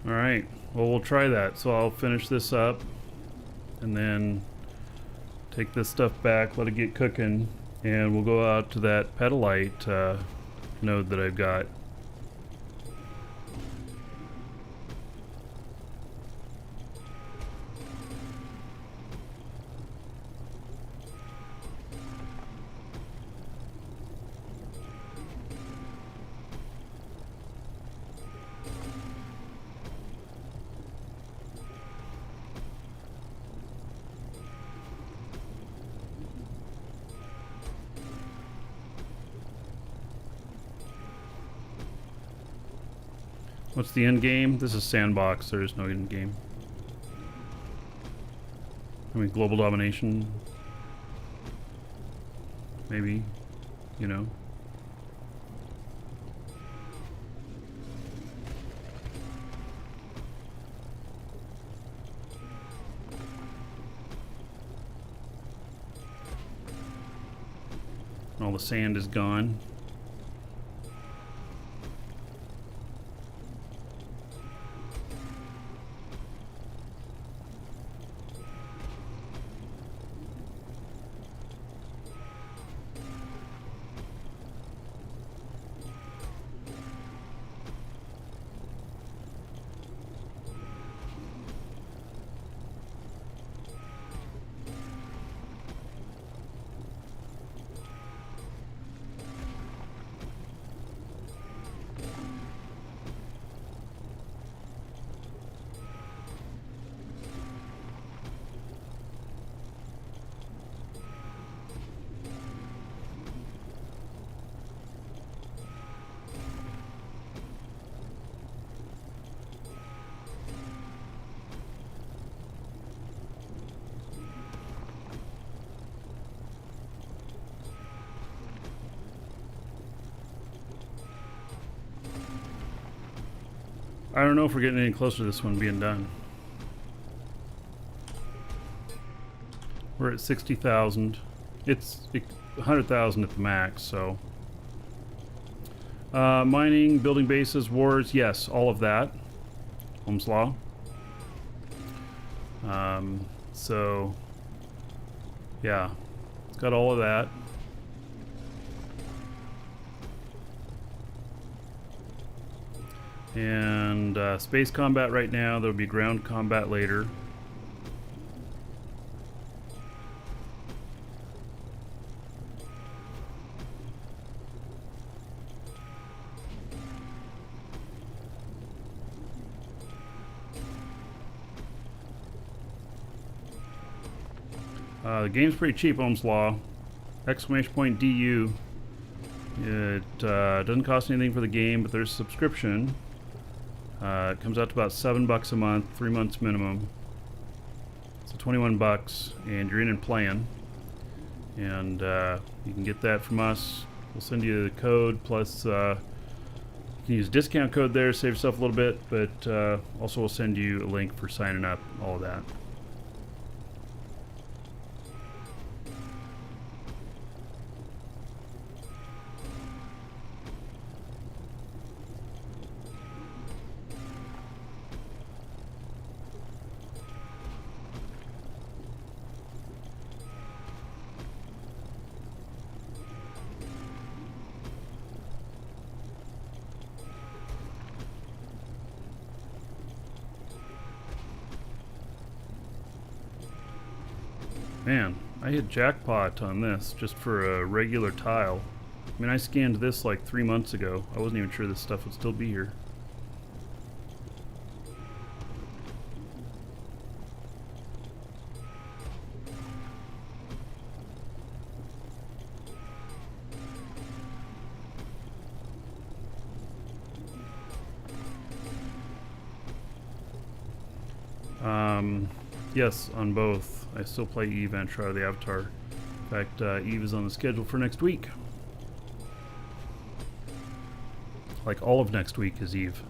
all right. Well, we'll try that. So I'll finish this up and then take this stuff back, let it get cooking, and we'll go out to that petalite node that I've got. What's the end game? This is sandbox. There is no end game. I mean, global domination. Maybe. You know. All the sand is gone. I don't know if we're getting any closer to this one being done. We're at 60,000. It's 100,000 at the max, so. Mining, building bases, wars, yes, all of that. Ohm's Law. So, yeah, it's got all of that. And space combat right now. There'll be ground combat later. The game's pretty cheap, Ohm's Law. Exclamation point DU. It doesn't cost anything for the game, but there's a subscription. It comes out to about $7 a month, 3 months minimum. So 21 bucks, and you're in and playing. And you can get that from us. We'll send you the code, plus you can use discount code there, save yourself a little bit, but also we'll send you a link for signing up, all of that. Man, I hit jackpot on this just for a regular tile. I mean, I scanned this like 3 months ago. I wasn't even sure this stuff would still be here. Yes, on both. I still play Eve and Shroud of the Avatar. In fact, Eve is on the schedule for next week. Like all of next week is Eve.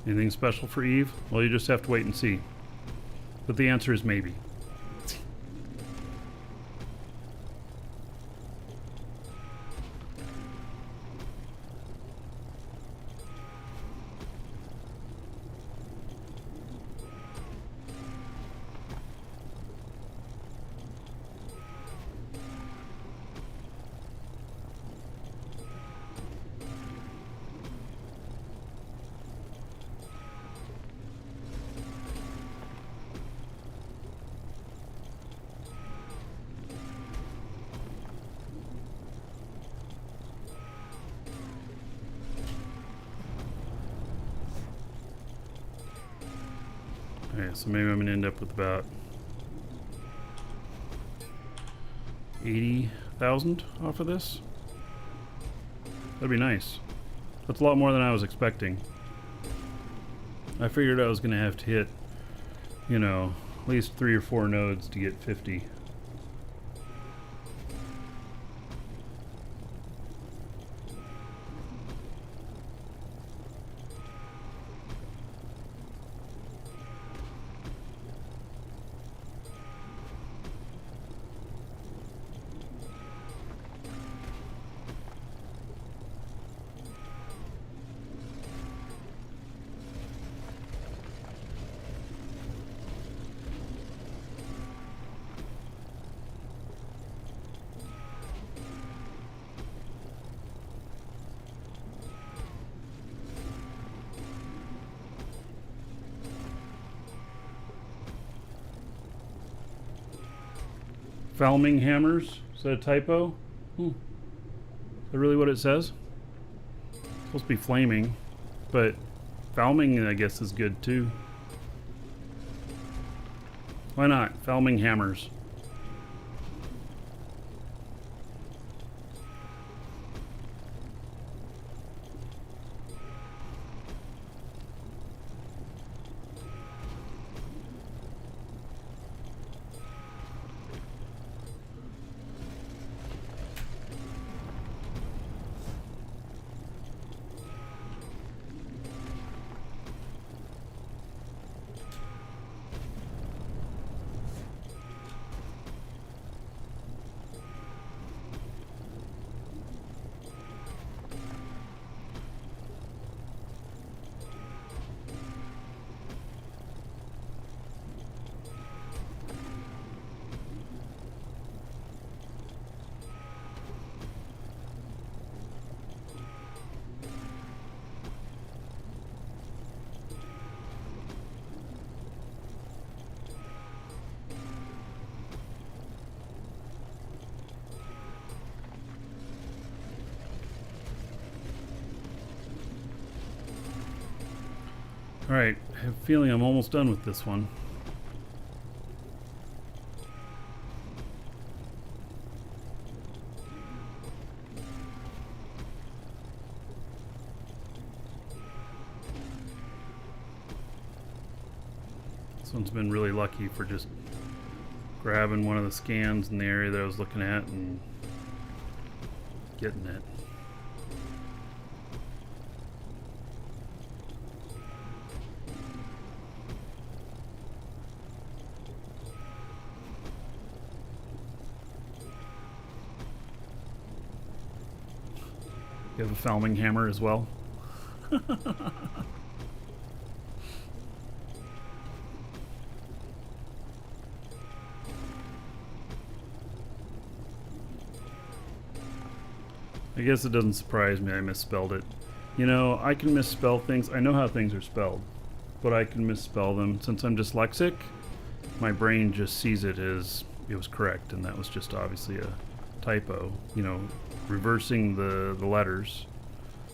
Anything special for Eve? Well, you just have to wait and see. But the answer is maybe. Okay, so maybe I'm gonna end up with about 80,000 off of this. That'd be nice. That's a lot more than I was expecting. I figured I was gonna have to hit, you know, at least 3 or 4 nodes to get 50. Falming hammers? Is that a typo? Is that really what it says? It's supposed to be flaming, but Falming, I guess, is good too. Why not? Falming hammers. Alright, I have a feeling I'm almost done with this one. This one's been really lucky for just grabbing one of the scans in the area that I was looking at and getting it. You have a Falming hammer as well? I guess it doesn't surprise me I misspelled it. You know, I can misspell things. I know how things are spelled, but I can misspell them. Since I'm dyslexic, my brain just sees it as it was correct, and that was just obviously a typo. You know, reversing the letters,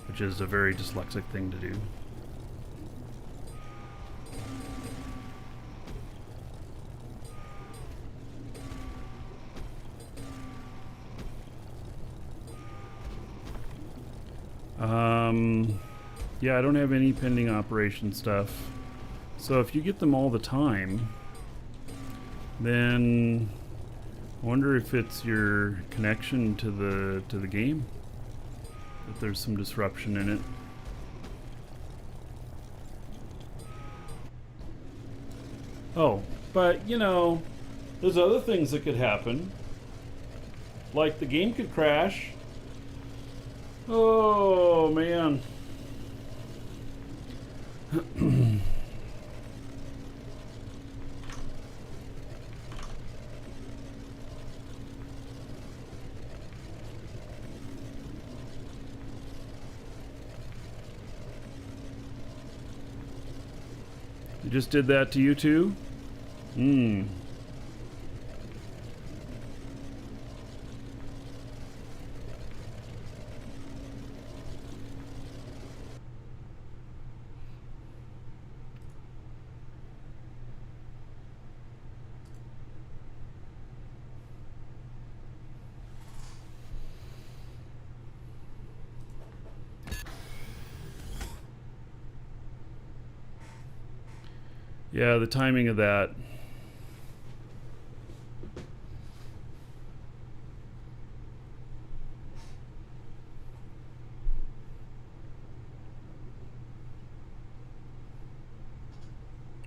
which is a very dyslexic thing to do. Yeah, I don't have any pending operation stuff. So if you get them all the time, then I wonder if it's your connection to the game. If there's some disruption in it. Oh, but you know, there's other things that could happen. Like the game could crash. Oh man. You just did that to you too? Yeah, the timing of that.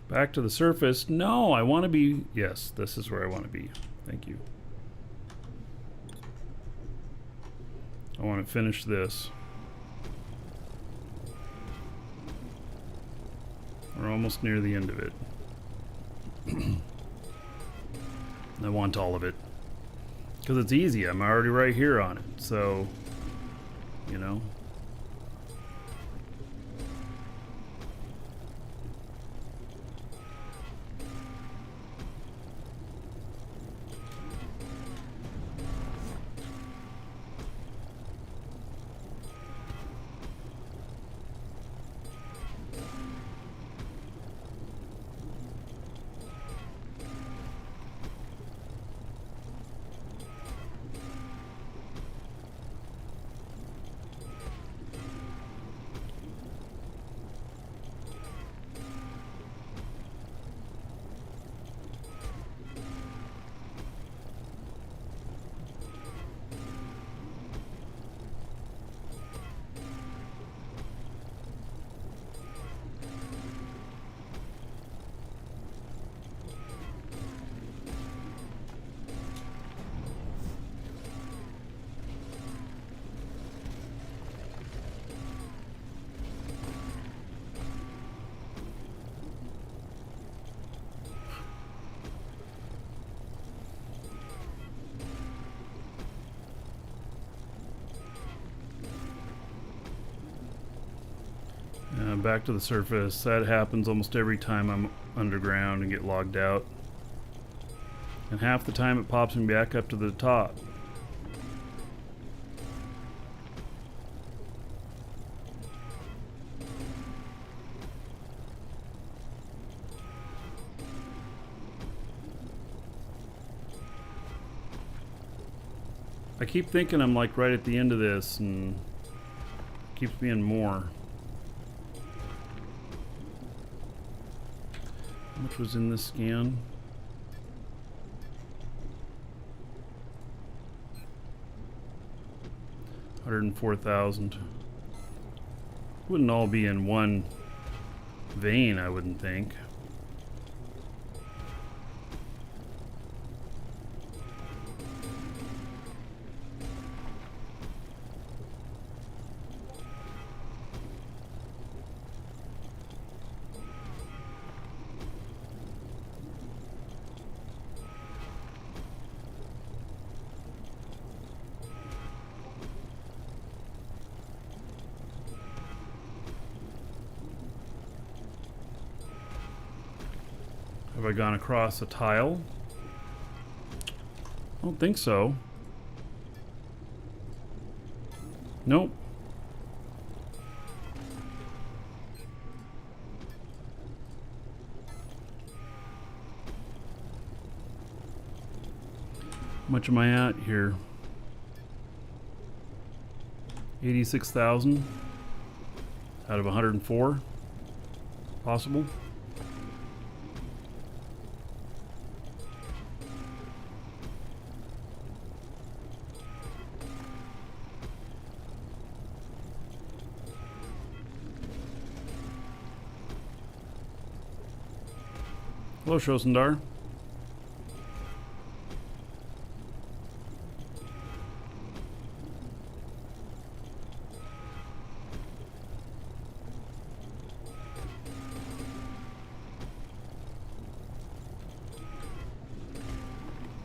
Back to the surface. No, I want to be... Yes, this is where I want to be. Thank you. I want to finish this. We're almost near the end of it. I want all of it. Because it's easy. I'm already right here on it. So, you know... Back to the surface. That happens almost every time I'm underground and get logged out. And half the time it pops me back up to the top. I keep thinking I'm like right at the end of this and it keeps being more. How much was in this scan? $104,000. Wouldn't all be in one vein, I wouldn't think. Have I gone across a tile? I don't think so. Nope. How much am I at here? 86,000 out of 104 possible. Hello, Shosendar.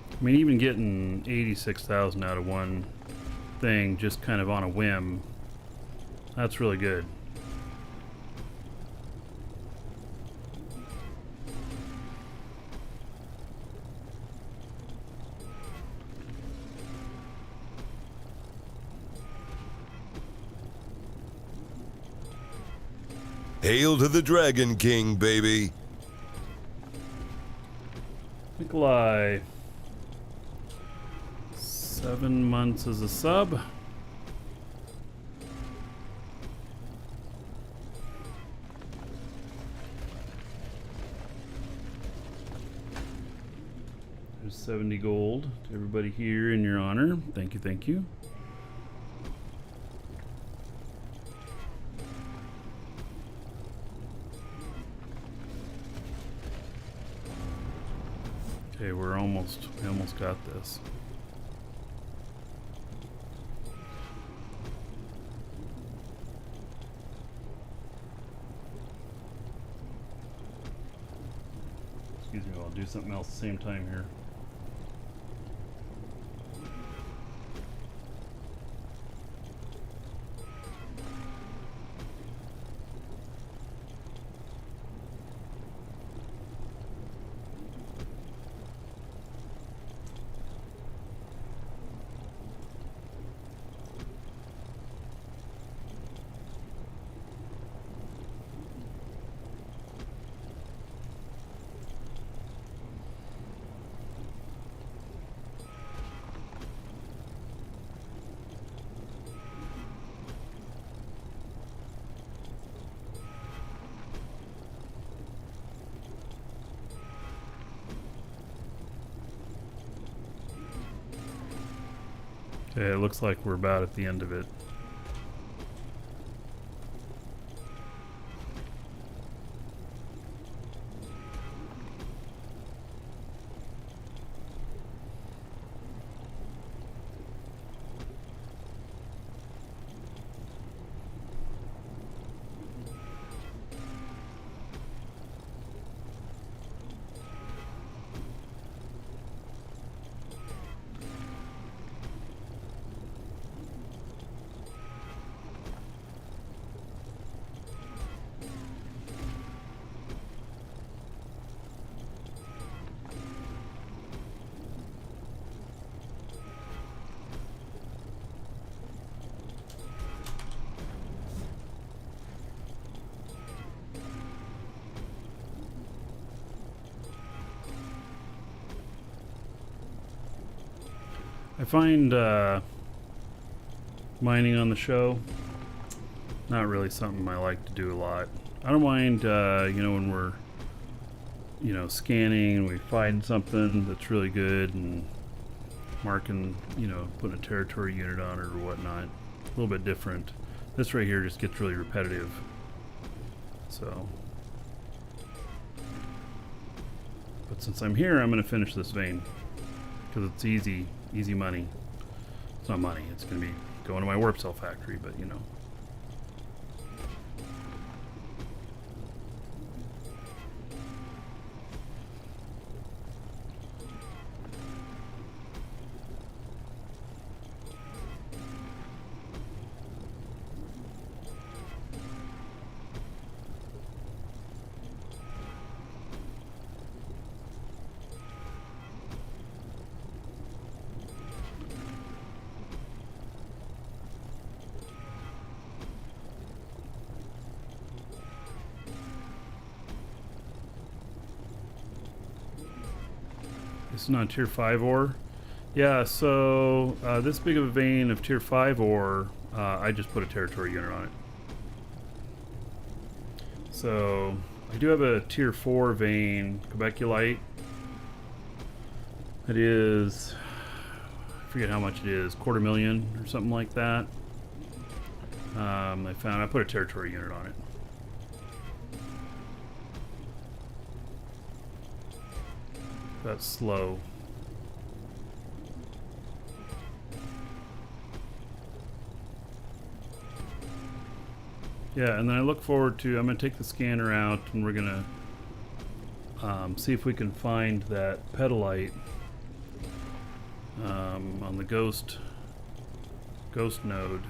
I mean, even getting 86,000 out of one thing just kind of on a whim, that's really good. Hail to the Dragon King, baby. Nikolai. 7 months as a sub. There's 70 gold to everybody here in your honor. Thank you, thank you. Okay, we almost got this. Excuse me, I'll do something else at the same time here. Okay, it looks like we're about at the end of it. I find mining on the show not really something I like to do a lot. I don't mind, you know, when we're, you know, scanning and we find something that's really good and marking, you know, putting a territory unit on it or whatnot. A little bit different. This right here just gets really repetitive. So, but since I'm here, I'm going to finish this vein because it's easy money. It's not money, it's going to be going to my warp cell factory, but you know. This is not tier 5 ore. Yeah, so this big of a vein of tier 5 ore, I just put a territory unit on it. So I do have a tier 4 vein, Quebeculite. It is, I forget how much it is, $250,000 or something like that. I put a territory unit on it. That's slow. Yeah, and then I look forward to, I'm going to take the scanner out and we're going to see if we can find that pedalite on the ghost node.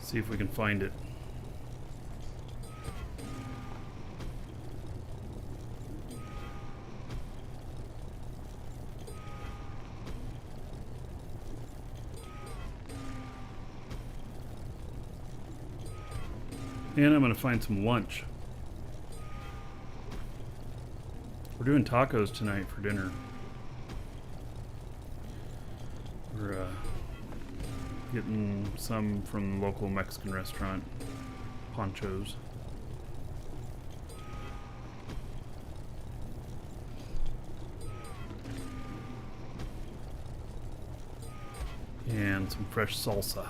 See if we can find it. And I'm going to find some lunch. We're doing tacos tonight for dinner. We're getting some from the local Mexican restaurant. ponchos. And some fresh salsa.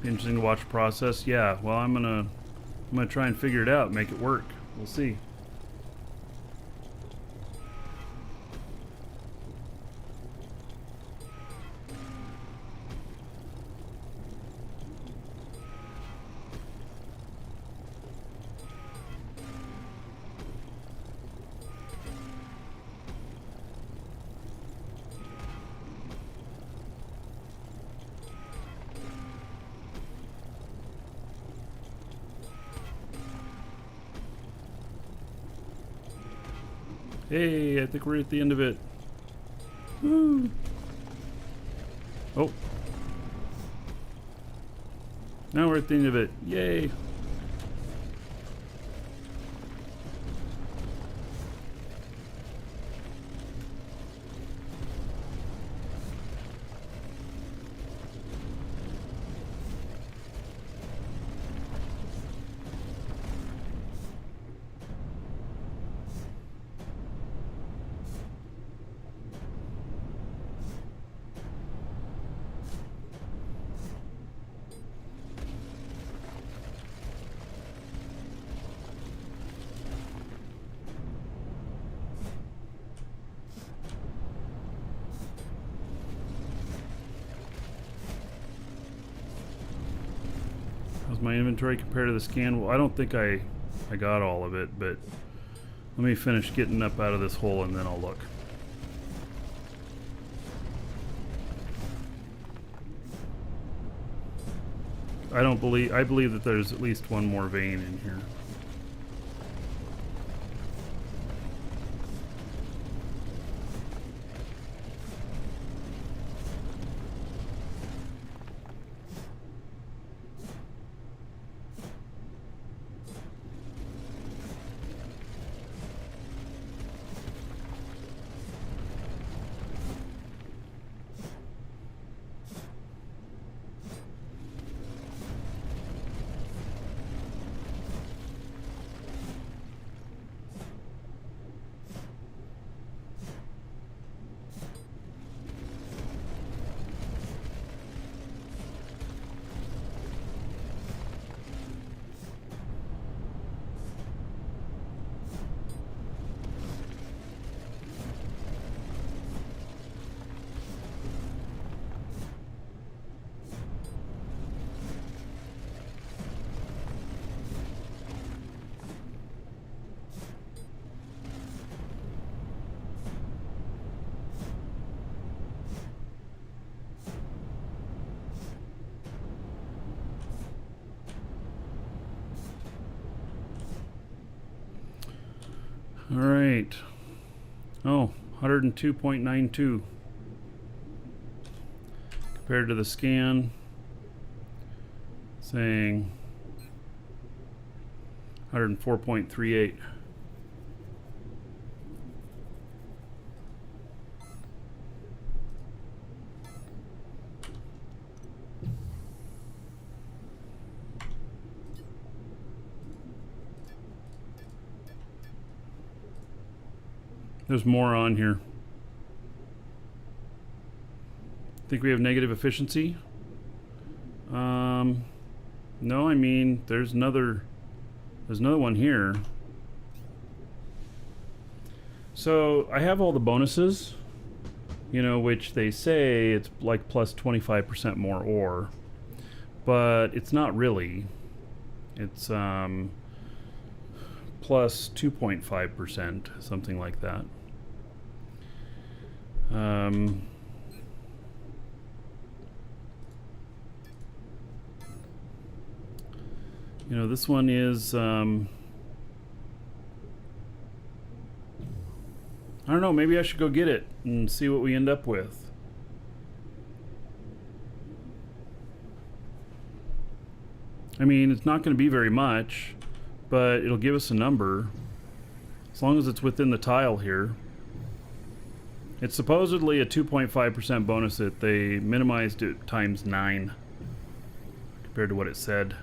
Be interesting to watch the process. Yeah, well, I'm gonna try and figure it out, make it work. We'll see. Hey, I think we're at the end of it. Woo. Oh. Now we're at the end of it. Yay. How's my inventory compared to the scan? Well, I don't think I got all of it, but let me finish getting up out of this hole and then I'll look. I believe that there's at least one more vein in here. All right. Oh, 102.92 compared to the scan saying 104.38. There's more on here. Think we have negative efficiency? No, I mean there's another one here. So I have all the bonuses, you know, which they say it's like plus 25% more ore, but it's not really. It's plus 2.5%, something like that. You know, this one is, I don't know, maybe I should go get it and see what we end up with. I mean, it's not going to be very much, but it'll give us a number, as long as it's within the tile here. It's supposedly a 2.5% bonus that they minimized it times 9 compared to what it said.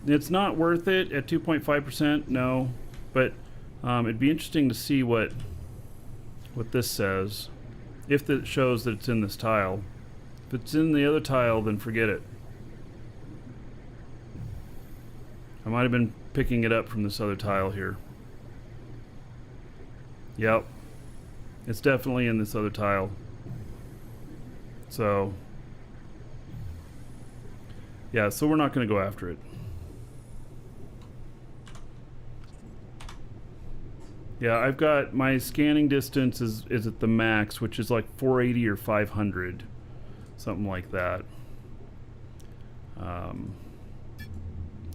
It's not worth it at 2.5%, no, but it'd be interesting to see what this says, if it shows that it's in this tile. If it's in the other tile, then forget it. I might have been picking it up from this other tile here. Yep, it's definitely in this other tile. So yeah, so we're not going to go after it. Yeah, I've got my scanning distance is at the max, which is like 480 or 500, something like that.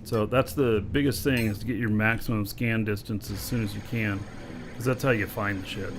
So that's the biggest thing, is to get your maximum scan distance as soon as you can, because that's how you find the shit.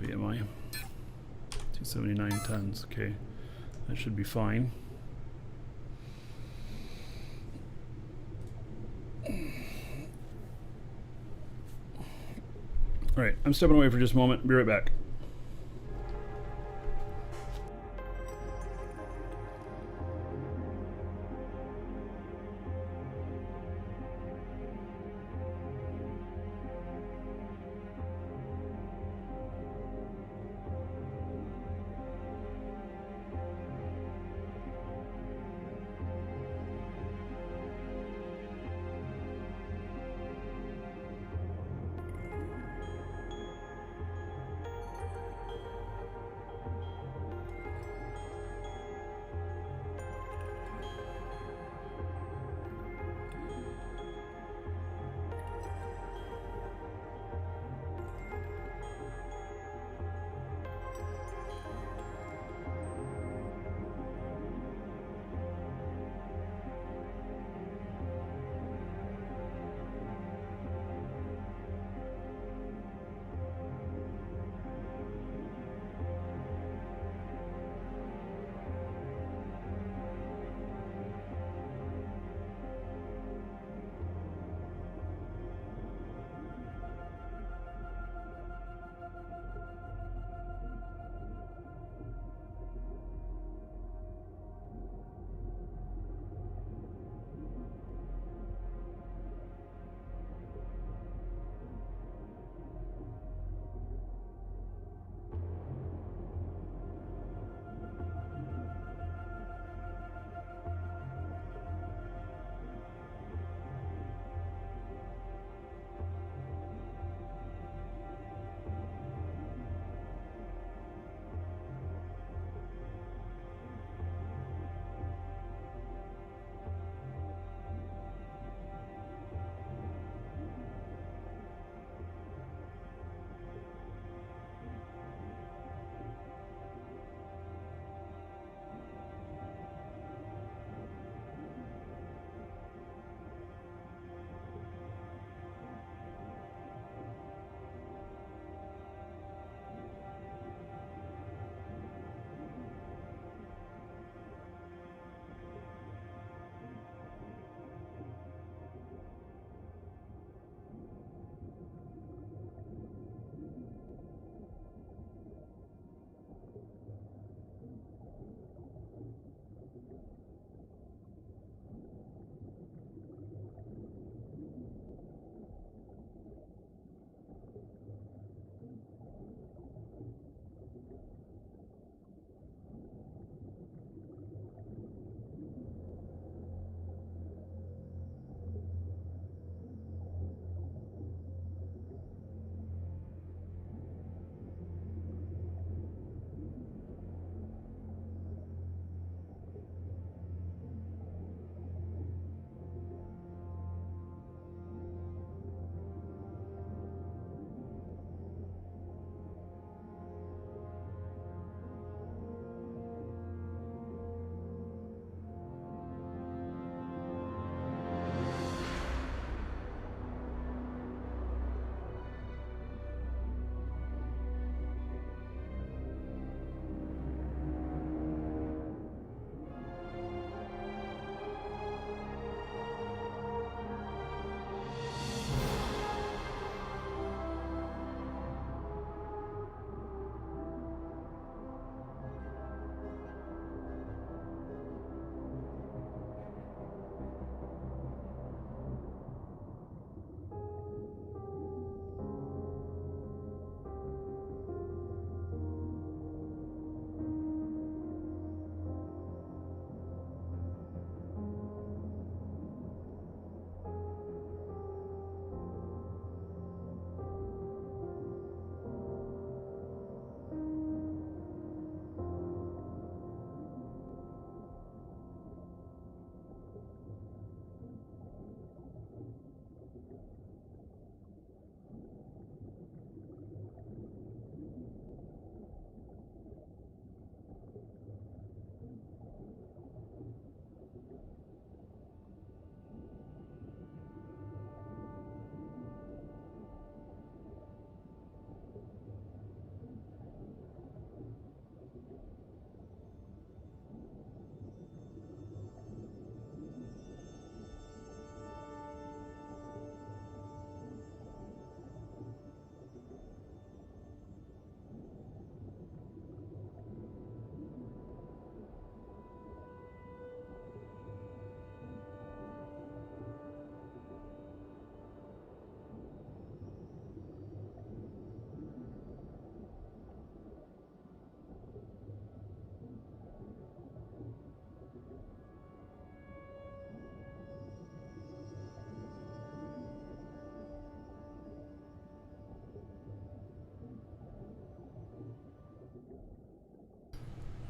Heavy am I? 279 tons. Okay, that should be fine. All right, I'm stepping away for just a moment. Be right back.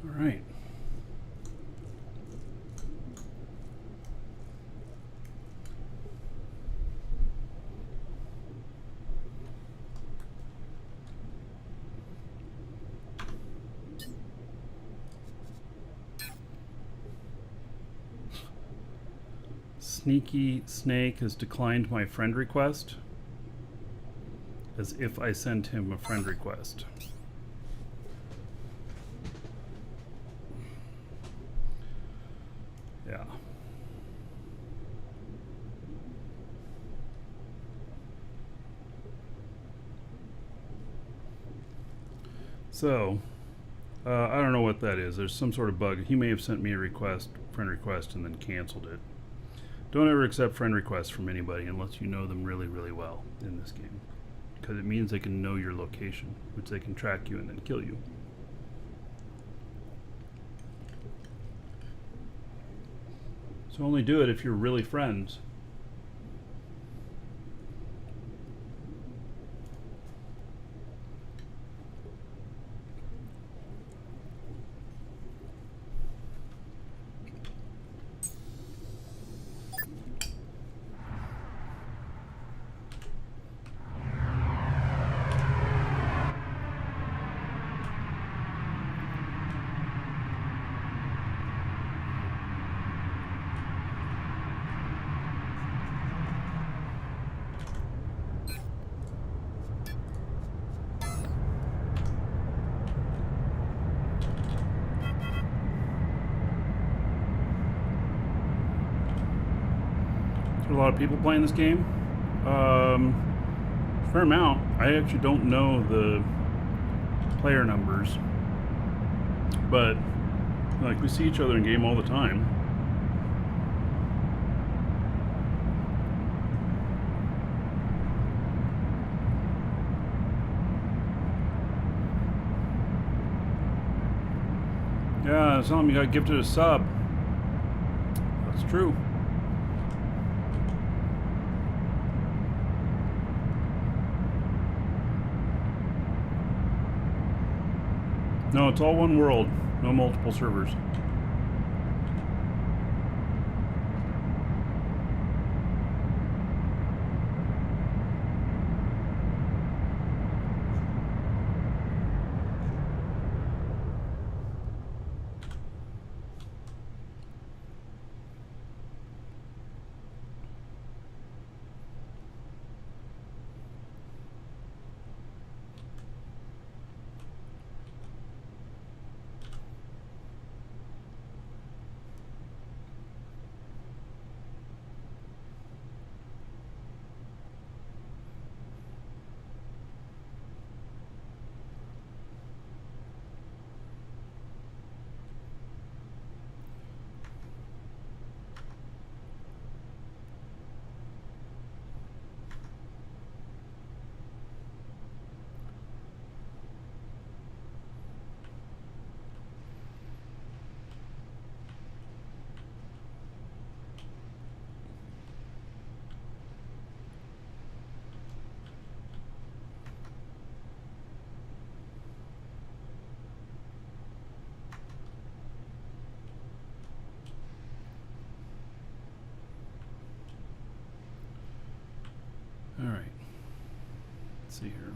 All right. Sneaky Snake has declined my friend request, as if I sent him a friend request. Yeah. So, I don't know what that is. There's some sort of bug. He may have sent me a friend request, and then canceled it. Don't ever accept friend requests from anybody unless you know them really, really well in this game. Because it means they can know your location, which they can track you and then kill you. So only do it if you're really friends. A lot of people playing this game. Fair amount. I actually don't know the player numbers, but like we see each other in game all the time. Yeah, tell him you got gifted a sub. That's true. No, it's all one world, no multiple servers. All right. Let's see here.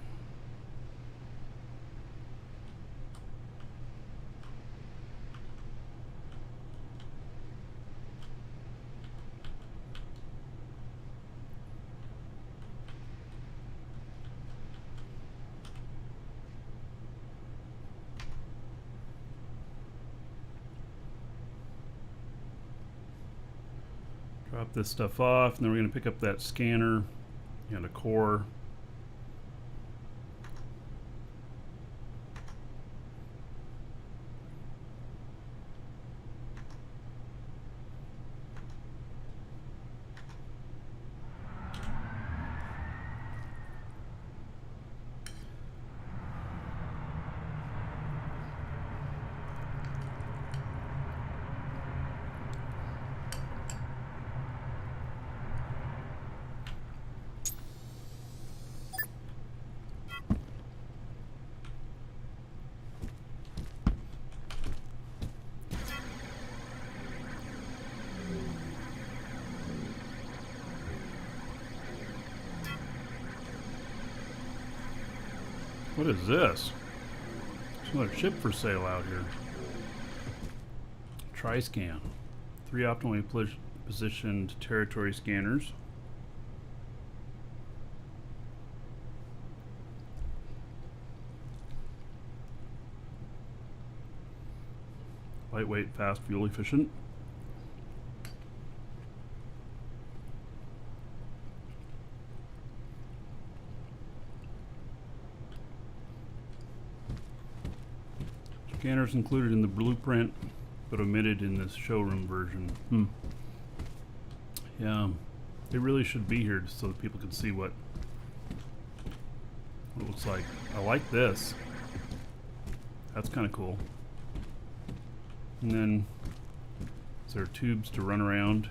Drop this stuff off, and then we're going to pick up that scanner and a core. What is this? There's another ship for sale out here. Tri-scan. 3 optimally positioned territory scanners. Lightweight, fast, fuel efficient. Scanners included in the blueprint, but omitted in this showroom version. Yeah, they really should be here so that people can see what it looks like. I like this. That's kind of cool. And then, is there tubes to run around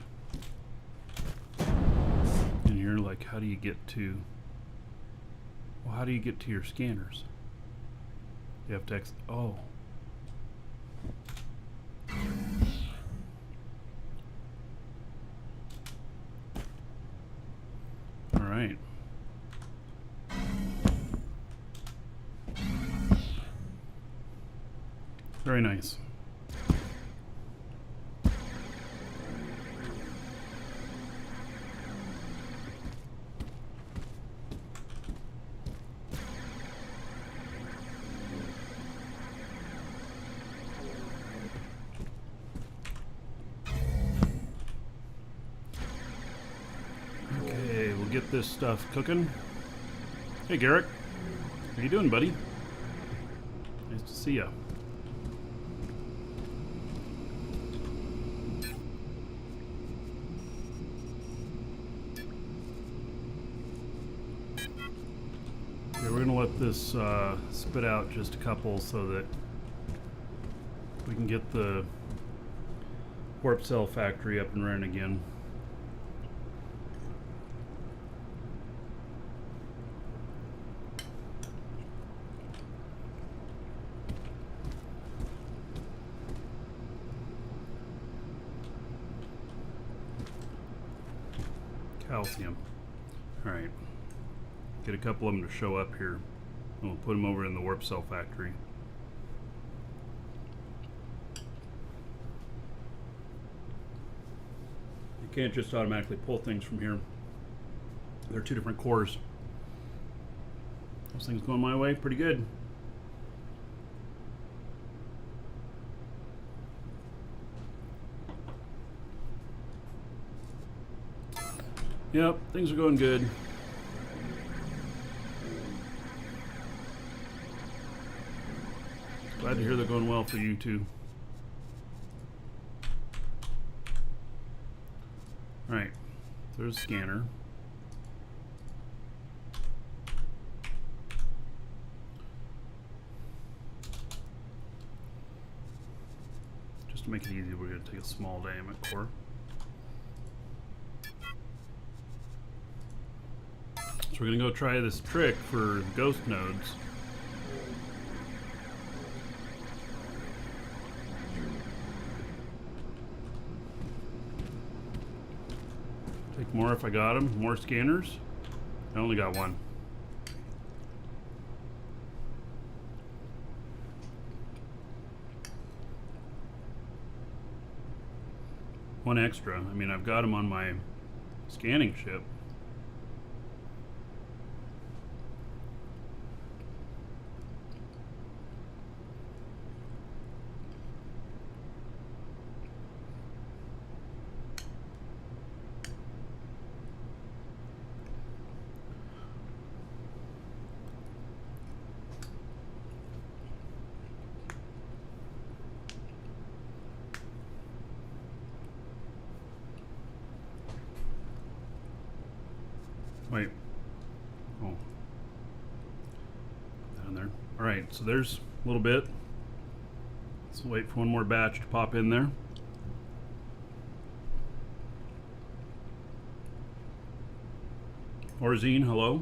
in here? Like, how do you get to? Well, how do you get to your scanners? You have to oh. All right. Very nice. Okay, we'll get this stuff cooking. Hey, Garrick. How you doing, buddy? Nice to see ya. Okay, we're gonna let this spit out just a couple so that we can get the warp cell factory up and running again. Calcium. All right. Get a couple of them to show up here. And we'll put them over in the warp cell factory. You can't just automatically pull things from here. They're two different cores. Those things going my way pretty good. Yep, things are going good. Glad to hear they're going well for you too. Alright, there's a scanner. Just to make it easy, we're going to take a small diameter core. So we're going to go try this trick for ghost nodes. Take more if I got them. More scanners. I only got one. One extra. I mean, I've got them on my scanning ship. Wait. Oh. Put that in there. Alright, so there's a little bit. Let's wait for one more batch to pop in there. Orzine, hello.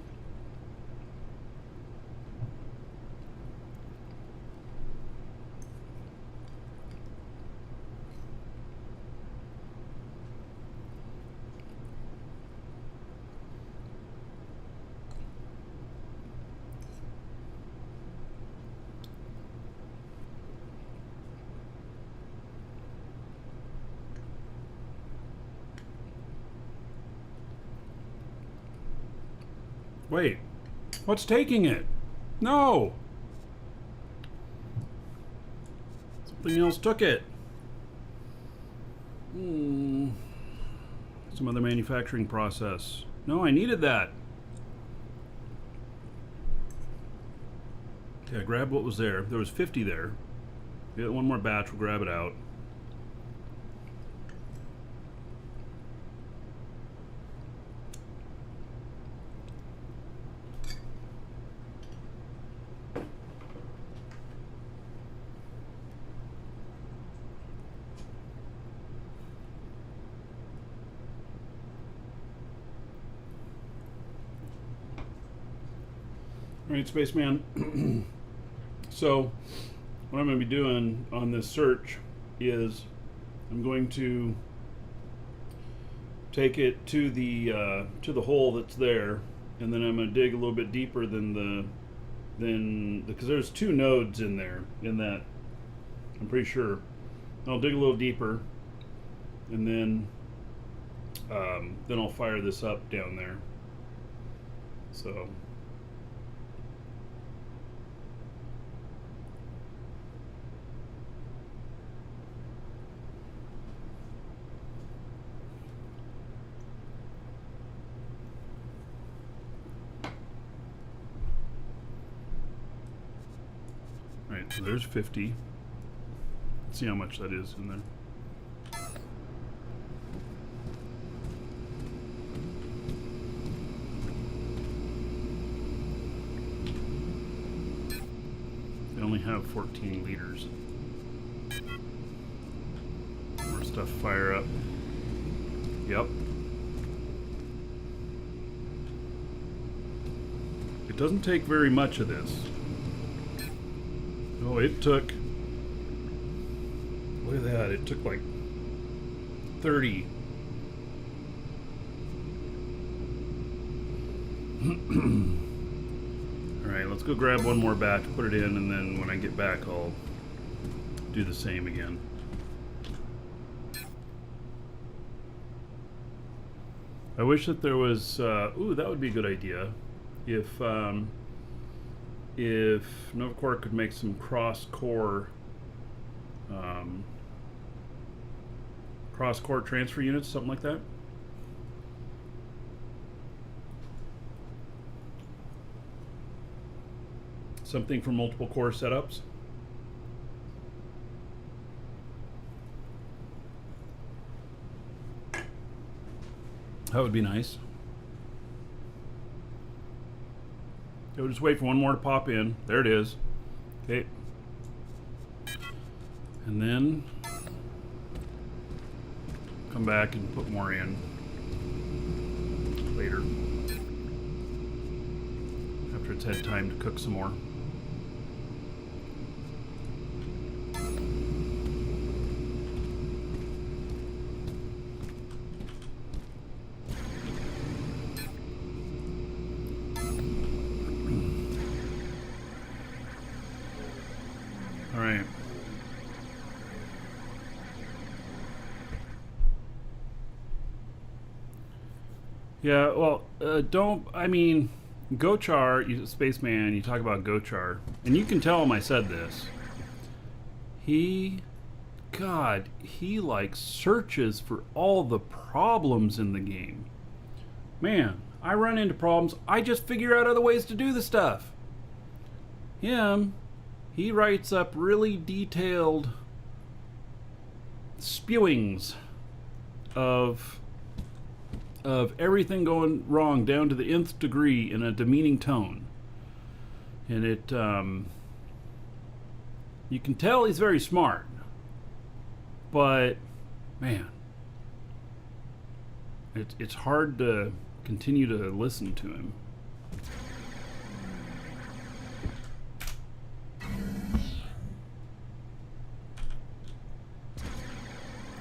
Wait, what's taking it? No! Something else took it. Some other manufacturing process. No, I needed that. Okay, I grabbed what was there. There was 50 there. Get one more batch, we'll grab it out. All right, Spaceman. So, what I'm going to be doing on this search is I'm going to take it to the hole that's there, and then I'm going to dig a little bit deeper than because there's 2 nodes in there in that. I'm pretty sure. I'll dig a little deeper, and then I'll fire this up down there. So. Right, so there's 50. Let's see how much that is in there. They only have 14 liters. More stuff fire up. Yep. It doesn't take very much of this. Oh, it took, look at that, it took like 30. Alright, let's go grab one more batch, put it in, and then when I get back I'll do the same again. I wish that there was, ooh, that would be a good idea. If Novacore could make some cross-core transfer units, something like that. Something for multiple core setups. That would be nice. So just wait for one more to pop in. There it is. Okay. And then come back and put more in later. After it's had time to cook some more. Alright. Yeah, well, Gochar, Spaceman, you talk about Gochar, and you can tell him I said this. He like searches for all the problems in the game. Man, I run into problems, I just figure out other ways to do the stuff. He writes up really detailed spewings of everything going wrong down to the nth degree in a demeaning tone. And it, you can tell he's very smart, but man, it's hard to continue to listen to him.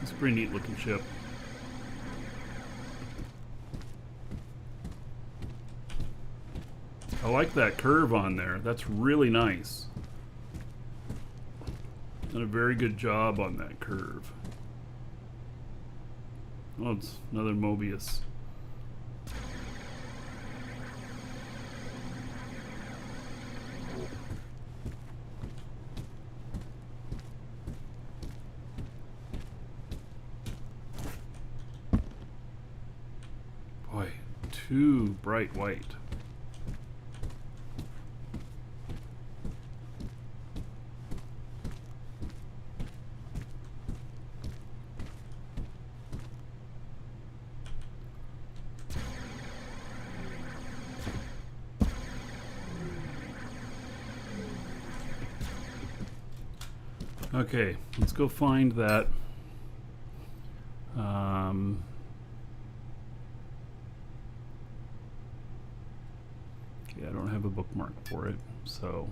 It's a pretty neat looking ship. I like that curve on there. That's really nice. Done a very good job on that curve. Oh, it's another Mobius. too bright white. Okay, let's go find that. Okay, I don't have a bookmark for it, so.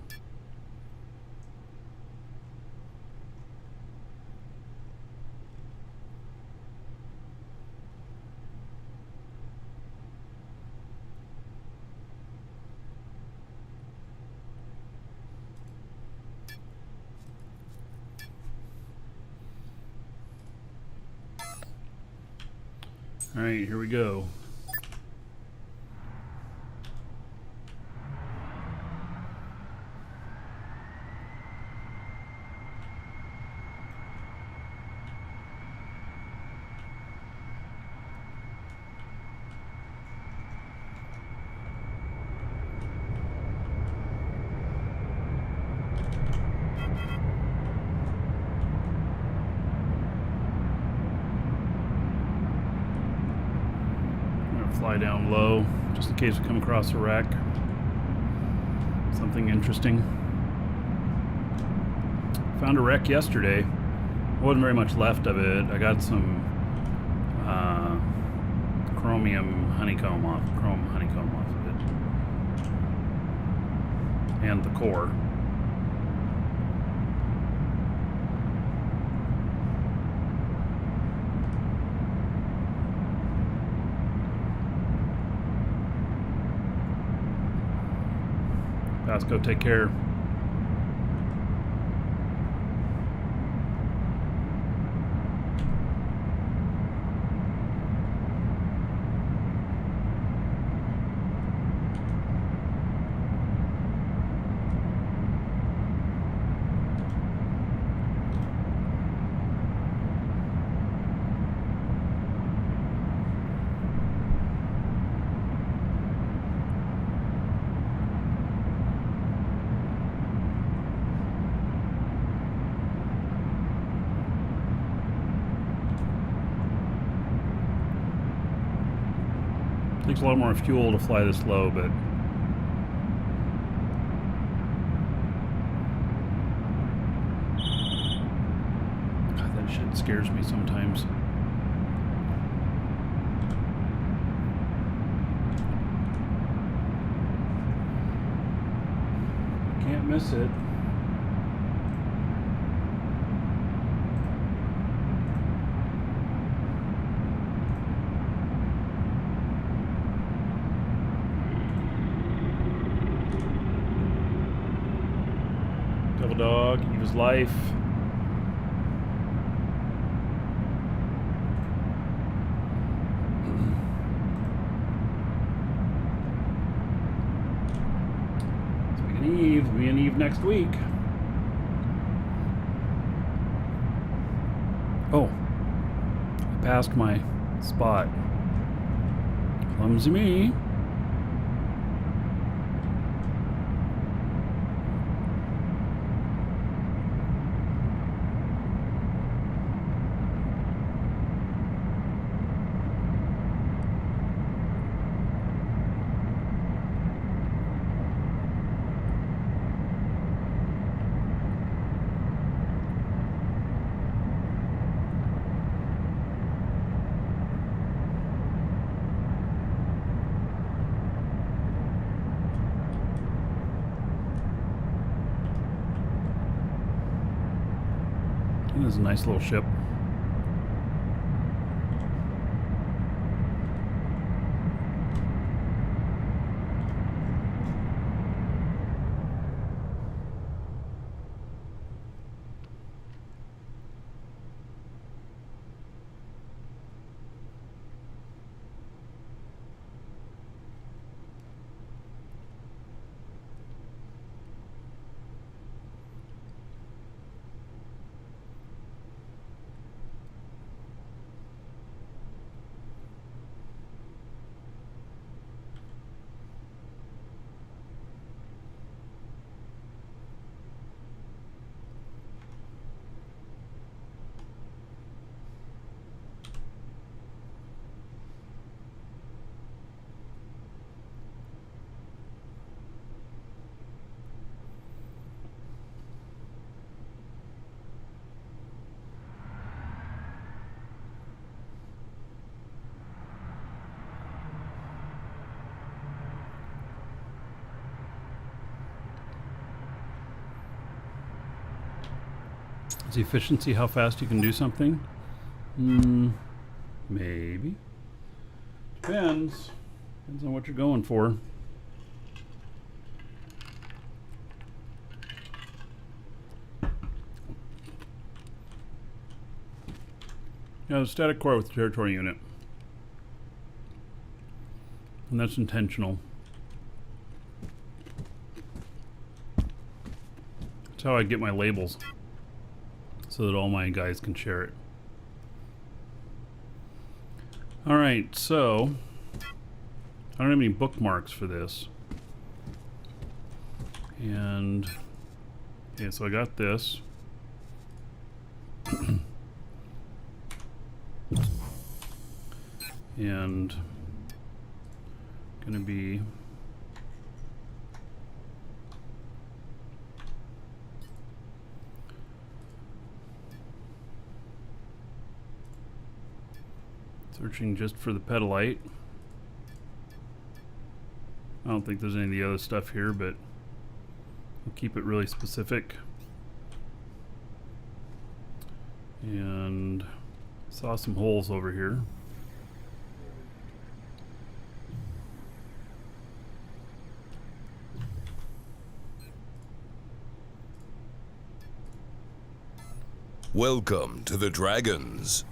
All right, here we go. Fly down low, just in case we come across a wreck. Something interesting. Found a wreck yesterday. Wasn't very much left of it. I got some chrome honeycomb off of it. And the core. Pasco, take care. Takes a lot more fuel to fly this low, but God, that shit scares me sometimes. Can't miss it. Devil dog, he was life. Speaking of Eve, me and Eve next week. Oh, I passed my spot. Clumsy me. This is a nice little ship. Is efficiency how fast you can do something? Maybe. Depends. Depends on what you're going for. Yeah, the static core with the territory unit. And that's intentional. That's how I get my labels. So that all my guys can share it. Alright, so I don't have any bookmarks for this. And okay, so I got this. And gonna be searching just for the pedalite. I don't think there's any of the other stuff here, but we'll keep it really specific. And saw some holes over here. Welcome to the Dragons.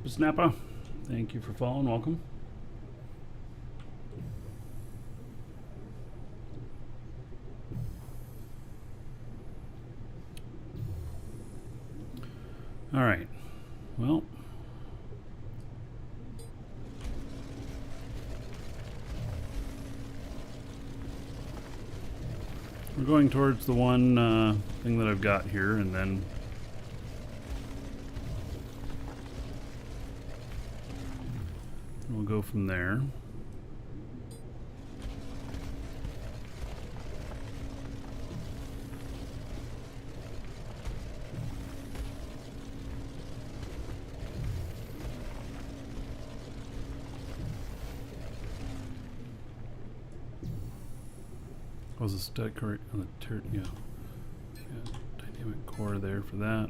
Snappa, thank you for following. Welcome. All right. Well, we're going towards the one thing that I've got here, and then we'll go from there. Was a static core on the yeah, dynamic core there for that.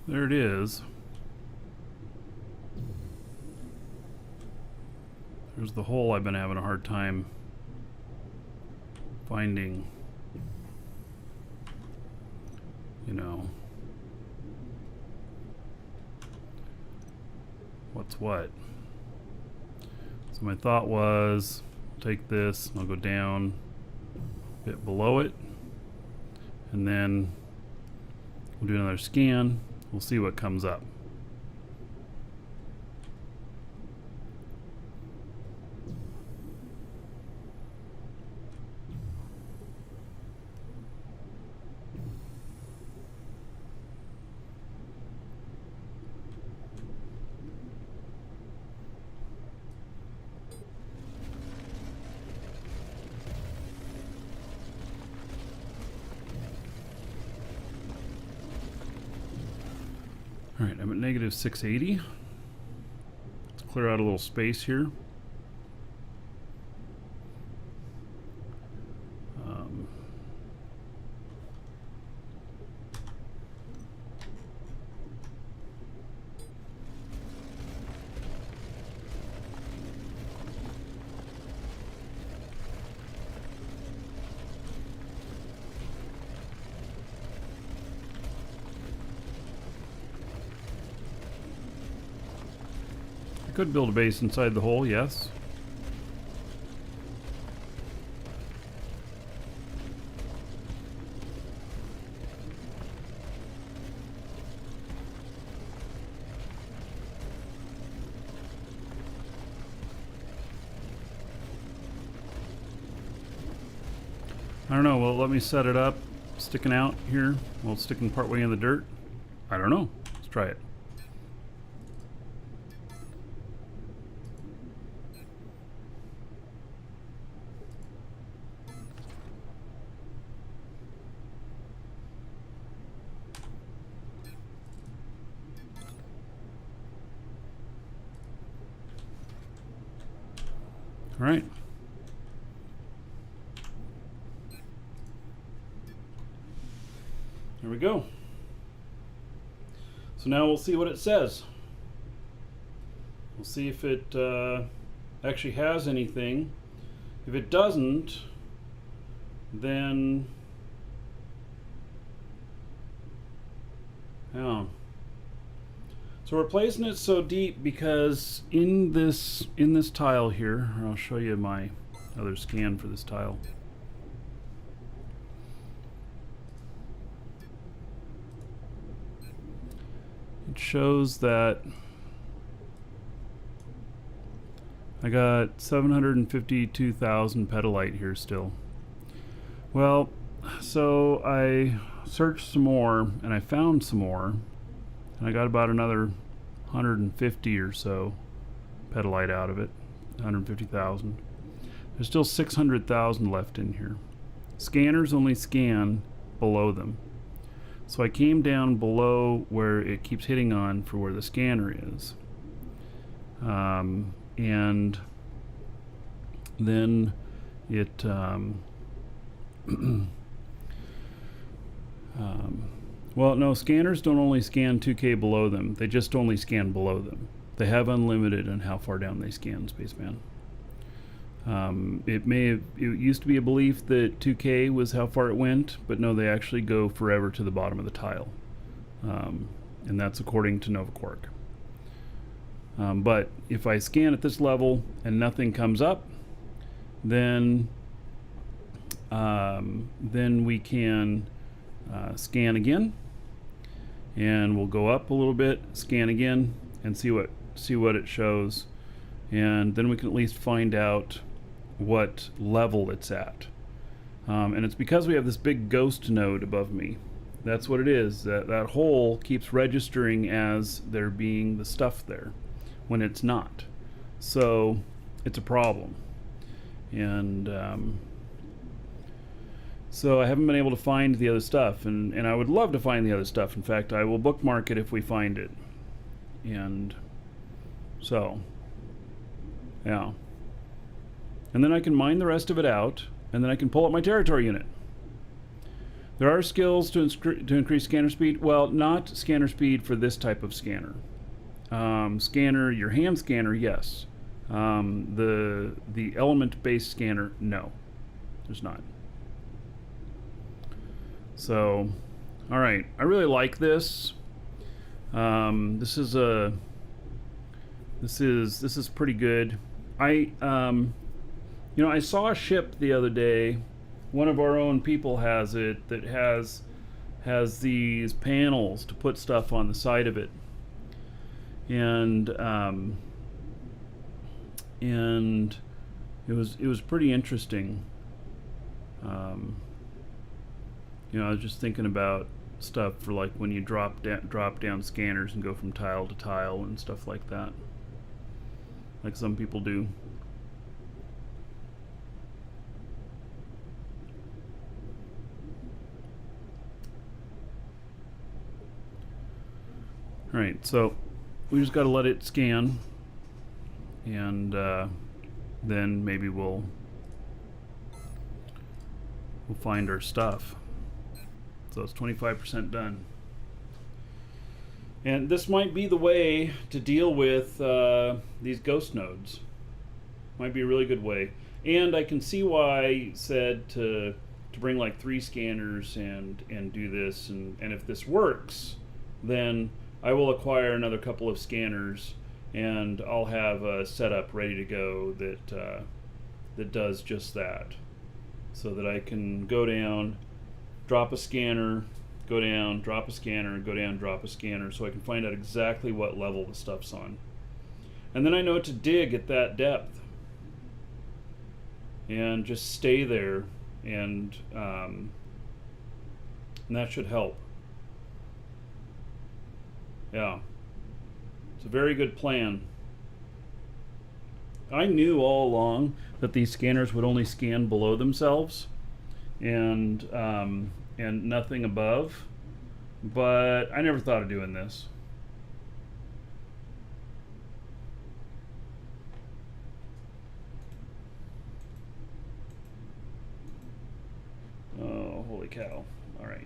There it is. There's the hole I've been having a hard time finding, you know, what's what. So my thought was, take this, and I'll go down a bit below it, and then we'll do another scan. We'll see what comes up. All right, I'm at negative 680. Let's clear out a little space here. I could build a base inside the hole, yes. I don't know, will it let me set it up sticking out here? Well, it's sticking partway in the dirt? I don't know. Let's try it. All right. There we go. So now we'll see what it says. We'll see if it actually has anything. If it doesn't, then yeah. So we're placing it so deep because in this tile here, I'll show you my other scan for this tile. It shows that I got 752,000 petalite here still. Well, so I searched some more and I found some more, and I got about another 150 or so petalite out of it. 150,000. There's still 600,000 left in here. Scanners only scan below them. So I came down below where it keeps hitting on for where the scanner is. And then it well, no, scanners don't only scan 2K below them. They just only scan below them. They have unlimited on how far down they scan, Spaceman. It used to be a belief that 2K was how far it went, but no, they actually go forever to the bottom of the tile. And that's according to Nova Quark. But if I scan at this level and nothing comes up, then we can scan again, and we'll go up a little bit, scan again, and see what it shows, and then we can at least find out what level it's at. And it's because we have this big ghost node above me. That's what it is. That hole keeps registering as there being the stuff there when it's not. So it's a problem. And so I haven't been able to find the other stuff, and I would love to find the other stuff. In fact, I will bookmark it if we find it. And so, yeah. And then I can mine the rest of it out, and then I can pull up my territory unit. There are skills to increase scanner speed. Well, not scanner speed for this type of scanner. Scanner, your hand scanner, yes. The element-based scanner, no. There's not. So, all right. I really like this. This is pretty good. I saw a ship the other day. One of our own people has it that has these panels to put stuff on the side of it, and it was pretty interesting. I was just thinking about stuff for like when you drop down scanners and go from tile to tile and stuff like that, like some people do. All right, so we just got to let it scan, and then maybe we'll find our stuff. So it's 25% done. And this might be the way to deal with these ghost nodes. Might be a really good way. And I can see why I said to bring like 3 scanners and do this. And if this works, then I will acquire another couple of scanners, and I'll have a setup ready to go that does just that. So that I can go down, drop a scanner, go down, drop a scanner, go down, drop a scanner, so I can find out exactly what level the stuff's on. And then I know to dig at that depth and just stay there, and that should help. Yeah, it's a very good plan. I knew all along that these scanners would only scan below themselves and nothing above, but I never thought of doing this. Oh, holy cow. All right.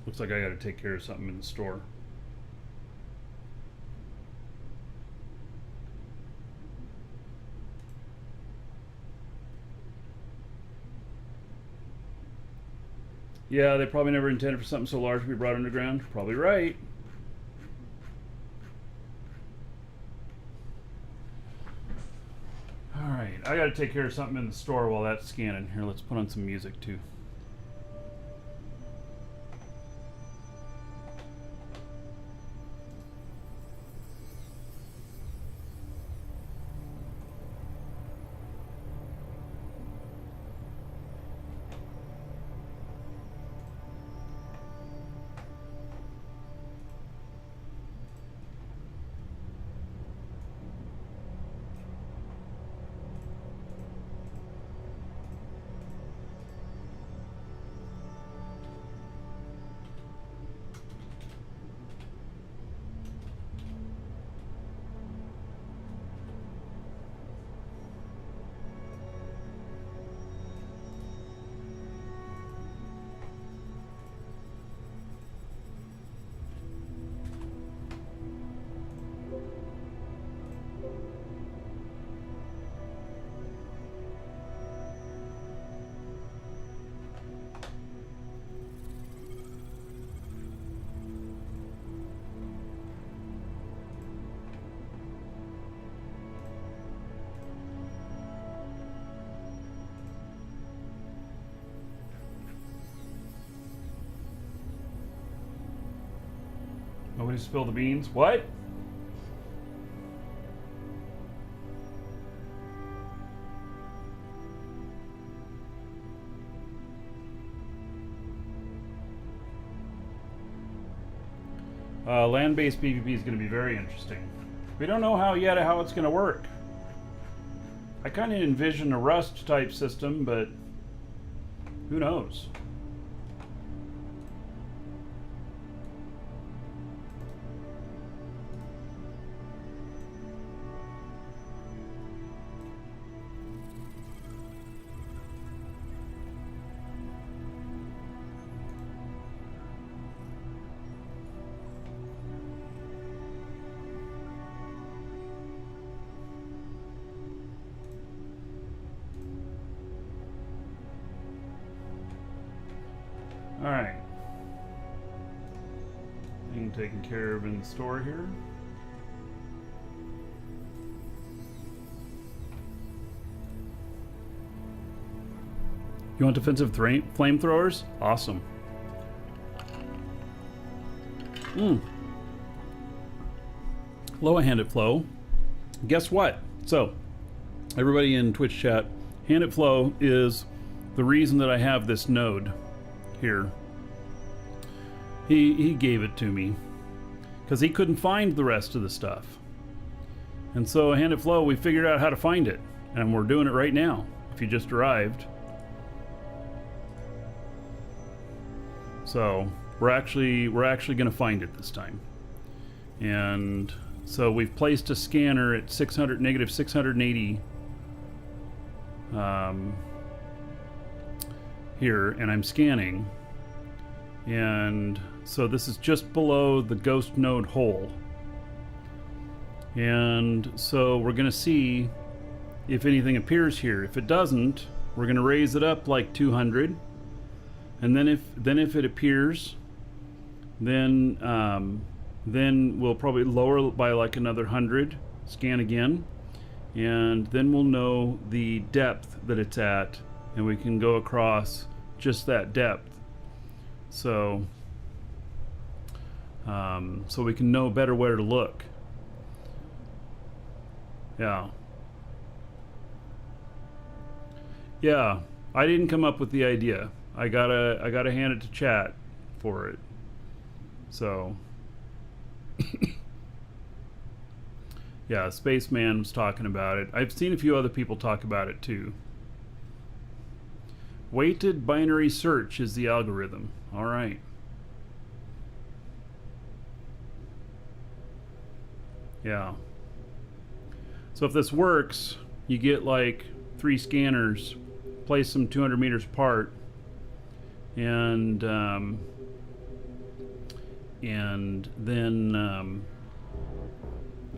Looks like I got to take care of something in the store. Yeah, they probably never intended for something so large to be brought underground. Probably right. Alright, I gotta take care of something in the store while that's scanning. Here, let's put on some music too. Nobody spilled the beans. What? Land-based PvP is going to be very interesting. We don't know how it's going to work. I kind of envision a Rust type system, but who knows? Alright. Being taken care of in the store here. You want defensive flamethrowers? Awesome. Low handed flow. Guess what? So, everybody in Twitch chat, handed flow is the reason that I have this node here. He gave it to me because he couldn't find the rest of the stuff, And so Hand It Flow, we figured out how to find it, and we're doing it right now. If you just arrived. So we're actually going to find it this time. And so we've placed a scanner at negative 680 here, and I'm scanning. And so this is just below the ghost node hole. And so we're going to see if anything appears here. If it doesn't, we're going to raise it up like 200. And then if it appears, then we'll probably lower it by like another 100, scan again, and then we'll know the depth that it's at, and we can go across just that depth. So so we can know better where to look. Yeah, I didn't come up with the idea. I gotta hand it to chat for it. So yeah, Spaceman was talking about it. I've seen a few other people talk about it too. Weighted binary search is the algorithm. All right. Yeah. So if this works, you get like 3 scanners, place them 200 meters apart, and then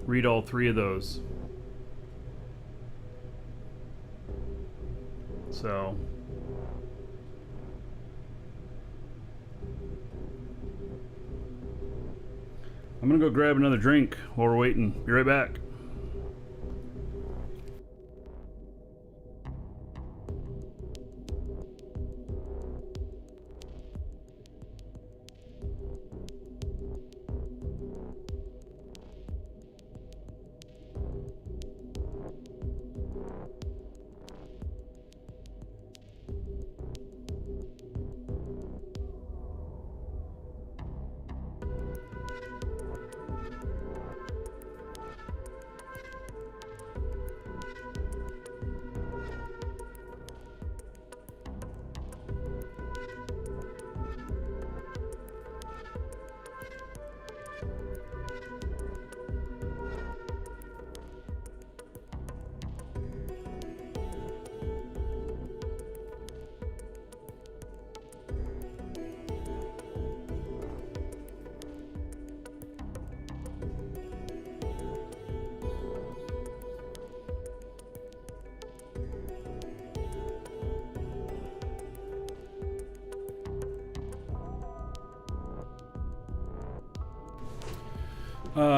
read all 3 of those. So I'm gonna go grab another drink while we're waiting. Be right back.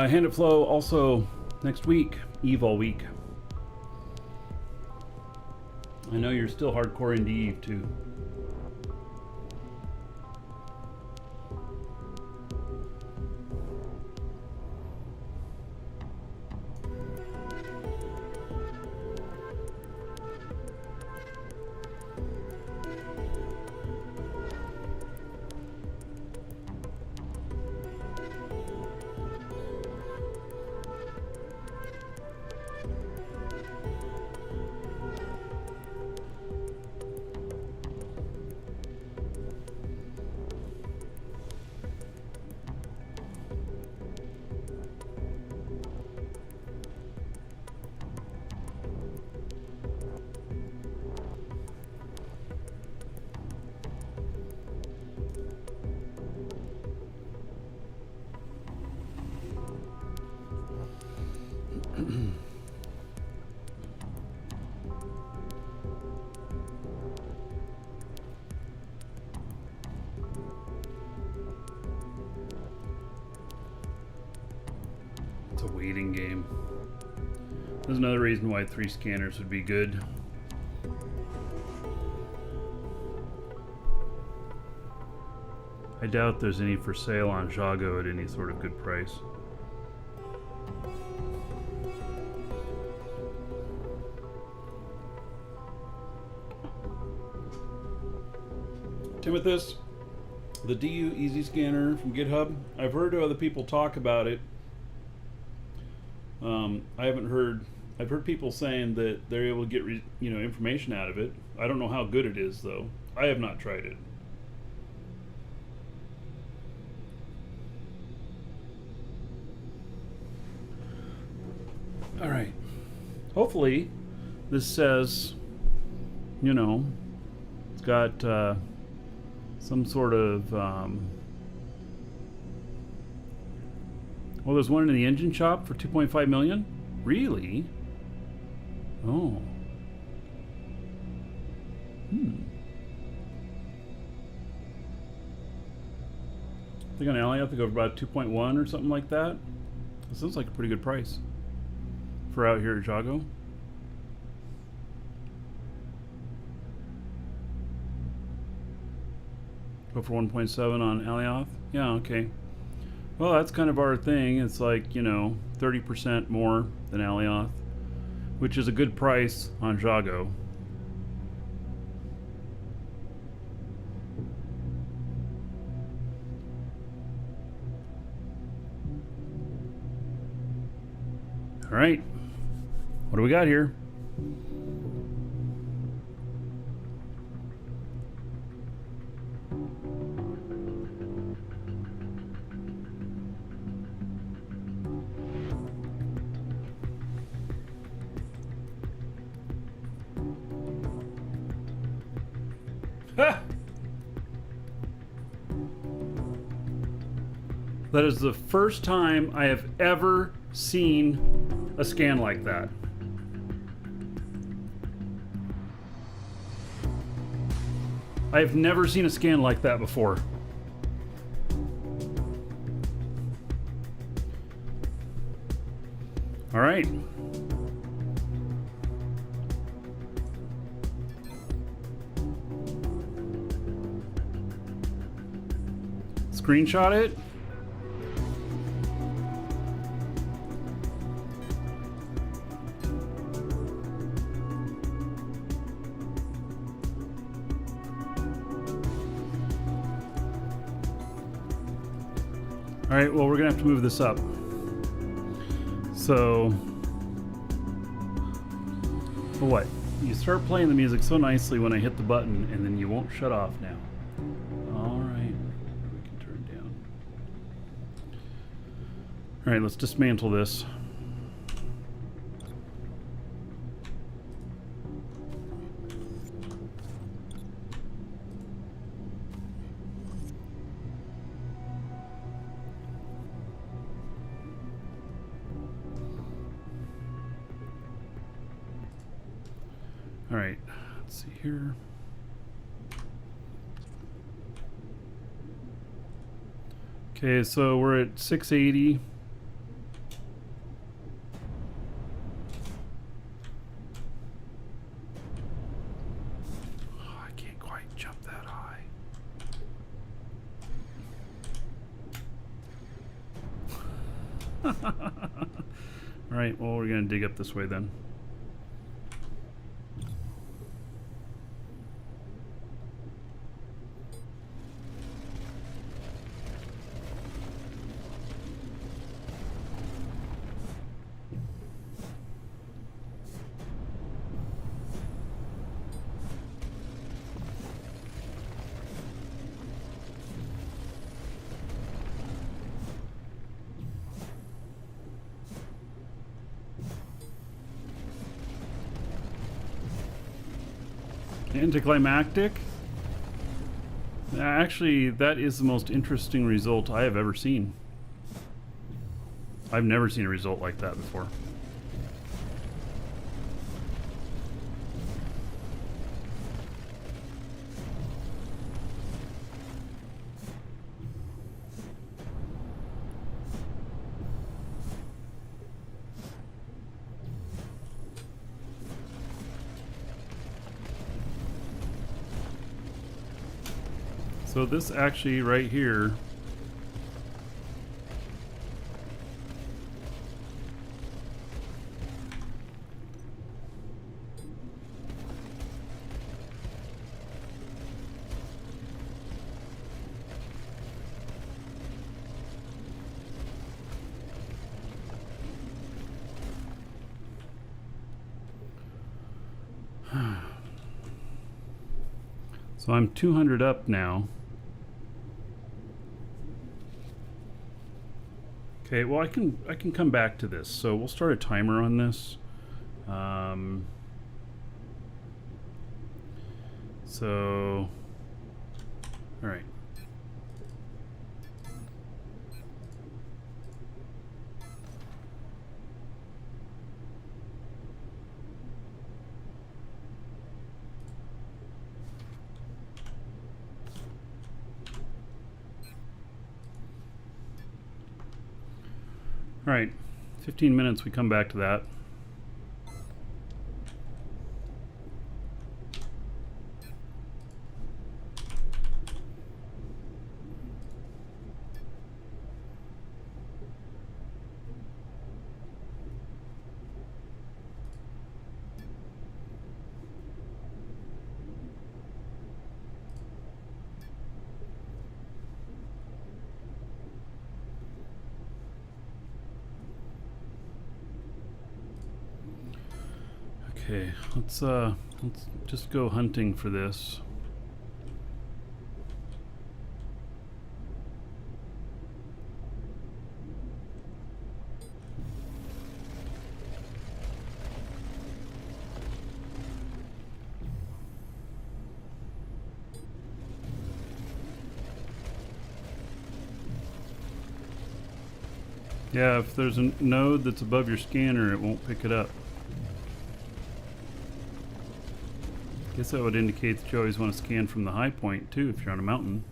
Hand It Flow also next week, Eve all week. I know you're still hardcore into Eve too. It's a waiting game. There's another reason why 3 scanners would be good. I doubt there's any for sale on Jago at any sort of good price. Timothy, the DU Easy Scanner from GitHub. I've heard other people talk about it. I haven't heard. I've heard people saying that they're able to get information out of it. I don't know how good it is though. I have not tried it. All right. Hopefully, this says, it's got some sort of. Well, there's one in the engine shop for 2.5 million. Really? Oh. I think on Alley I have to go for about 2.1 or something like that. That sounds like a pretty good price for out here at Jago. Go for 1.7 on Alioth. Yeah, okay. Well, that's kind of our thing. It's like, 30% more than Alioth, which is a good price on Jago. All right. What do we got here? Ha! That is the first time I have ever seen a scan like that. I have never seen a scan like that before. All right. Screenshot it. All right, well, we're gonna have to move this up. So, well, what? You start playing the music so nicely when I hit the button, and then you won't shut off now. All right, we can turn down. All right, let's dismantle this. All right, let's see here. Okay, so we're at 680. Oh, I can't quite jump that high. All right, well, we're gonna dig up this way then. Anticlimactic? Actually, that is the most interesting result I have ever seen. I've never seen a result like that before. So this actually right here So I'm 200 up now. Okay, well I can come back to this. So we'll start a timer on this. So, all right. All right, 15 minutes, we come back to that. Okay, let's just go hunting for this. Yeah, if there's a node that's above your scanner, it won't pick it up. Guess that would indicate that you always want to scan from the high point too if you're on a mountain.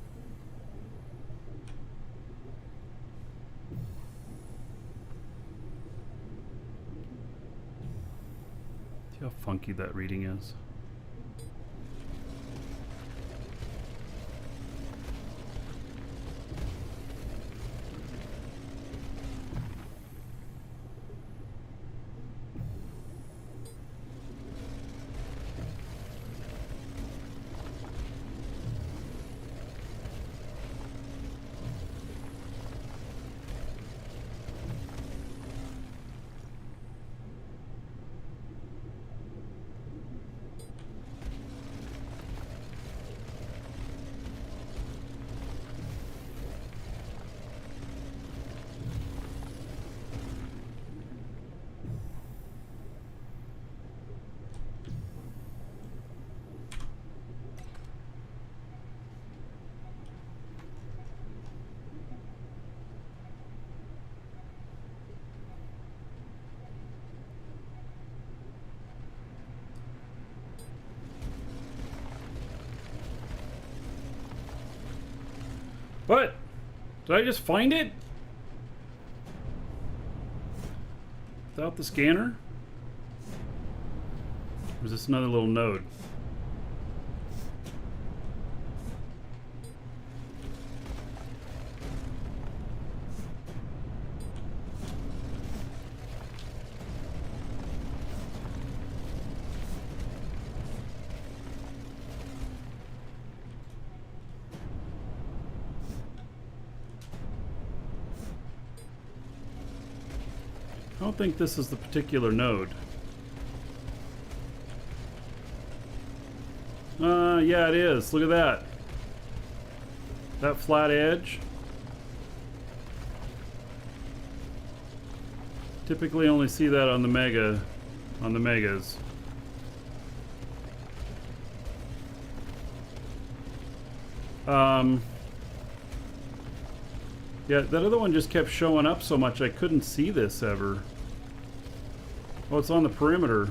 See how funky that reading is. What? Did I just find it? Without the scanner? Or is this another little node? I don't think this is the particular node. Yeah, it is. Look at that. That flat edge. Typically only see that on the megas. Yeah, that other one just kept showing up so much I couldn't see this ever. Oh, it's on the perimeter.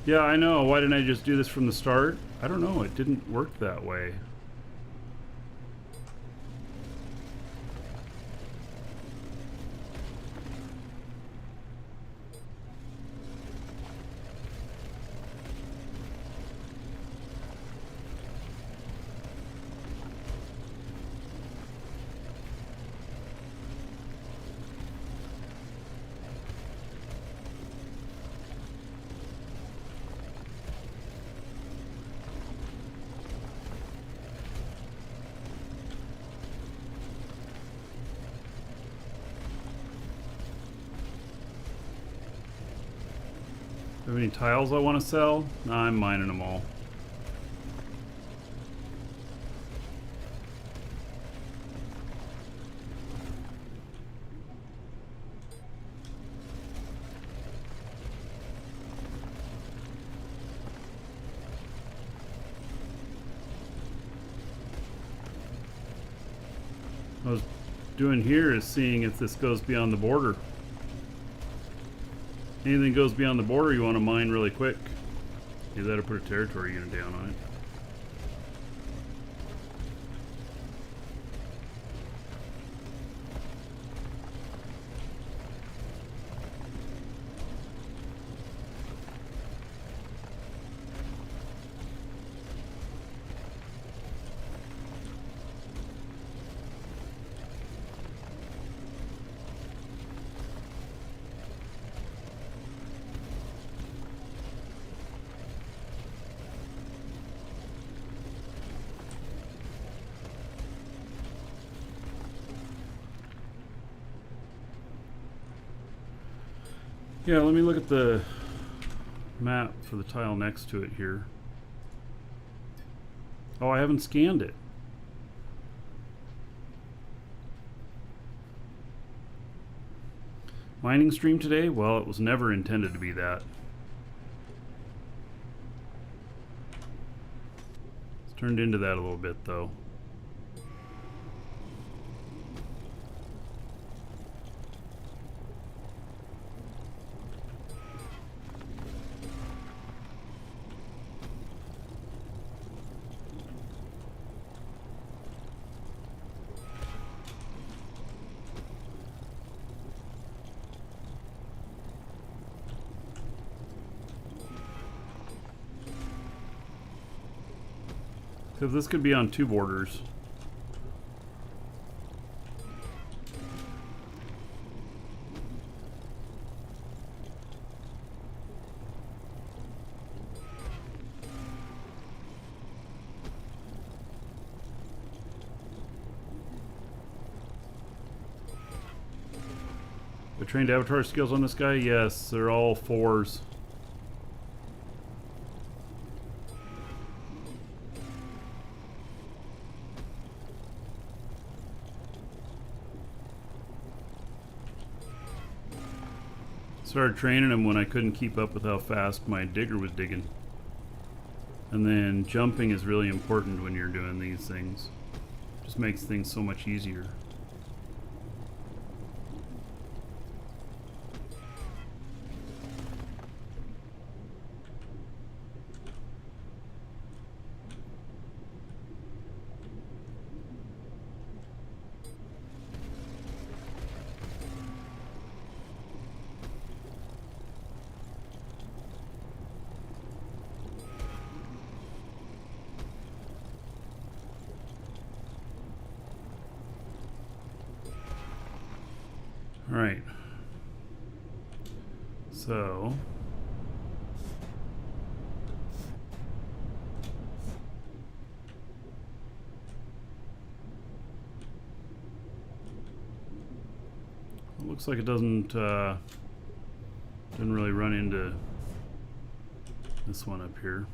Yeah, I know. Why didn't I just do this from the start? I don't know. It didn't work that way. Have any tiles I want to sell? Nah, I'm mining them all. What I was doing here is seeing if this goes beyond the border. Anything goes beyond the border, you want to mine really quick. You gotta put a territory unit down on it. Yeah, let me look at the map for the tile next to it here. Oh, I haven't scanned it. Mining stream today? Well, it was never intended to be that. It's turned into that a little bit, though. Because this could be on two borders. The trained avatar skills on this guy? Yes, they're all 4s. Started training him when I couldn't keep up with how fast my digger was digging. And then jumping is really important when you're doing these things. Just makes things so much easier. All right. So it looks like it doesn't really run into this one up here.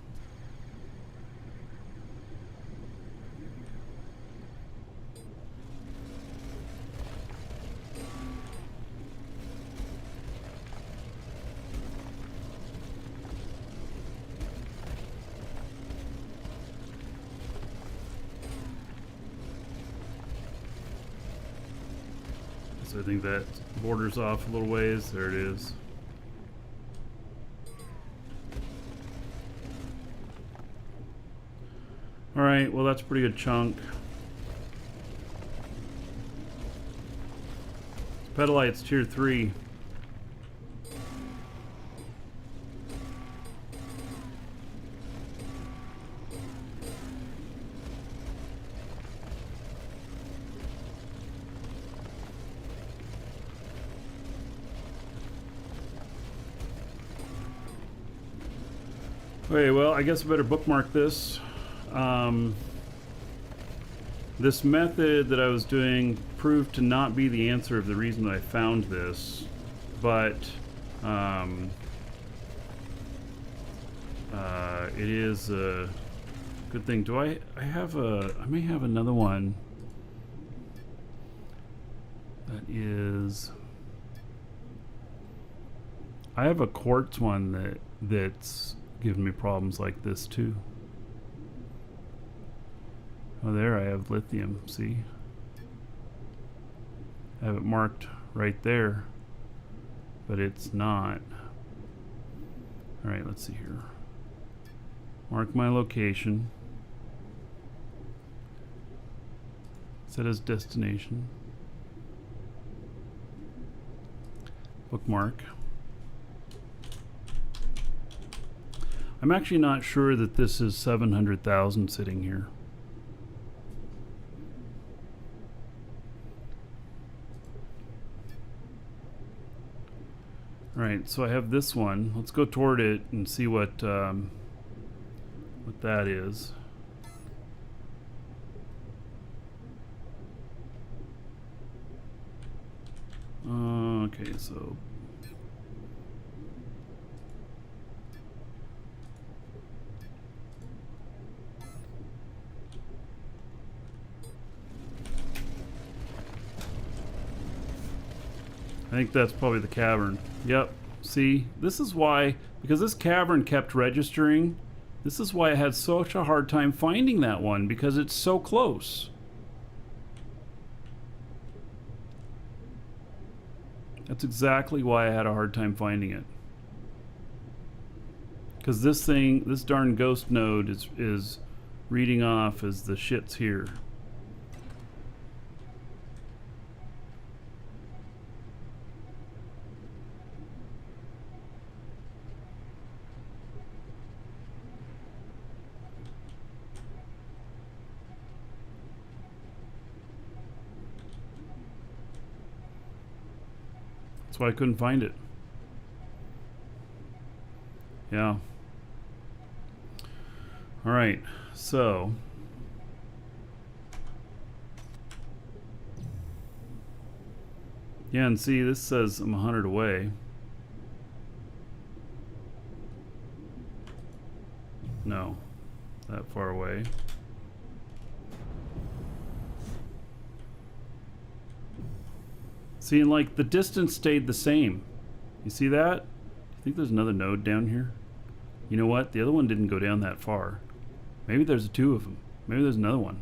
So I think that borders off a little ways. There it is. All right, well that's a pretty good chunk. Pedalite's tier 3. Okay, well, I guess I better bookmark this. This method that I was doing proved to not be the answer of the reason that I found this, but It is a good thing. Do I have a... I may have another one. That is... I have a quartz one that's giving me problems like this too. Oh, there I have lithium, see? I have it marked right there, but it's not. Alright, let's see here. Mark my location. Set as destination. Bookmark. I'm actually not sure that this is 700,000 sitting here. Alright, so I have this one. Let's go toward it and see what that is. Okay, so I think that's probably the cavern. Yep. See, this is why, because this cavern kept registering, this is why I had such a hard time finding that one, because it's so close. That's exactly why I had a hard time finding it. Because this thing, this darn ghost node is reading off as the shit's here. That's why I couldn't find it. Yeah. All right, so yeah, and see, this says I'm 100 away. No, that far away. See, and like the distance stayed the same. You see that? I think there's another node down here. You know what? The other one didn't go down that far. Maybe there's two of them. Maybe there's another one.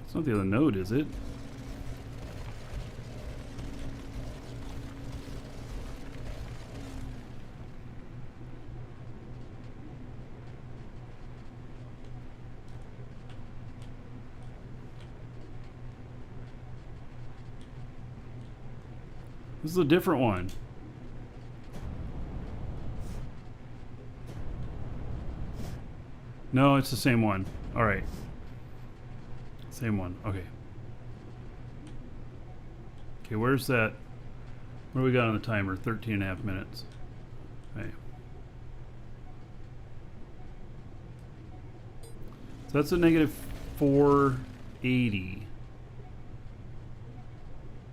It's not the other node, is it? This is a different one. No, it's the same one. All right. Same one. Okay. Okay, where's that? What do we got on the timer? 13 and a half minutes. Okay. So that's a negative 480.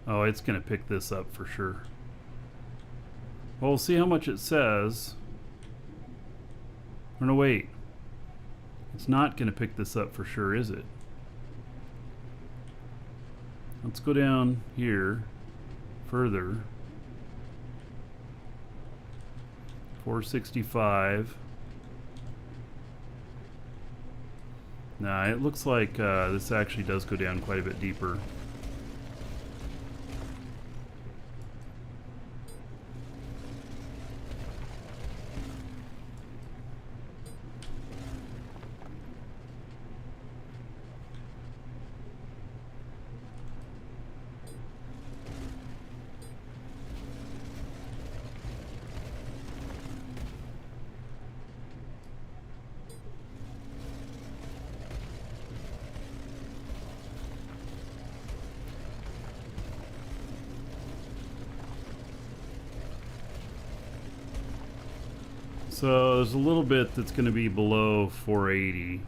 Oh, it's going to pick this up for sure. Well, we'll see how much it says. Oh, no, wait. It's not going to pick this up for sure, is it? Let's go down here further. 465. Nah, it looks like this actually does go down quite a bit deeper. So there's a little bit that's going to be below 480.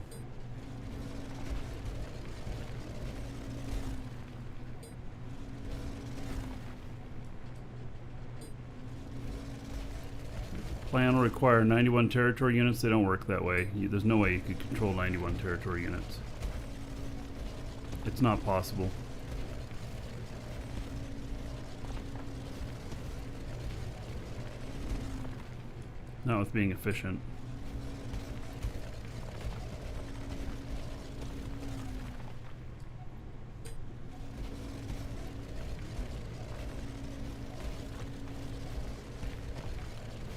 Plan will require 91 territory units. They don't work that way. There's no way you could control 91 territory units. It's not possible. Not with being efficient.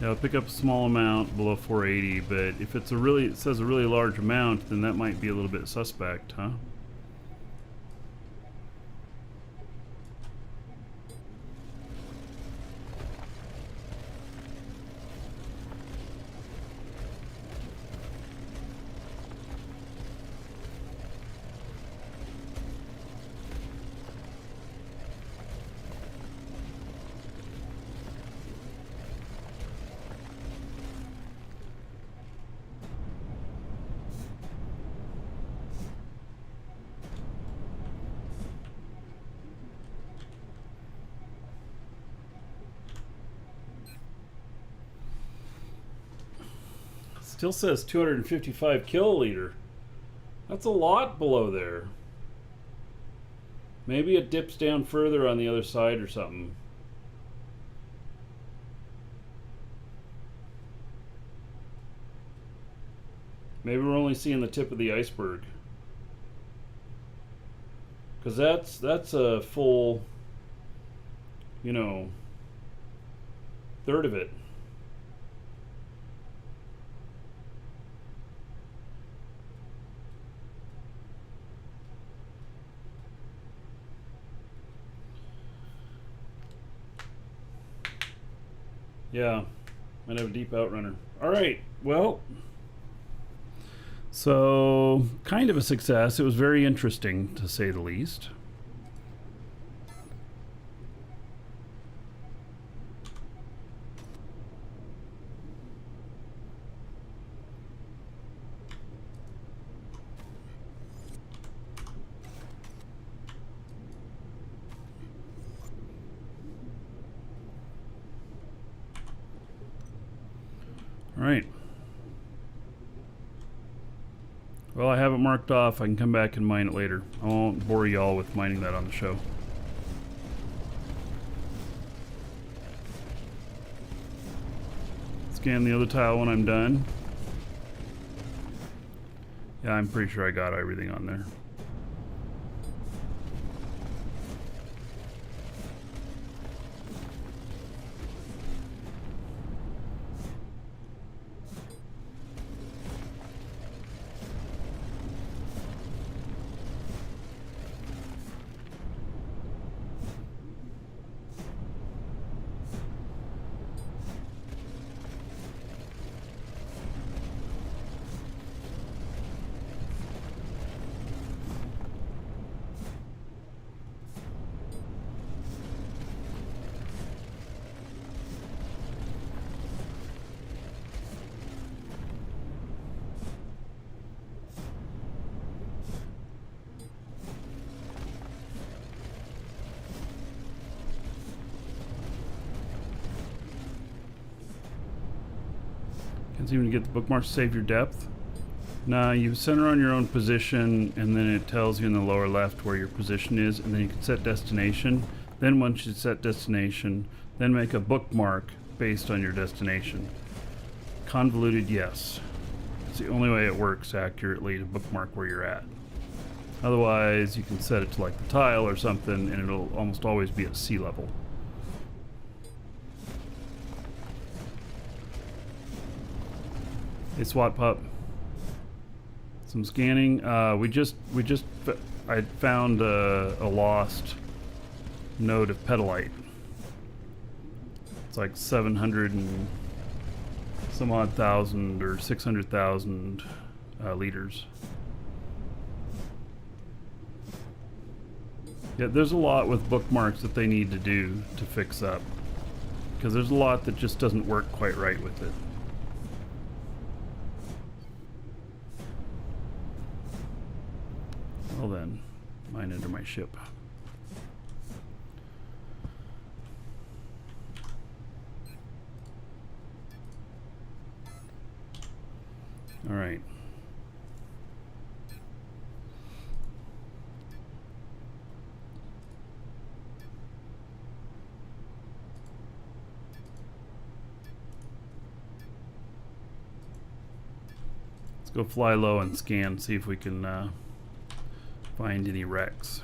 Yeah, I'll pick up a small amount below 480, but if it's it says a really large amount, then that might be a little bit suspect, huh? Still says 255 kiloliter. That's a lot below there. Maybe it dips down further on the other side or something. Maybe we're only seeing the tip of the iceberg. Because that's a full, you know, third of it. Yeah, might have a deep outrunner. All right, well, so kind of a success. It was very interesting, to say the least. All right. Well, I have it marked off. I can come back and mine it later. I won't bore y'all with mining that on the show. Scan the other tile when I'm done. Yeah, I'm pretty sure I got everything on there. Can see when you get the bookmarks to save your depth. Now you center on your own position, and then it tells you in the lower left where your position is, and then you can set destination. Then once you set destination, then make a bookmark based on your destination. Convoluted, yes. It's the only way it works accurately to bookmark where you're at. Otherwise, you can set it to like the tile or something, and it'll almost always be at sea level. Hey, SWAT pup. Some scanning. I found a lost node of petalite. It's like 700 and some odd thousand or 600,000 liters. Yeah, there's a lot with bookmarks that they need to do to fix up, because there's a lot that just doesn't work quite right with it. Well then, mine enter my ship. All right. Let's go fly low and scan, see if we can find any wrecks.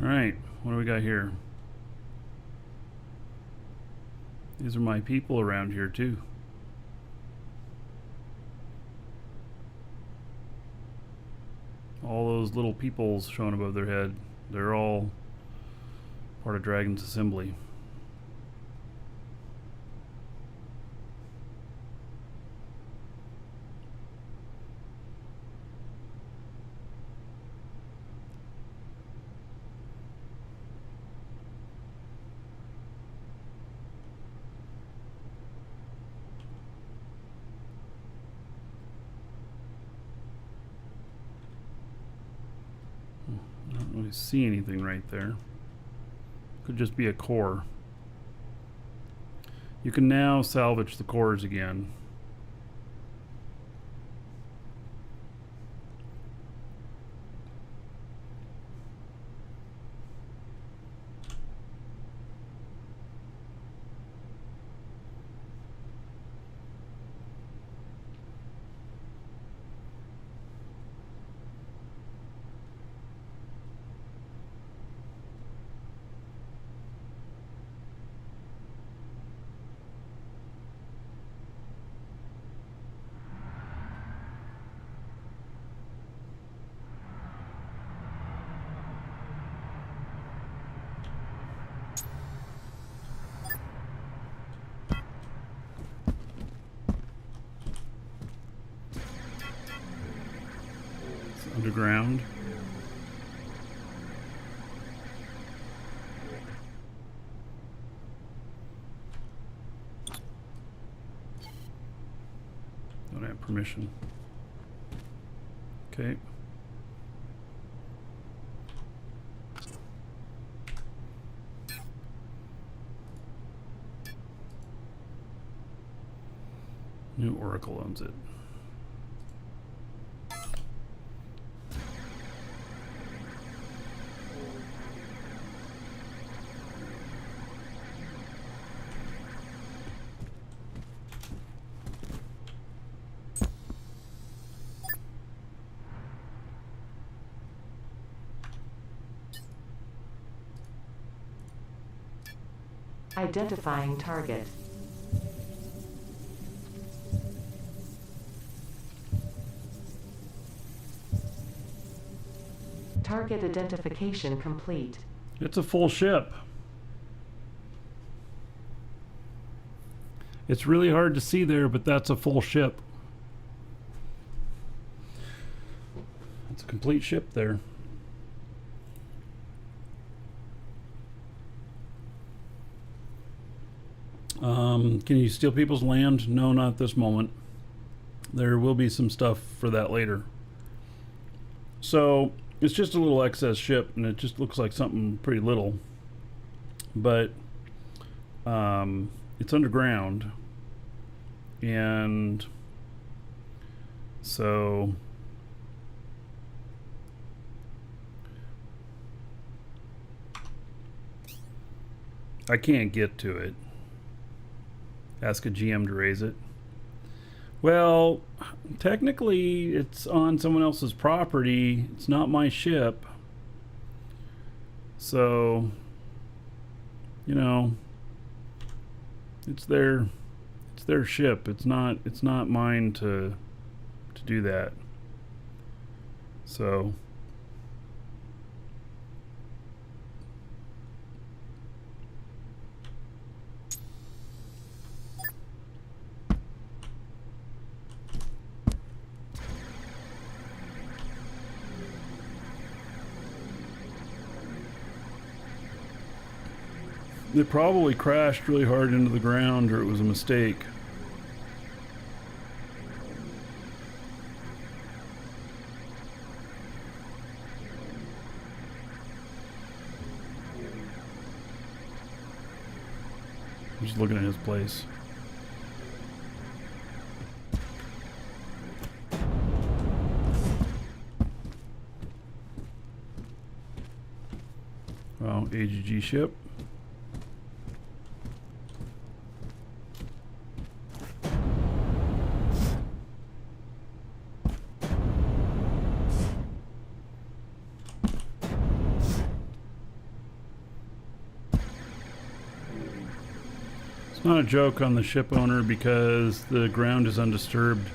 All right, what do we got here? These are my people around here too. All those little peoples showing above their head, they're all part of Dragon's Assembly. I don't really see anything right there. Could just be a core. You can now salvage the cores again. Underground. Don't have permission. Okay. New Oracle owns it. Identifying target. Target identification complete. It's a full ship. It's really hard to see there, but that's a full ship. It's a complete ship there. Can you steal people's land? No, not at this moment. There will be some stuff for that later. So it's just a little excess ship, and it just looks like something pretty little. but it's underground, and so I can't get to it. Ask a GM to raise it. Well, technically it's on someone else's property. It's not my ship. So, you know, it's their ship. It's not mine to do that. So it probably crashed really hard into the ground, or it was a mistake. I'm just looking at his place. Well, AGG ship. Not a joke on the ship owner because the ground is undisturbed.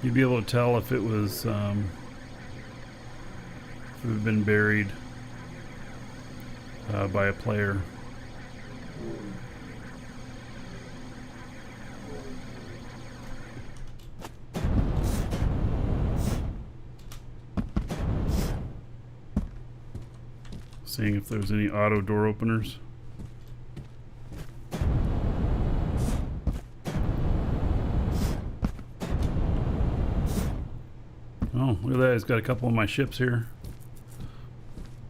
You'd be able to tell if it was if it had been buried by a player. Seeing if there's any auto door openers. Oh, look at that. He's got a couple of my ships here.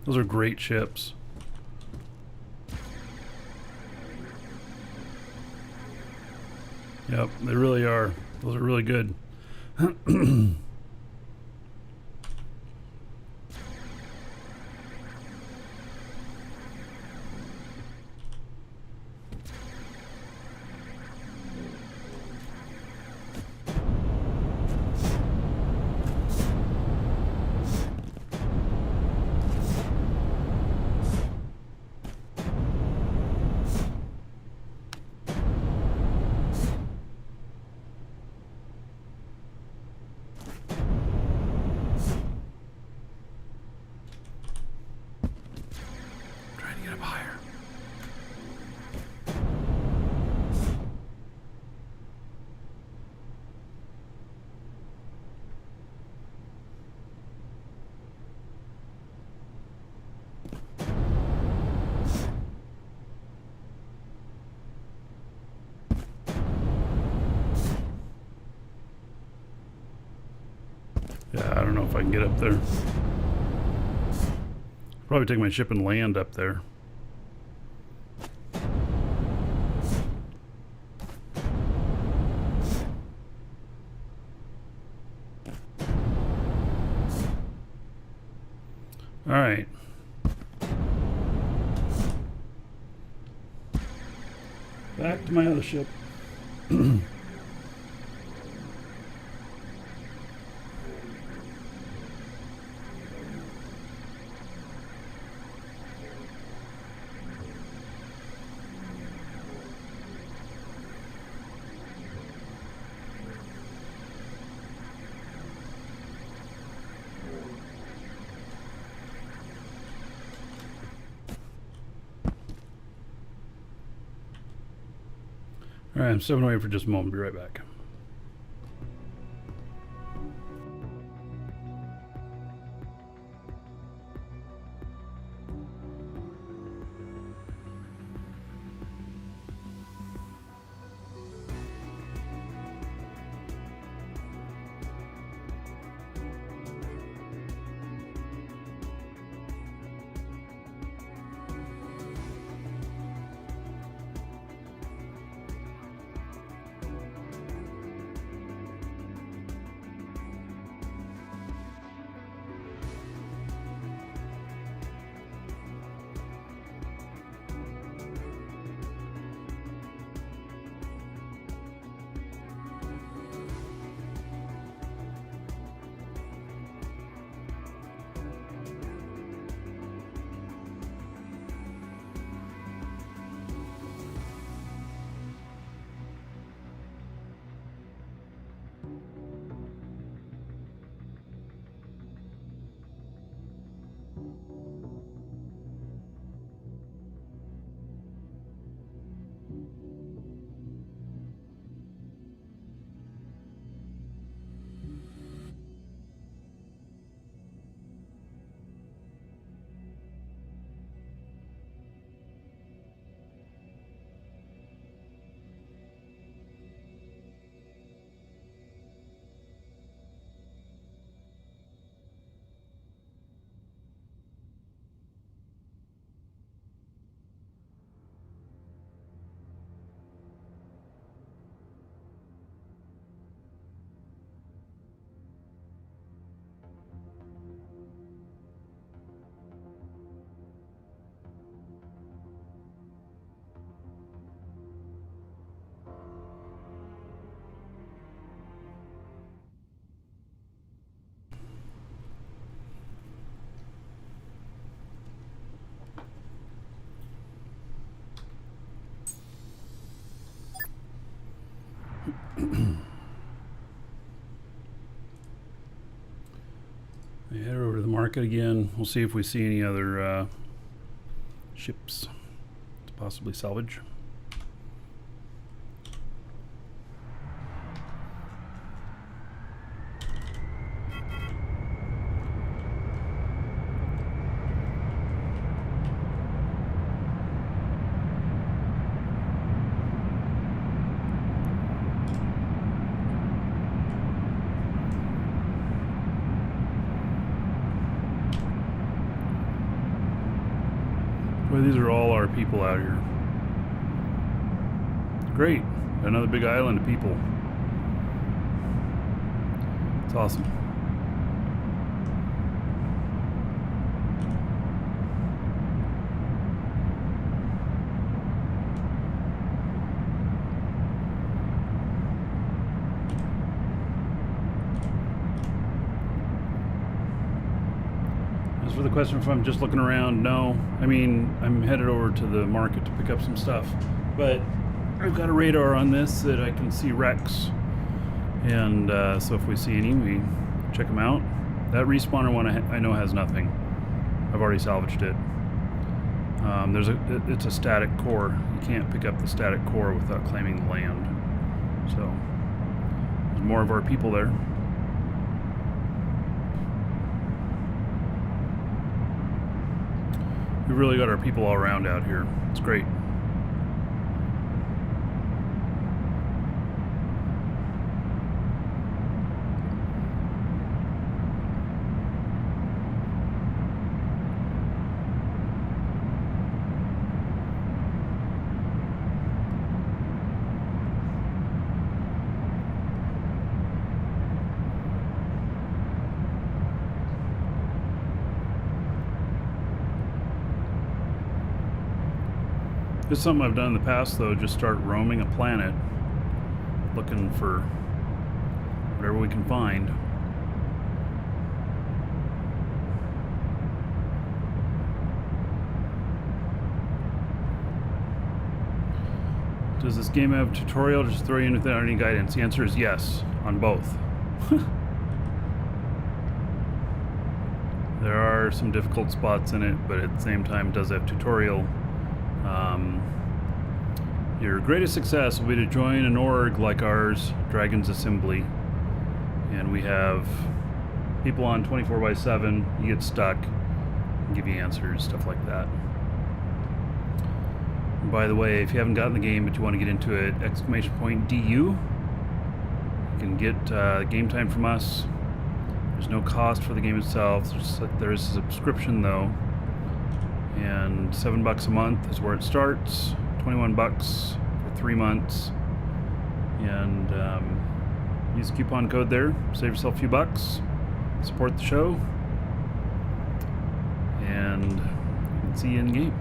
Those are great ships. Yep, they really are. Those are really good. Yeah, I don't know if I can get up there. Probably take my ship and land up there. All right. Back to my other ship. All right, I'm stepping away for just a moment. Be right back. market again. We'll see if we see any other ships to possibly salvage. Boy, these are all our people out here. Great. Another big island of people. It's awesome. As for the question if I'm just looking around, no. I mean, I'm headed over to the market to pick up some stuff. But I've got a radar on this that I can see wrecks. And so if we see any, we check them out. That respawner one I know has nothing. I've already salvaged it. It's a static core. You can't pick up the static core without claiming the land. So there's more of our people there. We've really got our people all around out here. It's great. This is something I've done in the past, though, just start roaming a planet, looking for whatever we can find. Does this game have a tutorial? Just throw you in without any guidance? The answer is yes, on both. There are some difficult spots in it, but at the same time it does have tutorial. Your greatest success will be to join an org like ours, Dragon's Assembly, and we have people on 24/7. You get stuck, give you answers, stuff like that. And by the way, if you haven't gotten the game but you want to get into it, !DU. You can get game time from us. There's no cost for the game itself. There is a subscription though, and $7 a month is where it starts. $21 for 3 months, and use the coupon code there. Save yourself a few bucks. Support the show, and we can see you in game.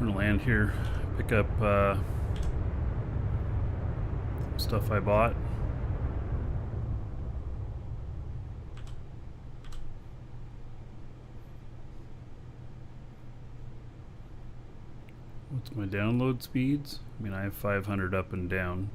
I'm gonna land here, pick up stuff I bought. What's my download speeds? I mean, I have 500 up and down.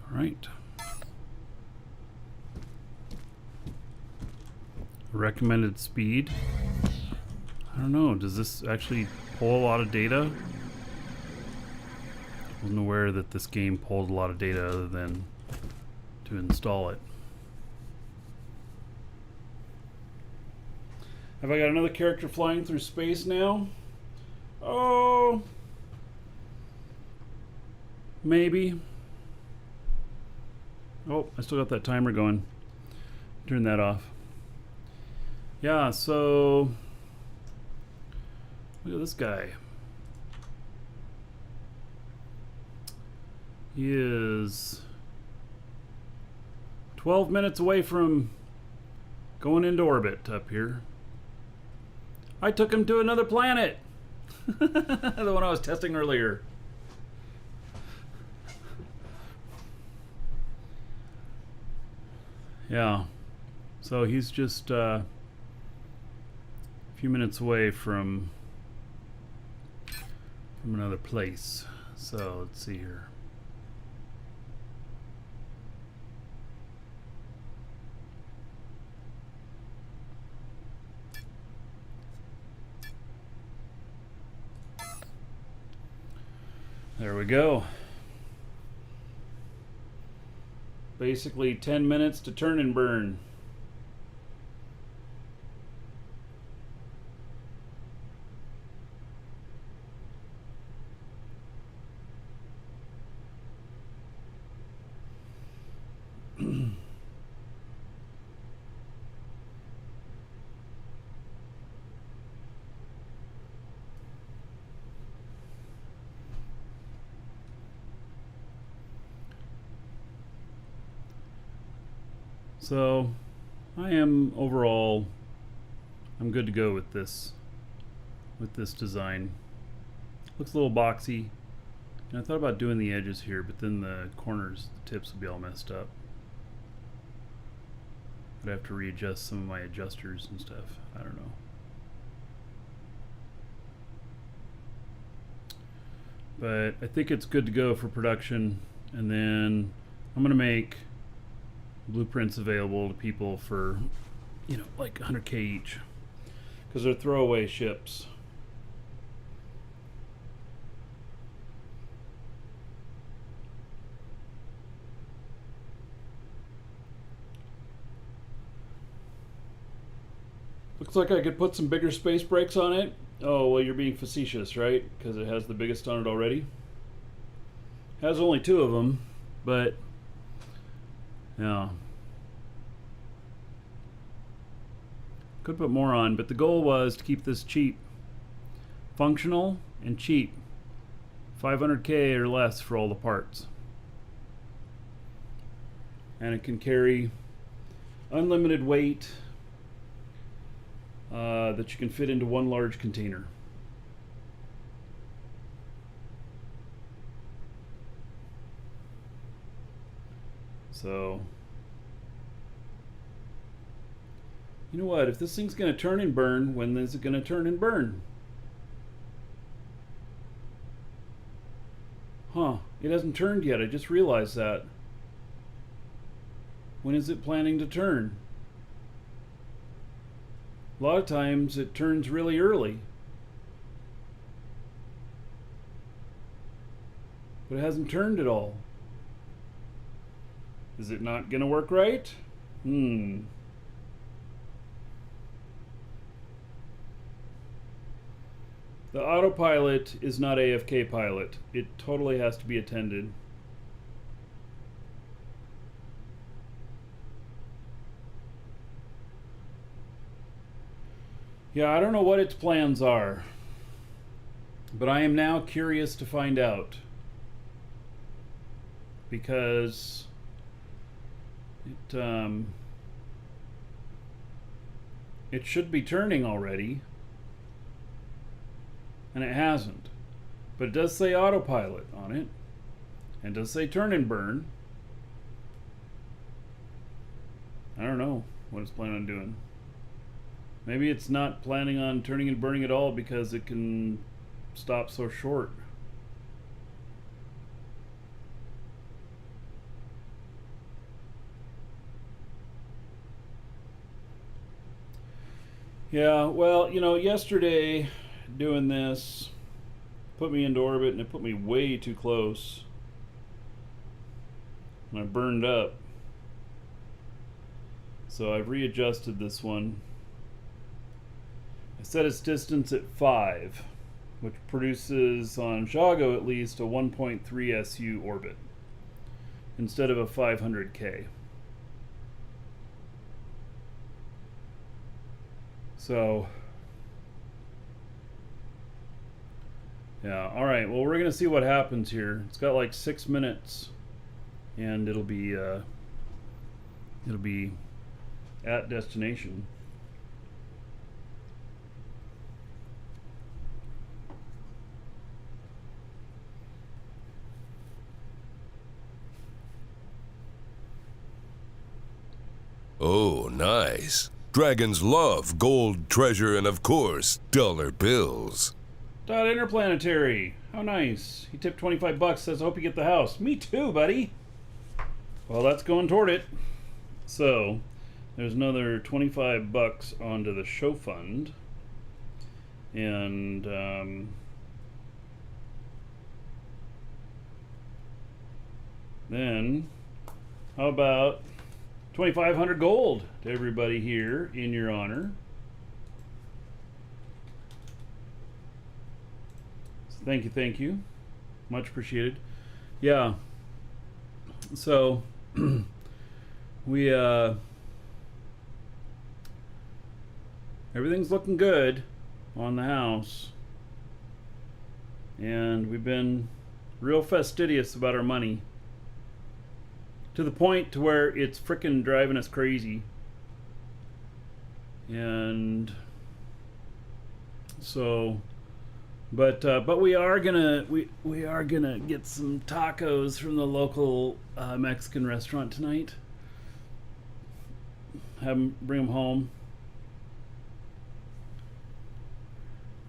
Right. Recommended speed. I don't know. Does this actually pull a lot of data? I wasn't aware that this game pulled a lot of data other than to install it. Have I got another character flying through space now? Oh, maybe. Oh, I still got that timer going. Turn that off. Yeah, so look at this guy. He is 12 minutes away from going into orbit up here. I took him to another planet. The one I was testing earlier. Yeah, so he's just a few minutes away from another place. So let's see here. There we go. Basically 10 minutes to turn and burn. So I am overall, I'm good to go with this design. Looks a little boxy. And I thought about doing the edges here, but then the corners, the tips would be all messed up. I'd have to readjust some of my adjusters and stuff. I don't know. But I think it's good to go for production. And then I'm going to make blueprints available to people for, you know, like 100K each, because they're throwaway ships. Looks like I could put some bigger space brakes on it. Oh, well, you're being facetious, right? Because it has the biggest on it already. Has only 2 of them, but yeah. Could put more on, but the goal was to keep this cheap. Functional and cheap. 500K or less for all the parts. And it can carry unlimited weight that you can fit into one large container. So, you know what? If this thing's going to turn and burn, when is it going to turn and burn? Huh, it hasn't turned yet. I just realized that. When is it planning to turn? A lot of times it turns really early. But it hasn't turned at all. Is it not going to work right? The autopilot is not AFK pilot. It totally has to be attended. Yeah, I don't know what its plans are, but I am now curious to find out, because it should be turning already, and it hasn't. But it does say autopilot on it, and it does say turn and burn. I don't know what it's planning on doing. Maybe it's not planning on turning and burning at all because it can stop so short. Yeah, well, you know, yesterday doing this put me into orbit, and it put me way too close. And I burned up. So I've readjusted this one. I set its distance at 5, which produces, on Jago at least, a 1.3 SU orbit instead of a 500K. So, yeah, alright, well, we're going to see what happens here. It's got like 6 minutes, and it'll be at destination. Oh, nice. Dragons love gold, treasure, and of course, dollar bills. Dot Interplanetary. How nice. He tipped 25 bucks, says, hope you get the house. Me too, buddy. Well, that's going toward it. So, there's another 25 bucks onto the show fund. And, then, how about 2,500 gold to everybody here in your honor. So thank you. Much appreciated. Yeah. So we everything's looking good on the house. And we've been real fastidious about our money. To the point to where it's frickin' driving us crazy. And so, but we are gonna get some tacos from the local Mexican restaurant tonight. Bring them home.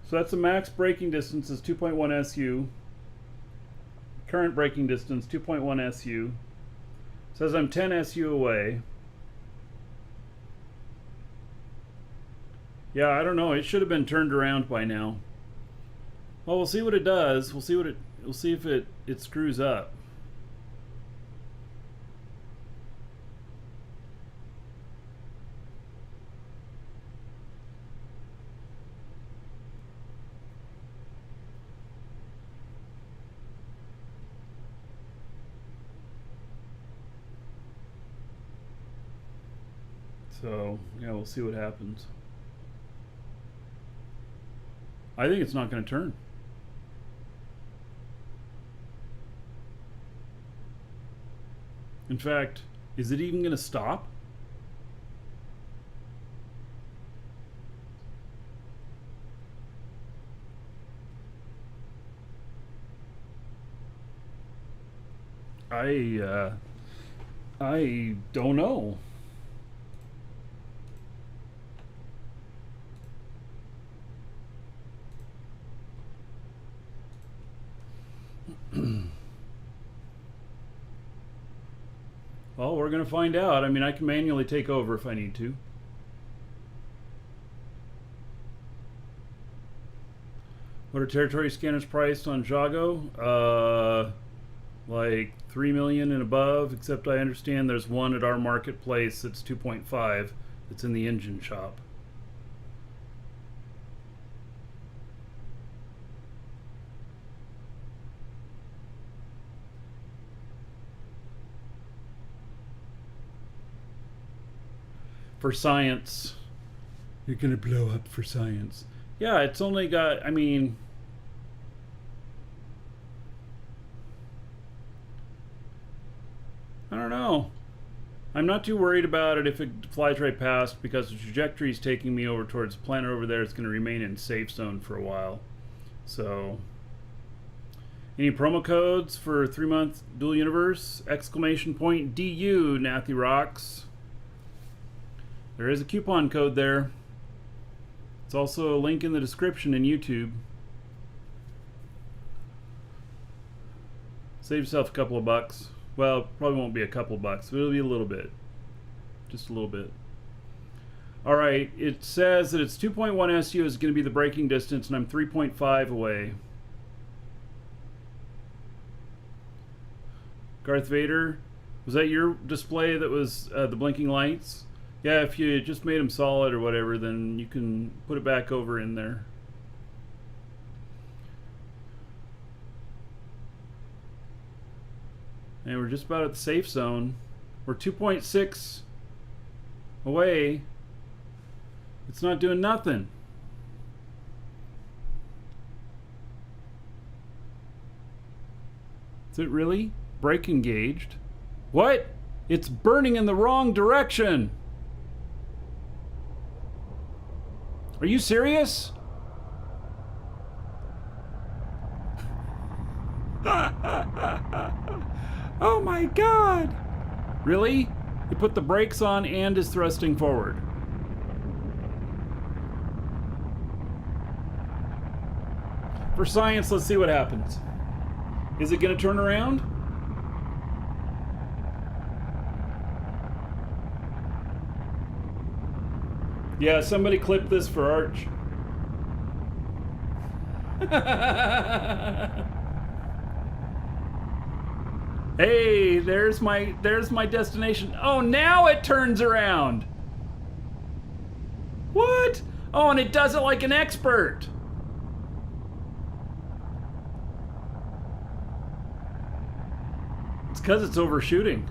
So that's the max braking distance is 2.1 SU. Current braking distance 2.1 SU. Says I'm 10 SU away. Yeah, I don't know. It should have been turned around by now. Well, we'll see what it does. We'll see if it screws up. So, yeah, we'll see what happens. I think it's not going to turn. In fact, is it even going to stop? I don't know. Well, we're going to find out. I mean, I can manually take over if I need to. What are territory scanners priced on Jago? Like 3 million and above, except I understand there's one at our marketplace that's 2.5. It's in the engine shop. For science. You're gonna blow up for science. Yeah, it's only got, I mean, I don't know. I'm not too worried about it if it flies right past, because the trajectory is taking me over towards the planet over there. It's going to remain in safe zone for a while. So, any promo codes for 3-month dual universe? Exclamation point DU, Nathy Rocks. There is a coupon code there. It's also a link in the description in YouTube. Save yourself a couple of bucks. Well, probably won't be a couple of bucks, but it'll be a little bit. Just a little bit. Alright, it says that it's 2.1 SU is going to be the braking distance, and I'm 3.5 away. Garth Vader, was that your display that was the blinking lights? Yeah, if you just made them solid or whatever, then you can put it back over in there. And we're just about at the safe zone. We're 2.6 away. It's not doing nothing. Is it really? Brake engaged. What? It's burning in the wrong direction. Are you serious? Oh my God! Really? He put the brakes on and is thrusting forward. For science, let's see what happens. Is it going to turn around? Yeah, somebody clip this for Arch. Hey, there's my destination. Oh, now it turns around. What? Oh, and it does it like an expert. It's because it's overshooting.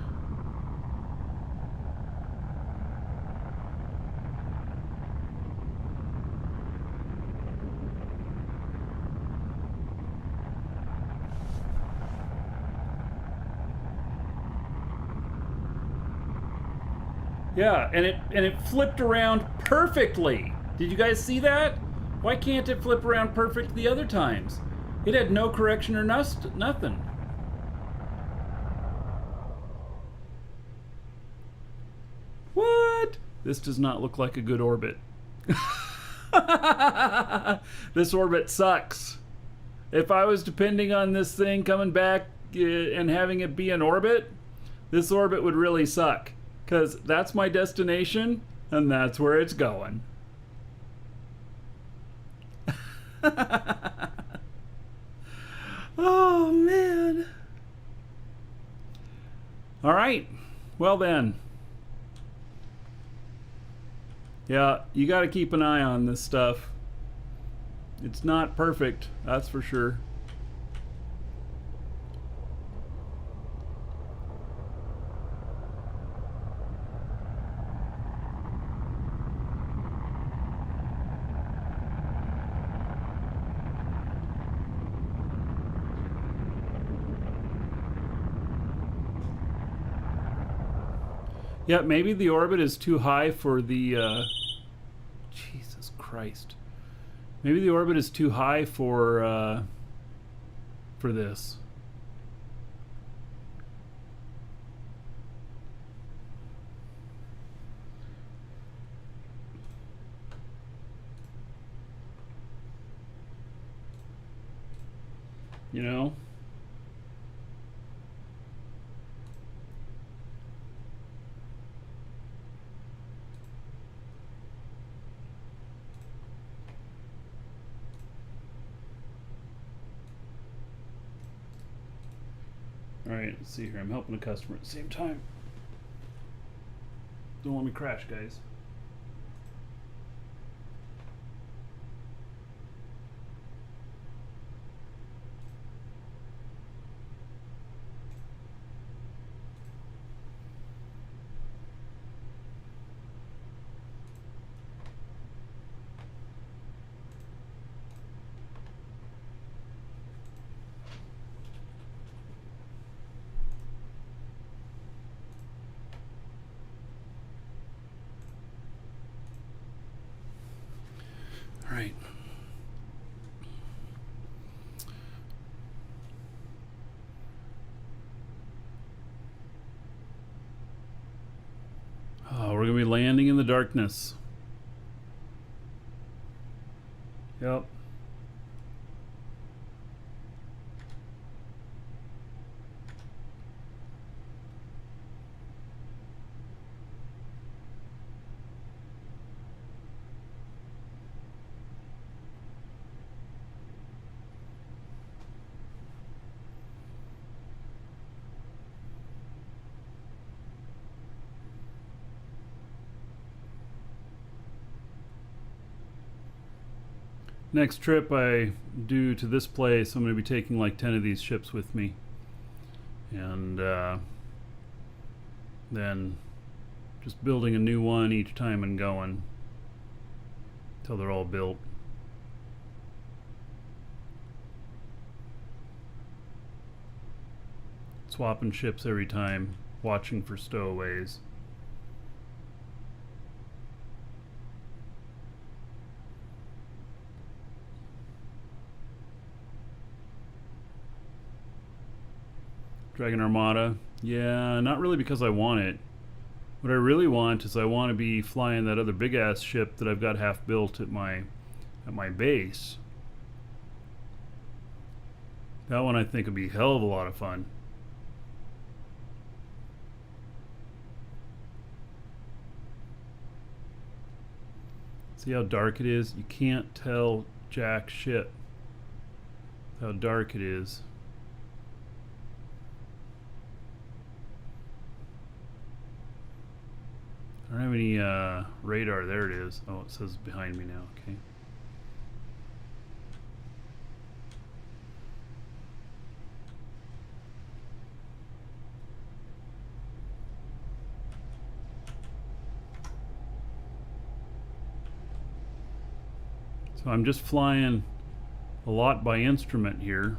Yeah, and it flipped around perfectly. Did you guys see that? Why can't it flip around perfect the other times? It had no correction or nothing. What? This does not look like a good orbit. This orbit sucks. If I was depending on this thing coming back and having it be an orbit, this orbit would really suck. Because that's my destination, and that's where it's going. Oh, man. All right. Well, then. Yeah, you got to keep an eye on this stuff. It's not perfect, that's for sure. Yeah, maybe the orbit is too high for the, Jesus Christ. Maybe the orbit is too high for this. You know? Alright, let's see here. I'm helping a customer at the same time. Don't let me crash, guys. Alright. Oh, we're gonna be landing in the darkness. Yep. Next trip I do to this place, I'm going to be taking like 10 of these ships with me. And then just building a new one each time and going till they're all built. Swapping ships every time, watching for stowaways. Dragon Armada. Yeah, not really because I want it. What I really want is I want to be flying that other big ass ship that I've got half built at my base. That one I think would be a hell of a lot of fun. See how dark it is? You can't tell jack shit how dark it is. I don't have any radar. There it is. Oh, it says behind me now. Okay. So I'm just flying a lot by instrument here.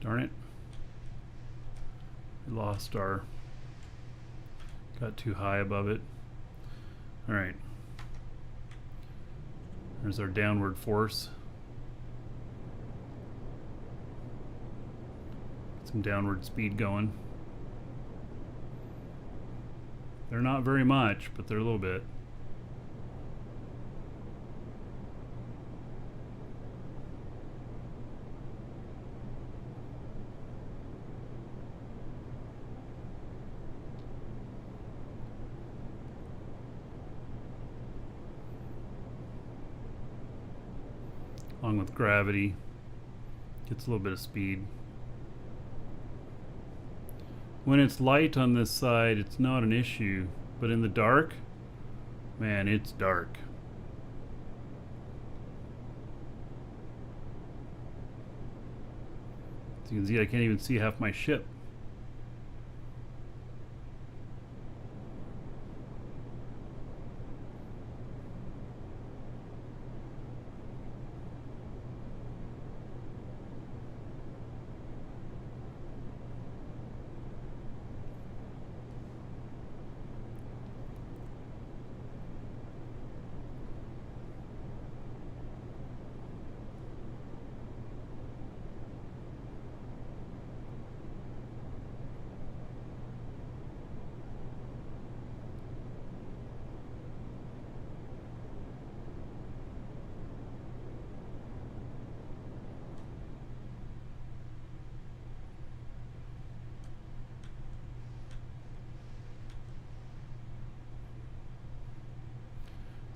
Darn it. We lost our... got too high above it. Alright. There's our downward force. Get some downward speed going. They're not very much, but they're a little bit. Along with gravity, gets a little bit of speed. When it's light on this side, it's not an issue, but in the dark, man, it's dark. As you can see, I can't even see half my ship.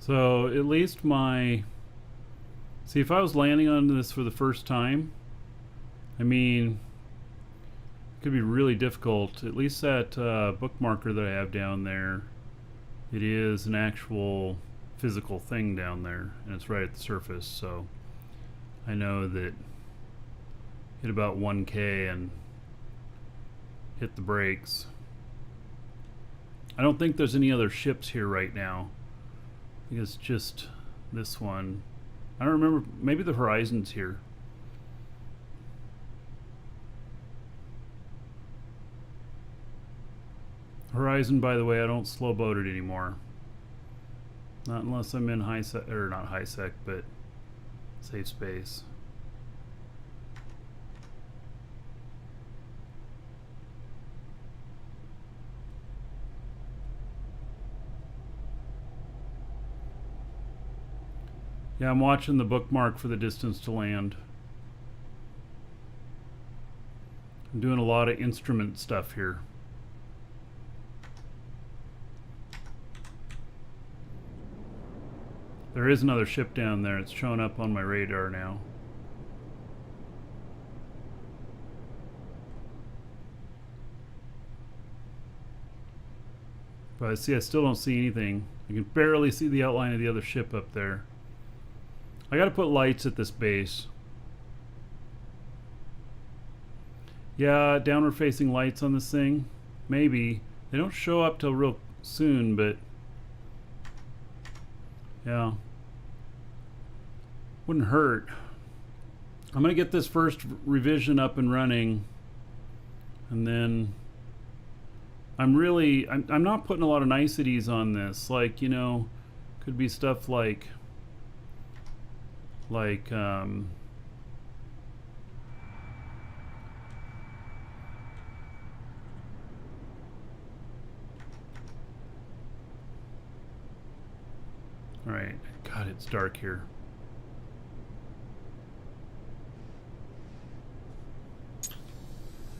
So at least my... See, if I was landing on this for the first time, I mean, it could be really difficult. At least that bookmarker that I have down there, it is an actual physical thing down there, and it's right at the surface, so I know that hit about 1K and hit the brakes. I don't think there's any other ships here right now. I think it's just this one. I don't remember, maybe the Horizon's here. Horizon, by the way, I don't slow boat it anymore. Not unless I'm in high sec, or not high sec, but safe space. Yeah, I'm watching the bookmark for the distance to land. I'm doing a lot of instrument stuff here. There is another ship down there. It's showing up on my radar now. But see, I still don't see anything. I can barely see the outline of the other ship up there. I gotta put lights at this base. Yeah, downward facing lights on this thing. Maybe. They don't show up till real soon, but yeah. Wouldn't hurt. I'm gonna get this first revision up and running, and then I'm not putting a lot of niceties on this. Like, you know, could be stuff like all right. God, it's dark here.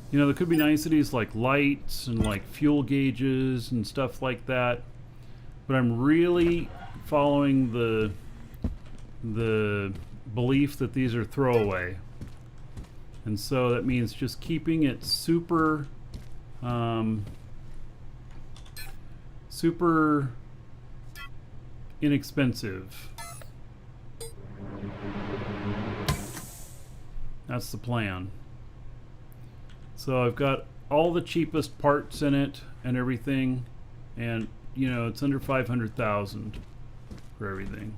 You know, there could be niceties like lights and like fuel gauges and stuff like that. But I'm really following the belief that these are throwaway. And so that means just keeping it super super inexpensive. That's the plan. So I've got all the cheapest parts in it and everything, and you know, it's under 500,000 for everything.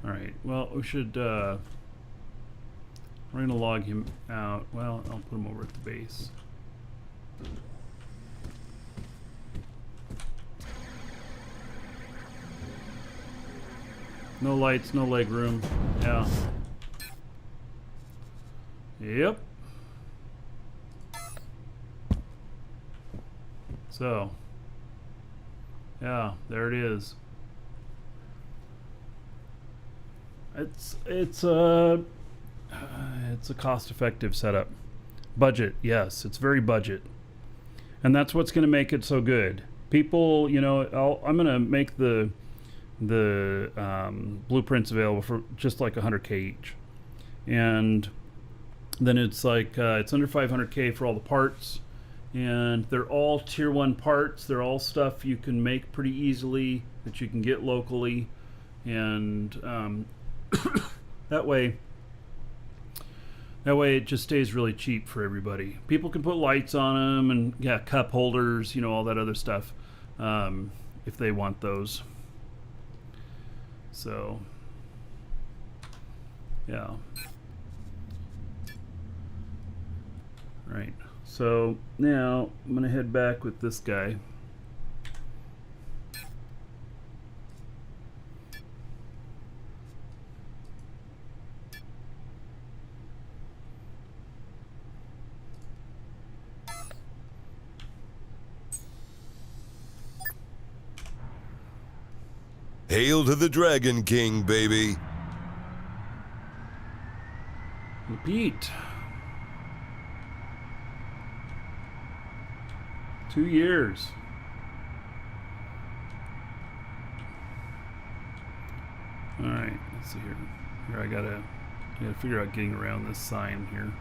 All right, well, we should we're gonna log him out. Well, I'll put him over at the base. No lights, no leg room. Yeah. Yep. So, yeah, there it is. It's a cost-effective setup. Budget, yes, it's very budget, and that's what's going to make it so good. People, you know, I'm going to make the blueprints available for just like 100K each, and then it's like it's under 500K for all the parts, and they're all tier 1 parts. They're all stuff you can make pretty easily that you can get locally, and that way it just stays really cheap for everybody. People can put lights on them, and yeah, cup holders, you know, all that other stuff, if they want those. So, yeah. Right. So now I'm going to head back with this guy. Hail to the Dragon King, baby. Repeat. 2 years. All right, let's see here. Here I gotta figure out getting around this sign here.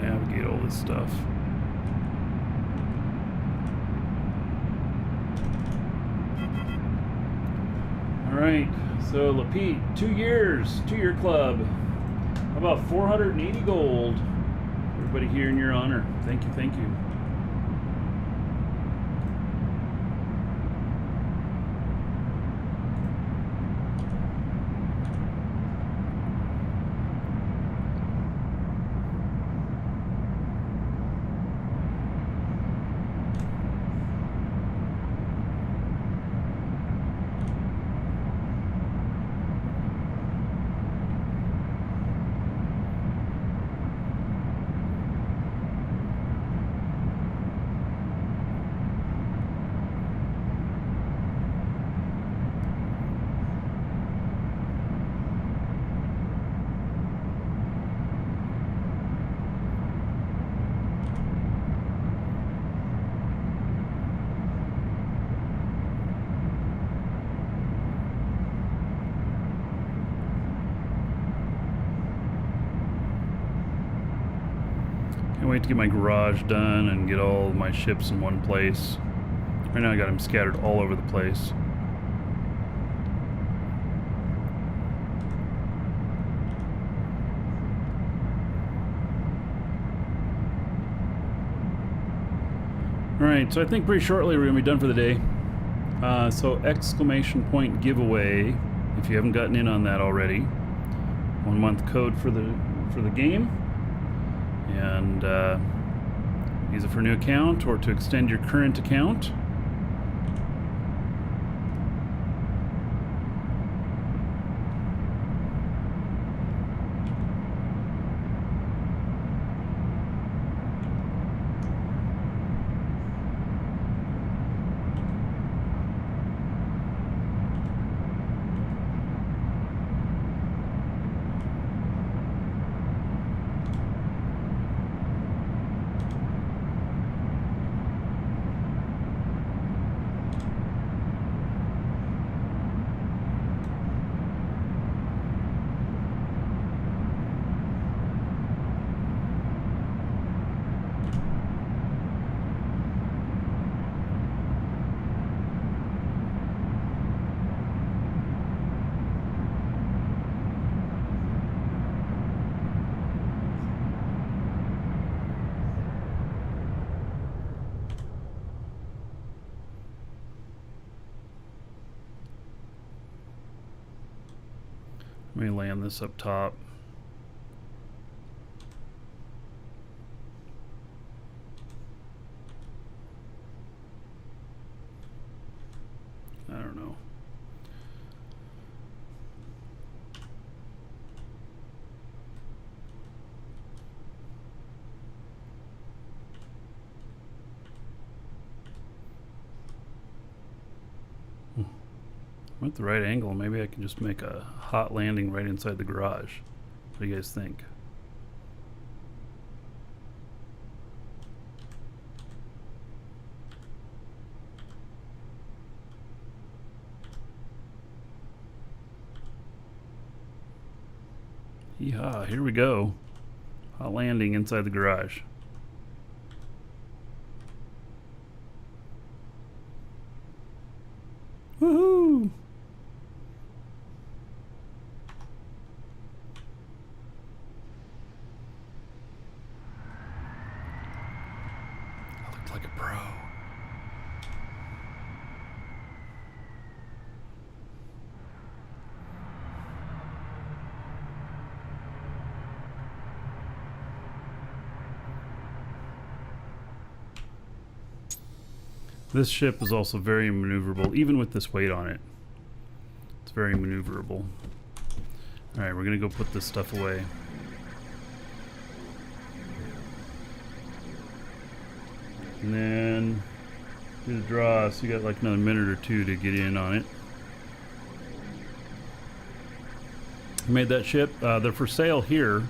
Navigate all this stuff. All right, so Lapete, 2 years, 2-year club. How about 480 gold? Everybody here in your honor. Thank you, thank you. Can't wait to get my garage done and get all of my ships in one place. Right now I got them scattered all over the place. Alright, so I think pretty shortly we're going to be done for the day. So exclamation point giveaway, if you haven't gotten in on that already. 1 month code for the game. And use it for a new account or to extend your current account. Let me land this up top. I don't know. I'm at the right angle. Maybe I can just make a hot landing right inside the garage. What do you guys think? Yeehaw, here we go. Hot landing inside the garage. Woohoo! I looked like a pro. This ship is also very maneuverable, even with this weight on it. It's very maneuverable. Alright, we're gonna go put this stuff away. And then do the draw, so you got like another minute or two to get in on it. I made that ship. They're for sale here.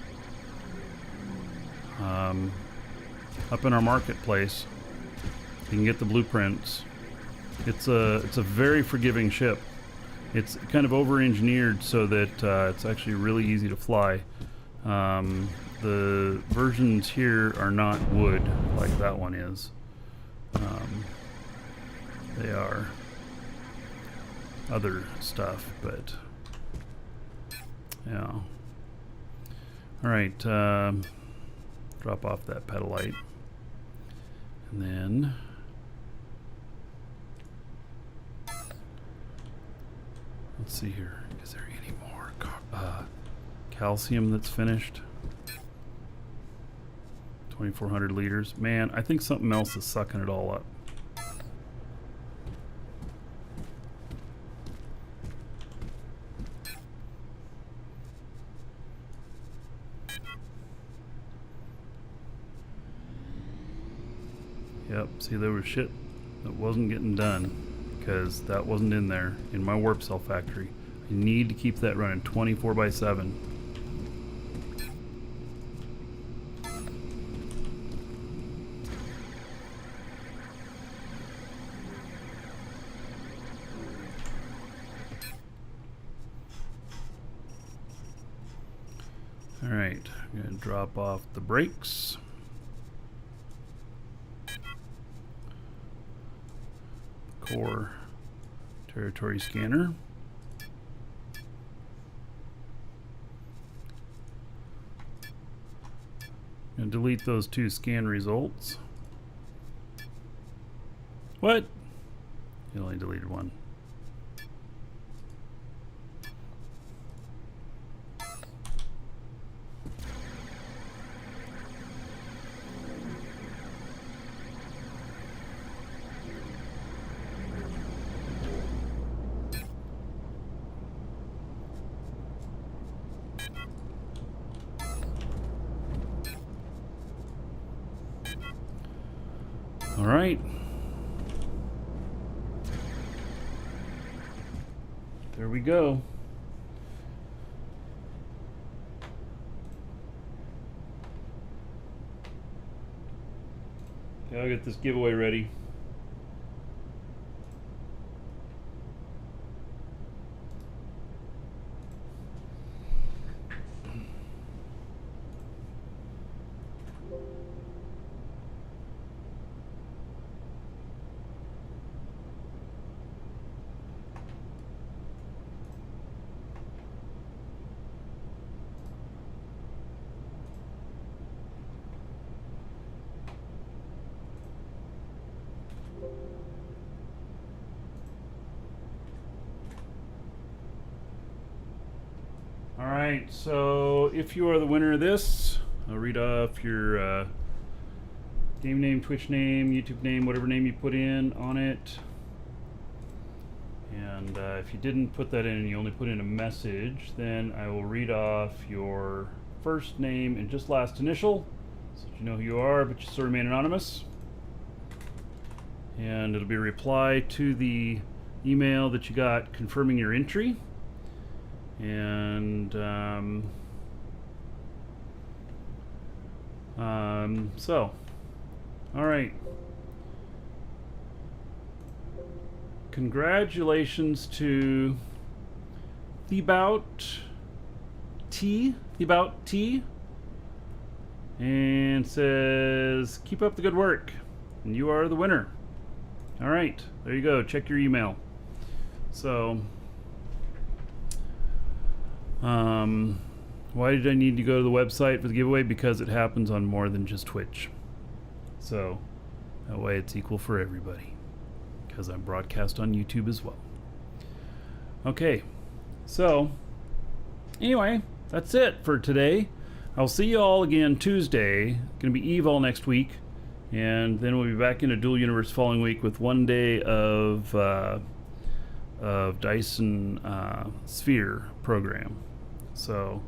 Up in our marketplace. You can get the blueprints. It's a very forgiving ship. It's kind of over-engineered so that it's actually really easy to fly. The versions here are not wood like that one is. They are other stuff, but yeah. All right, drop off that pedalite, and then let's see here. Is there any more calcium that's finished? 2,400 liters. Man, I think something else is sucking it all up. Yep, see, there was shit that wasn't getting done because that wasn't in there in my warp cell factory. I need to keep that running 24/7. All right, I'm gonna drop off the brakes. Core territory scanner. And delete those 2 scan results. What? You only deleted 1. All right. There we go. Okay, I'll get this giveaway ready. Alright, so if you are the winner of this, I'll read off your game name, Twitch name, YouTube name, whatever name you put in on it. And if you didn't put that in and you only put in a message, then I will read off your first name and just last initial, so that you know who you are, but you still remain anonymous. And it'll be a reply to the email that you got confirming your entry. And so, all right. Congratulations to Thebout T, and says, keep up the good work, and you are the winner. All right, there you go. Check your email. So, why did I need to go to the website for the giveaway? Because it happens on more than just Twitch. So, that way it's equal for everybody. Because I'm broadcast on YouTube as well. Okay, so, anyway, that's it for today. I'll see you all again Tuesday. Gonna be Eval next week. And then we'll be back into Dual Universe following week with 1 day of Dyson Sphere program. So,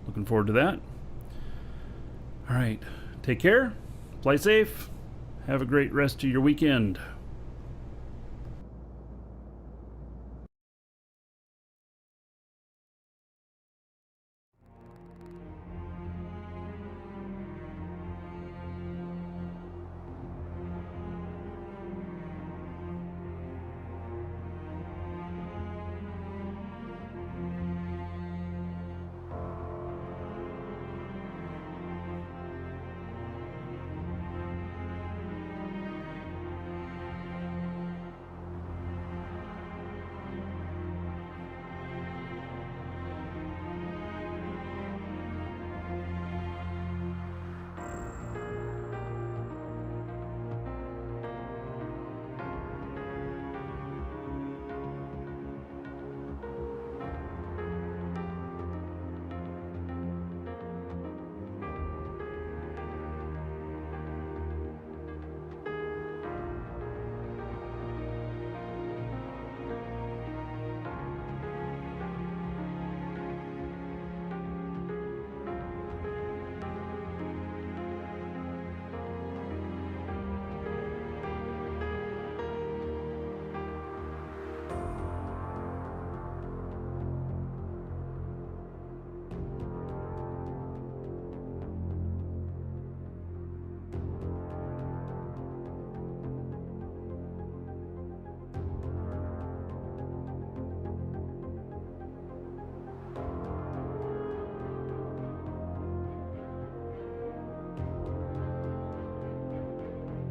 looking forward to that. All right. Take care. Play safe. Have a great rest of your weekend.